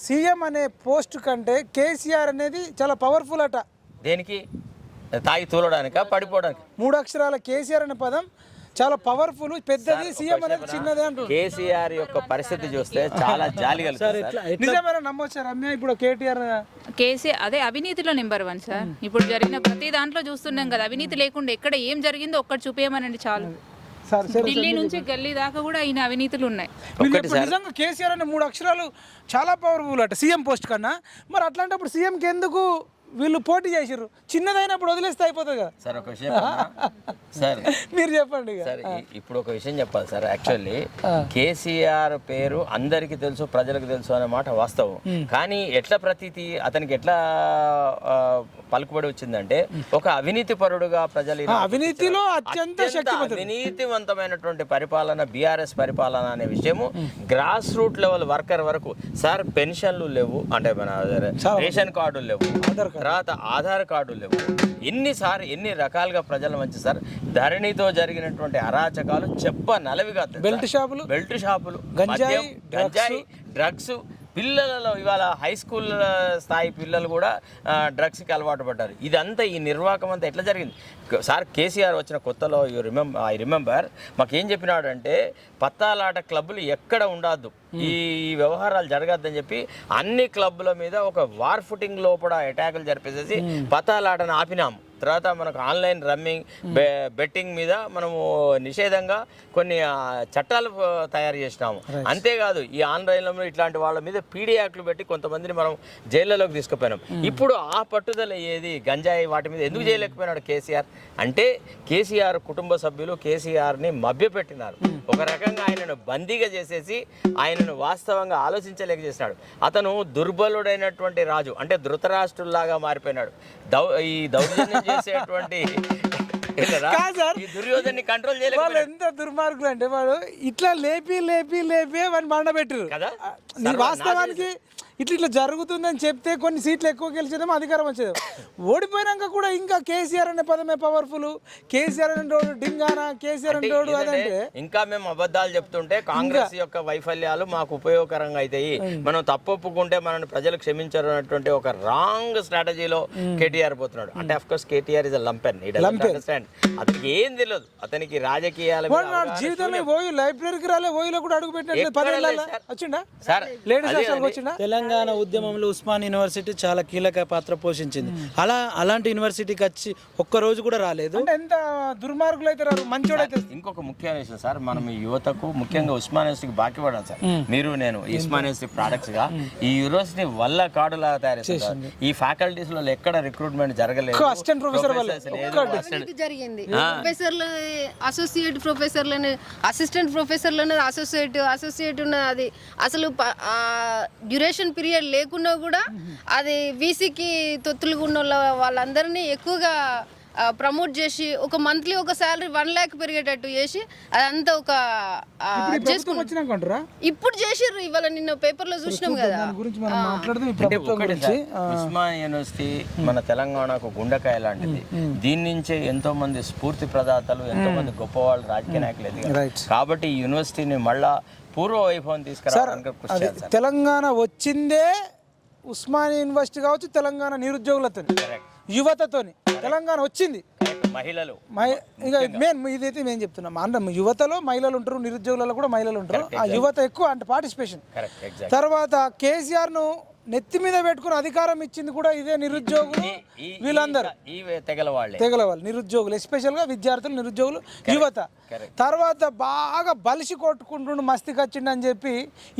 సీఎం అనే పోస్ట్ కంటే కేసీఆర్ అనేది చాలా పవర్ఫుల్ అట. దేనికి? తాగి తూలడానికా, పడిపోవడానికి? 3 అక్షరాల కేసీఆర్ అనే పదం చాలా పవర్ఫుల్, పెద్దది, సీఎం అనేది చిన్నది అంటారు. కేసీఆర్ యొక్క పరిస్థితి చూస్తే చాలా జాలి కలుగుతుంది. నిజమేనా నమ్మొచ్చా రమ్య? ఇప్పుడు కేటీఆర్ కేసీఆర్ అదే అవినీతిలో నెంబర్ 1 సార్. ఇప్పుడు జరిగిన ప్రతి దాంట్లో చూస్తున్నాం కదా, అవినీతి లేకుండా ఎక్కడ ఏం జరిగిందో ఒక్కటి చూపేయమనండి చాలు. ఢిల్లీ నుంచి గల్లీ దాకా కూడా ఈయన అవినీతులు ఉన్నాయి. నిజంగా కేసీఆర్ అనే 3 అక్షరాలు చాలా పవర్ఫుల్ అట సీఎం పోస్ట్ కన్నా. మరి అట్లాంటప్పుడు సీఎంకి ఎందుకు వీళ్ళు పోటీ చేసిర్రు? చిన్నదైనప్పుడు వదిలేస్తే అయిపోతుంది కదా సార్. ఒక విషయం సార్, మీరు చెప్పండి సార్. ఇప్పుడు ఒక విషయం చెప్పాలి సార్. యాక్చువల్లీ కేసీఆర్ పేరు అందరికి తెలుసు, ప్రజలకు తెలుసు అనే మాట వాస్తవం. కానీ ఎట్లా ప్రతీతి అతనికి ఎట్లా పలుకుబడి వచ్చిందంటే ఒక అవినీతి పరుడుగా ప్రజలు అవినీతిలో అవినీతివంతమైనటువంటి పరిపాలన బీఆర్ఎస్ పరిపాలన అనే విషయము గ్రాస్ రూట్ లెవెల్ వర్కర్ వరకు సార్. పెన్షన్లు లేవు, అంటే మన రేషన్ కార్డులు లేవు, తర్వాత ఆధార్ కార్డులు లేవు. ఎన్ని రకాలుగా ప్రజల మంచి సార్. ధరణితో జరిగినటువంటి అరాచకాలు చెప్పనలవిగా. బెల్ట్ షాపులు, గంజాయి, డ్రగ్స్, పిల్లలలో ఇవాళ హై స్కూల్ స్థాయి పిల్లలు కూడా డ్రగ్స్కి అలవాటు పడ్డారు. ఇదంతా ఈ నిర్వాహకం అంతా ఎట్లా జరిగింది? సార్ కేసీఆర్ వచ్చిన కొత్తలో ఐ రిమెంబర్ మాకేం చెప్పినాడు అంటే పత్తాలాట క్లబ్బులు ఎక్కడ ఉండద్దు, ఈ వ్యవహారాలు జరగద్దని చెప్పి అన్ని క్లబ్బుల మీద ఒక వార్ ఫుటింగ్ లోపల అటాకులు జరిపేసేసి పత్తాలాటను ఆపినాము. తర్వాత మనకు ఆన్లైన్ రమ్మింగ్ బెట్టింగ్ మీద మనము నిషేధంగా కొన్ని చట్టాలు తయారు చేసినాము. అంతేకాదు ఈ ఆన్లైన్లో ఇట్లాంటి వాళ్ళ మీద పీడీ యాక్ట్లు పెట్టి కొంతమందిని మనం జైళ్ళలోకి తీసుకుపోయినాం. ఇప్పుడు ఆ పట్టుదల ఏది గంజాయి వాటి మీద ఎందుకు చేయలేకపోయినాడు కేసీఆర్ అంటే కేసీఆర్ కుటుంబ సభ్యులు కేసీఆర్ని మభ్యపెట్టినారు. ఒక రకంగా ఆయనను బందీగా చేసేసి ఆయనను వాస్తవంగా ఆలోచించలేక చేసినాడు. అతను దుర్బలుడైనటువంటి రాజు అంటే ధృతరాష్ట్రుల్లాగా మారిపోయినాడు. ఈ దౌర్జన్యం చేసేటువంటి ఈ దుర్యోధన్ని కంట్రోల్ చేయలేదు. వాళ్ళు ఎంత దుర్మార్గులు అంటే వాడు ఇట్లా లేపి వాడిని బండబెట్టారు కదా. వాస్తవానికి ఇట్లా జరుగుతుందని చెప్తే కొన్ని సీట్లు ఎక్కువ గెలిచేదేమో అధికారం వచ్చేది. ఓడిపోయినాక కూడా ఇంకా కేసీఆర్ అనే పదమే పవర్ఫుల్, కేసీఆర్ అనేటోడు డింగానా, కేసీఆర్ అనేటోడు అదంటే ఇంకా మేము అబద్ధాలు చెప్తుంటే కాంగ్రెస్ యొక్క వైఫల్యాలు మాకు ఉపయోగకరంగా అవుతాయి, మనం తప్పు ఒప్పుకుంటే మనల్ని ప్రజలు క్షమించరు అన్నటువంటి ఒక రాంగ్ స్ట్రాటజీలో కేటీఆర్ పోతున్నాడు. అంటే of course KTR is lumpen, understand. అతనికి ఏం తెలియదు, అతనికి రాజకీయాల జీవితంలో ఓయూ లైబ్రరీకి రాలే, ఓయూలో కూడా అడుగు పెట్టినట్టు 10 ఏళ్ళ వచ్చిండా సార్. లేడీస్ వచ్చిండా. తెలంగాణ ఉద్యమంలో ఉస్మాన్ యూనివర్సిటీ చాలా కీలక పాత్ర పోషించింది. అలాంటి యూనివర్సిటీకి వచ్చి ఒక్క రోజు కూడా రాలేదు. అంటే ఎంత దుర్మార్గులు అయితే రారు, మంచోడైతే. ఇంకొక ముఖ్యమైన విషయం సార్, మనం ఈ యువతకు ముఖ్యంగా ఉస్మాన్ యూనివర్సిటీకి బాకీ పడాలి సార్. మీరు నేను ఉస్మాన్ యూనివర్సిటీ ప్రొడక్ట్స్ గా ఈ యూనివర్సిటీ వల్ల కార్డులాగా తయారు చేస్తారు. ఈ ఫ్యాకల్టీస్ లో ఎక్కడ రిక్రూట్మెంట్ జరగలేదు, అసిస్టెంట్ ప్రొఫెసర్ జరిగింది. ప్రొఫెసర్లు అసోసియేట్ ప్రొఫెసర్లను, అసిస్టెంట్ ప్రొఫెసర్లను అసోసియేట్ ఉన్నది. అది అసలు డ్యూరేషన్ పీరియడ్ లేకున్నా కూడా అది వీసీకి తొత్తులుగా ఉన్న వాళ్ళందరినీ ఎక్కువగా ప్రమోట్ చేసి ఒక మంత్లీ ఒక శాలరీ 1 lakh పెరిగేటట్టు చేసి అదంతా ఒక ఇప్పుడు చేసిర్రు. ఇవాళ నిన్న పేపర్ లో చూసినాం కదా. ఉస్మాన్ యూనివర్సిటీ మన తెలంగాణకు గుండెకాయ లాంటిది. దీని నుంచే ఎంతో మంది స్ఫూర్తి ప్రదాతలు, ఎంతో మంది గొప్ప వాళ్ళు, రాజకీయ నాయకులు ఎదిగారు. కాబట్టి ఈ యూనివర్సిటీని మళ్ళా పూర్వ వైభవం తీసుకురావడానికి తెలంగాణ వచ్చిందే ఉస్మానియా యూనివర్సిటీ కావచ్చు, తెలంగాణ నిరుద్యోగులతో, యువతతోని తెలంగాణ వచ్చింది. మహిళలు ఇక ఇదైతే మేము చెప్తున్నాం. అంటే యువతలో మహిళలు ఉంటారు, నిరుద్యోగులలో కూడా మహిళలు ఉంటారు. ఆ యువత ఎక్కువ అంటే పార్టిసిపేషన్. తర్వాత కేసీఆర్ ను నెత్తి మీద పెట్టుకుని అధికారం ఇచ్చింది కూడా ఇదే నిరుద్యోగులు, వీళ్ళందరూ తెగల వాళ్ళు నిరుద్యోగులు, ఎస్పెషల్ గా విద్యార్థులు, నిరుద్యోగులు, యువత. తర్వాత బాగా బలిసి కొట్టుకుంటుండు మస్తికి వచ్చిండు అని చెప్పి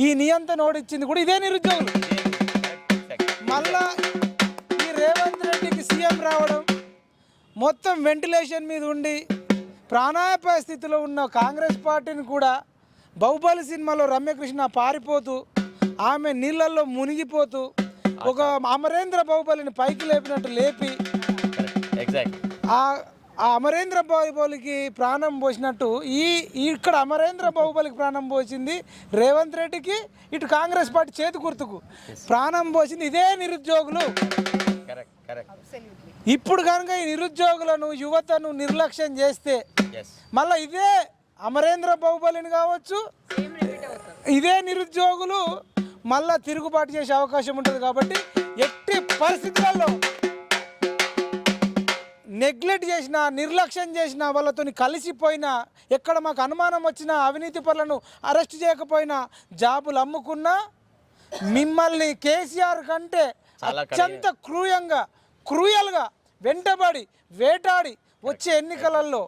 ఈ నియంత్రణ ఓడిచ్చింది కూడా ఇదే నిరుద్యోగులు. మళ్ళా ఈ రేవంత్ రెడ్డికి సీఎం రావడం, మొత్తం వెంటిలేషన్ మీద ఉండి ప్రాణాపాయ స్థితిలో ఉన్న కాంగ్రెస్ పార్టీని కూడా బాహుబలి సినిమాలో రమ్యకృష్ణ పారిపోతూ ఆమె నీళ్ళల్లో మునిగిపోతూ ఒక అమరేంద్ర బాహుబలిని పైకి లేపినట్టు లేపి ఆ అమరేంద్ర బాహుబలికి ప్రాణం పోసినట్టు ఇక్కడ అమరేంద్ర బాహుబలికి ప్రాణం పోసింది రేవంత్ రెడ్డికి, ఇటు కాంగ్రెస్ పార్టీ చేతి గుర్తుకు ప్రాణం పోసింది ఇదే నిరుద్యోగులు. ఇప్పుడు కనుక ఈ నిరుద్యోగులను, యువతను నిర్లక్ష్యం చేస్తే మళ్ళీ ఇదే అమరేంద్ర బాహుబలిని కావచ్చు, ఇదే నిరుద్యోగులు మళ్ళా తిరుగుబాటు చేసే అవకాశం ఉంటుంది. కాబట్టి ఎట్టి పరిస్థితులలో నెగ్లెక్ట్ చేసినా, నిర్లక్ష్యం చేసినా, వాళ్ళతో కలిసిపోయినా, ఎక్కడ మాకు అనుమానం వచ్చినా, అవినీతి పరులను అరెస్ట్ చేయకపోయినా, జాబులు అమ్ముకున్నా, మిమ్మల్ని కేసీఆర్ కంటే అత్యంత క్రూయల్గా వెంటబడి వేటాడి వచ్చే ఎన్నికలలో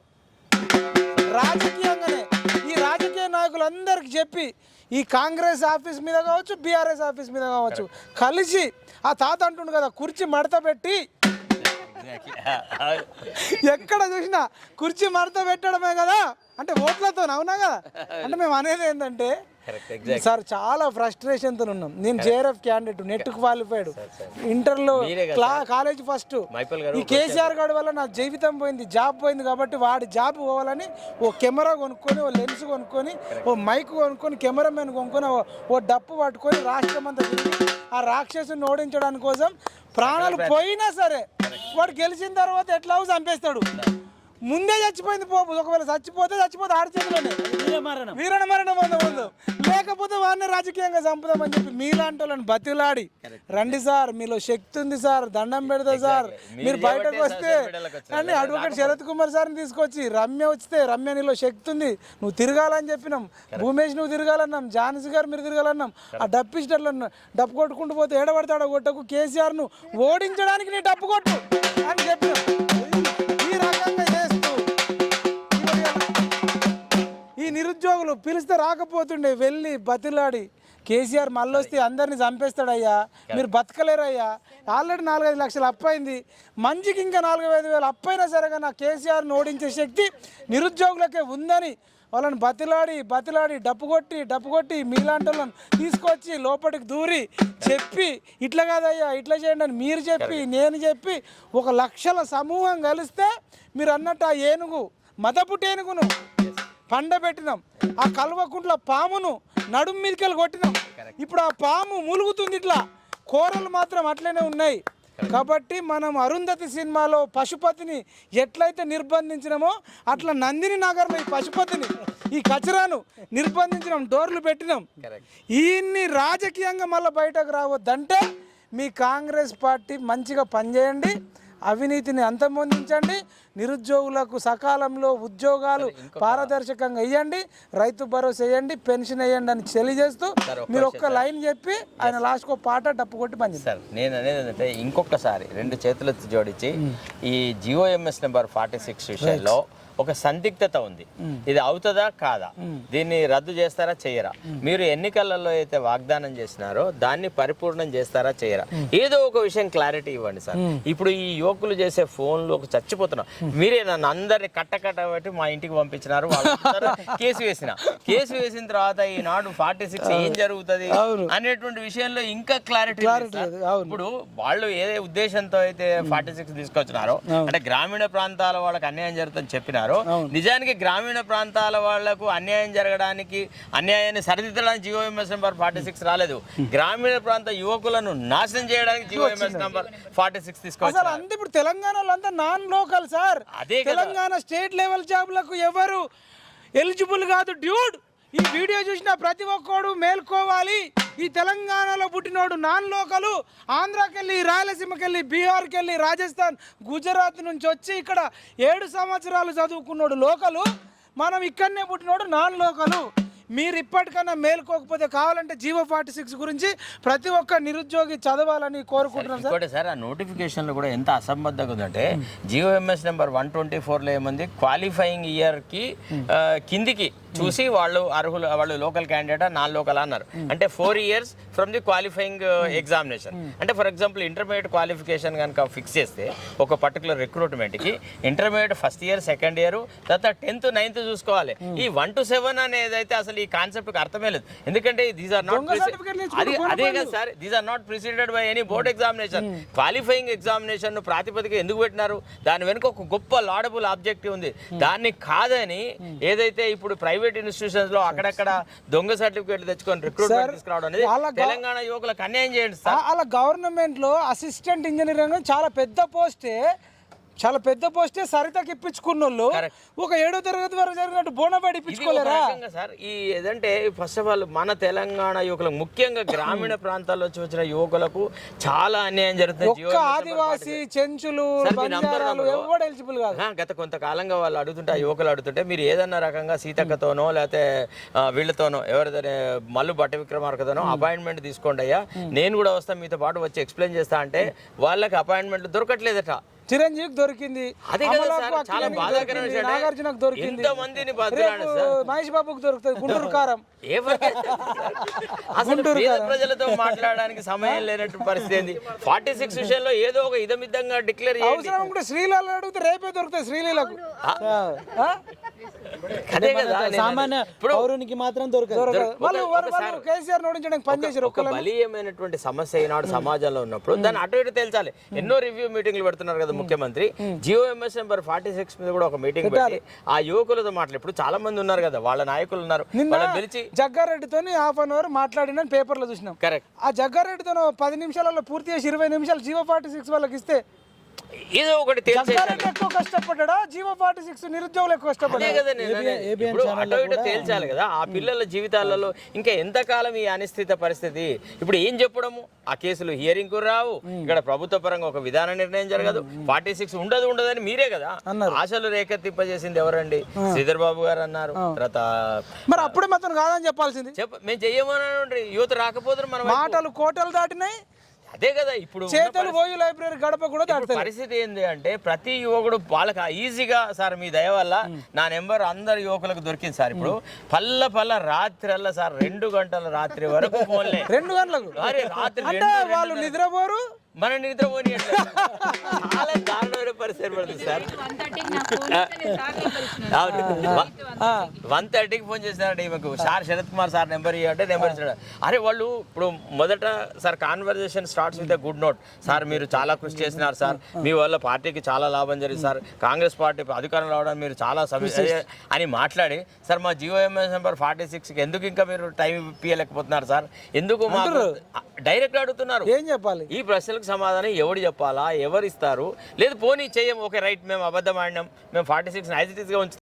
రాజకీయంగానే ఈ రాజకీయ నాయకులందరికీ చెప్పి ఈ కాంగ్రెస్ ఆఫీస్ మీద కావచ్చు, బీఆర్ఎస్ ఆఫీస్ మీద కావచ్చు కలిసి ఆ తాత అంటుండు కదా, కుర్చీ మడత పెట్టి ఎక్కడ చూసినా కుర్చీ మడత పెట్టడమే కదా అంటే ఓట్లతో. అవునా కదా? అంటే మేము అనేది ఏంటంటే సార్ చాలా ఫ్రస్ట్రేషన్తో ఉన్నాం. నేను జేఆర్ఎఫ్ క్యాండిడేట్, నెట్ క్వాలిఫైడ్, ఇంటర్లో కాలేజ్ ఫస్ట్. ఈ కేసీఆర్ గారి వల్ల నా జీవితం పోయింది, జాబ్ పోయింది. కాబట్టి వాడి జాబ్ పోవాలని ఓ కెమెరా కొనుక్కొని, ఓ లెన్స్ కొనుక్కొని, ఓ మైక్ కొనుక్కొని, కెమెరామెన్ కొనుక్కొని, ఓ డప్పు పట్టుకొని రాష్ట్రం అంతా తిరిగి ఆ రాక్షసుని ఓడించడానికి కోసం ప్రాణాలు పోయినా సరే వాడు గెలిచిన తర్వాత ఎట్లా చంపేస్తాడు. ముందే చచ్చిపోయింది పోపు. ఒకవేళ చచ్చిపోతే ఆడి చేతిలోనే వీరణ మరణం ముందు, లేకపోతే వాడిని రాజకీయంగా చంపుదామని చెప్పి మీలాంటి వాళ్ళని బతిలాడి, రండి సార్ మీలో శక్తి ఉంది సార్, దండం పెడతా సార్, మీరు బయటకు వస్తే అని అడ్వకేట్ శరత్ కుమార్ సార్ని తీసుకొచ్చి రమ్య వస్తే, రమ్య నీలో శక్తి ఉంది నువ్వు తిరగాలని చెప్పినాం, భూమేష్ నువ్వు తిరగాలన్నాం, ఝాన్సీ గారు మీరు తిరగాలన్నాం. ఆ డప్పిస్టర్లు డప్పు కొట్టుకుంటూ పోతే ఏడబడతాడ కొట్టకు, కేసీఆర్ను ఓడించడానికి నీ డప్పు కొట్టు అని చెప్పినాం. ఈ రకంగా చేస్తూ ఈ నిరుద్యోగులు పిలిస్తే రాకపోతుండే, వెళ్ళి బతిలాడి కేసీఆర్ మళ్ళీ వస్తే అందరినీ చంపేస్తాడయ్యా, మీరు బతకలేరయ్యా, ఆల్రెడీ 4-5 లక్షలు అప్పైంది, మంచికి ఇంకా 4-5 వేలు అప్పైనా సరే నా కేసీఆర్ని ఓడించే శక్తి నిరుద్యోగులకే ఉందని వాళ్ళని బతిలాడి డప్పు కొట్టి మీలాంటి వాళ్ళని తీసుకొచ్చి లోపలికి దూరి చెప్పి, ఇట్లా కాదయ్యా ఇట్లా చేయండి అని మీరు చెప్పి నేను చెప్పి 1 లక్షల సమూహం కలిస్తే మీరు అన్నట్టు ఆ ఏనుగు మదపుటి ఏనుగును పండబెట్టినాం, ఆ కల్వకుంట్ల పామును నడుము మీదకెళ్ళి కొట్టినాం. ఇప్పుడు ఆ పాము ములుగుతుంది, ఇట్లా కూరలు మాత్రం అట్లనే ఉన్నాయి. కాబట్టి మనం అరుంధతి సినిమాలో పశుపతిని ఎట్లయితే నిర్బంధించినామో అట్లా నందిని నగర్లో ఈ పశుపతిని, ఈ కచరాను నిర్బంధించినాం, డోర్లు పెట్టినాం. ఈయన్ని రాజకీయంగా మళ్ళీ బయటకు రావద్దంటే మీ కాంగ్రెస్ పార్టీ మంచిగా పనిచేయండి, అవినీతిని అంతమొందించండి, నిరుద్యోగులకు సకాలంలో ఉద్యోగాలు పారదర్శకంగా ఇవ్వండి, రైతు భరోసా వేయండి, పెన్షన్ వేయండి అని తెలియజేస్తూ మీరు ఒక్క లైన్ చెప్పి ఆయన లాస్ట్కి ఒక పాట డప్పు కొట్టి పని సార్. నేను అనేది ఏంటంటే ఇంకొకసారి 2 చేతులు జోడించి ఈ GOMS నెంబర్ 46 విషయంలో ఒక సందిగ్ధత ఉంది. ఇది అవుతుందా కాదా, దీన్ని రద్దు చేస్తారా చేయరా, మీరు ఎన్నికలలో అయితే వాగ్దానం చేసినారో దాన్ని పరిపూర్ణం చేస్తారా చేయరా, ఏదో ఒక విషయం క్లారిటీ ఇవ్వండి సార్. ఇప్పుడు ఈ యువకులు చేసే ఫోన్లు ఒక చచ్చిపోతున్నాం, మీరే నన్ను అందరిని కట్టబెట్టి మా ఇంటికి పంపించినారు, వాళ్ళు కేసు వేసిన తర్వాత ఈనాడు 46 ఏం జరుగుతుంది అనేటువంటి విషయంలో ఇంకా క్లారిటీ లేదు. ఇప్పుడు వాళ్ళు ఏ ఉద్దేశంతో అయితే 46 తీసుకొచ్చినారో, అంటే గ్రామీణ ప్రాంతాల వాళ్ళకి అన్యాయం జరుగుతుందని చెప్పినారు, నిజానికి గ్రామీణ ప్రాంతాల వాళ్లకు అన్యాయం జరగడానికి, అన్యాయాన్ని సరిదిద్దడానికి GOMS నెంబర్ 46 రాలేదు. గ్రామీణ ప్రాంత యువకులను నాశనం చేయడానికి GOMS నెంబర్ 46 తీసుకొచ్చారు. అంతే. ఇప్పుడు తెలంగాణలో అంతా non local sir, Telangana state level జాబ్లకు ఎవరు ఎలిజిబుల్ కాదు డ్యూడ్. ఈ వీడియో చూసిన ప్రతి ఒక్కడు మేల్కోవాలి, ఈ తెలంగాణలో పుట్టినోడు నాన్ లోకలు, ఆంధ్రాకెళ్ళి, రాయలసీమకెళ్ళి, బీహార్కెళ్ళి, రాజస్థాన్, గుజరాత్ నుంచి వచ్చి ఇక్కడ 7 సంవత్సరాలు చదువుకున్నాడు లోకలు, మనం ఇక్కడనే పుట్టినోడు నాన్ లోకలు. మీరు ఇప్పటికన్నా మేలుకోకపోతే కావాలంటే GO46 గురించి ప్రతి ఒక్క నిరుద్యోగి చదవాలని కోరుకుంటున్నాం సార్. ఇంకోటి సార్, ఆ నోటిఫికేషన్లో కూడా ఎంత అసంబద్ధంగా ఉందంటే GOMS నెంబర్ 124లో ఏముంది, క్వాలిఫైయింగ్ ఇయర్కి కిందికి చూసి వాళ్ళు అర్హులు, వాళ్ళు లోకల్ క్యాండిడేట్ నాన్ లోకల్ అన్నారు. అంటే 4 years from the qualifying examination. అంటే ఫర్ ఎగ్జాంపుల్ ఇంటర్మీడియట్ క్వాలిఫికేషన్ కనుక ఫిక్స్ చేస్తే ఒక పర్టికులర్ రిక్రూట్మెంట్కి intermediate first year, second year, తర్వాత 10th, 9th చూసుకోవాలి. ఈ 1 to 7 అనేది అయితే అసలు ఈ కాన్సెప్ట్ అర్థమే లేదు. ఎందుకంటే దీస్ ఆర్ నాట్ అదే కదా sir, these are not preceded by any board examination. Qualifying examination ప్రాతిపదిక ఎందుకు పెట్టినారు, దాని వెనుక ఒక గొప్ప లాడబుల్ ఆబ్జెక్టివ్ ఉంది. దాన్ని కాదని ఏదైతే ఇప్పుడు ప్రైవేట్ ఇన్స్టిట్యూషన్స్ లో అక్కడక్కడ దొంగ సర్టిఫికేట్లు తెచ్చుకొని రిక్రూట్మెంట్ తీసుకురావడం అనేది తెలంగాణ యువకులకు అన్యాయం చేయండి సార్. అలా గవర్నమెంట్ లో అసిస్టెంట్ ఇంజనీర్ చాలా పెద్ద పోస్టే సరితకి ఇప్పించుకున్న వాళ్ళు ఒక 7వ తరగతి వరకు జరిగినట్టు బోనబడి ఇప్పించుకోలేరా సార్? ఈ ఏదంటే ఫస్ట్ ఆఫ్ ఆల్ మన తెలంగాణ యువకులకు, ముఖ్యంగా గ్రామీణ ప్రాంతాల్లో వచ్చిన యువకులకు చాలా అన్యాయం జరుగుతుంది. ఒక్క ఆదివాసి, చెంచులు, ఎవరు ఎలిజిబుల్ కాదు. గత కొంతకాలంగా వాళ్ళు అడుగుతుంటే, ఆ యువకులు అడుగుతుంటే, మీరు ఏదన్నా రకంగా సీతక్కతోనో లేకపోతే వీళ్ళతోనో ఎవరితోనే మల్లు భట్ట విక్రమార్కతోనో అపాయింట్మెంట్ తీసుకోండి అయ్యా, నేను కూడా వస్తాను మీతో పాటు వచ్చి ఎక్స్ప్లెయిన్ చేస్తా అంటే వాళ్ళకి అపాయింట్మెంట్ దొరకట్లేదట. చిరంజీవికి దొరికింది, నాగార్జునకు దొరికింది, మహేష్ బాబుకి దొరుకుతుంది, గుంటూరు కారం. ప్రజలతో మాట్లాడడానికి సమయం లేనట్టు పరిస్థితి. 46 విషయంలో ఏదో ఒక ఇదమిద్దంగా డిక్లేర్ అవసరం కూడా శ్రీలీల అడిగితే రేపే దొరుకుతాయి శ్రీలీలకు. అదే కదా, సామాన్య పౌరునికి మాత్రం దొరకదు. కేసీఆర్ నోడించడానికి పనిచేసారు. ఒక బలీయమైనటువంటి సమస్య ఈనాడు సమాజంలో ఉన్నప్పుడు దాన్ని అటు ఇటు తేల్చాలి. ఎన్నో రివ్యూ మీటింగ్లు పెడుతున్నారు కదా ముఖ్యమంత్రి. GOMS నెంబర్ 46 మీద కూడా ఒక మీటింగ్ పెట్టి ఆ యువకులతో మాట్లాడి, ఇప్పుడు చాలా మంది ఉన్నారు కదా, వాళ్ళ నాయకులు ఉన్నారు, పిలిచి జగ్గారెడ్డితో హాఫ్ అన్ అవర్ మాట్లాడిన పేపర్లో చూసినాం. కరెక్ట్. ఆ జగ్గారెడ్డితో 10 నిమిషాలలో పూర్తి చేసి 20 నిమిషాలు GO46 వాళ్ళకి ఇస్తే ఏదో ఒకటి తెలిసేసాలి. జగ్గారెడ్డి ఎక్కువ కష్టపడ్డా, జీవో 46 నిరుద్యోగులు ఎక్కువ అదే కష్టపడ్డా? కదా నేను అనేది. ఇప్పుడు అటో ఇటో తేల్చాలి కదా ఆ పిల్లల జీవితాలలో. ఇంకా ఎంతకాలం ఈ అనిశ్చిత పరిస్థితి? ఇప్పుడు ఏం చెప్పడము? ఆ కేసులు హియరింగ్ కు రావు, ఇక్కడ ప్రభుత్వ పరంగా ఒక విధాన నిర్ణయం జరగదు, 46 ఉండదని మీరే కదా ఆశలు రేకెత్తింపజేసింది. ఎవరండి? శ్రీధర్ బాబు గారు అన్నారు. తర్వాత మరి అప్పుడే మాత్రం కాదని చెప్పాల్సింది. మేము చెయ్యమని యువత రాకపోతే మనం మాటలు కోటలు దాటినాయి, అదే కదా ఇప్పుడు చేతులు పోయి లైబ్రరీ గడప కూడా దాటుతాయి. పరిస్థితి ఏంది అంటే ప్రతి యువకుడు వాళ్ళకి ఈజీగా సార్ మీ దయ వల్ల నా నెంబర్ అందరు యువకులకు దొరికింది సార్. ఇప్పుడు పల్ల రాత్రి సార్ 2 గంటల రాత్రి వరకు ఫోన్లే. 2 గంటలకు రాత్రి అంటే వాళ్ళు నిద్రపోరు, మన నిద్రపోని చాలా దారుణమైన పరిస్థితి ఏర్పడుతుంది సార్. 1:30కి ఫోన్ చేశారంటే ఈమెకు sir Sharath Kumar sir number ఇవ్వంటే నెంబర్ ఇచ్చాడు. అరే వాళ్ళు ఇప్పుడు మొదట sir conversation starts with a good note. Sir మీరు చాలా కృషి చేసినారు సార్, మీ వల్ల పార్టీకి చాలా లాభం జరిగింది సార్, కాంగ్రెస్ పార్టీ అధికారం రావడానికి మీరు చాలా అని మాట్లాడి సార్ మా జియోఎంఎస్ నెంబర్ 46కి ఎందుకు ఇంకా మీరు టైం ఇప్పించలేకపోతున్నారు సార్, ఎందుకు మాకు డైరెక్ట్ అడుగుతున్నారు. ఏం చెప్పాలి? ఈ ప్రశ్నలకు సమాధానం ఎవరు చెప్పాలా, ఎవరు ఇస్తారు? లేదు పోనీ చెయ్యం, ఓకే రైట్ మేము అబద్ధం ఆడినాం, మేము 46 యాజ్ ఇట్ ఈస్గా ఉంచుతాం.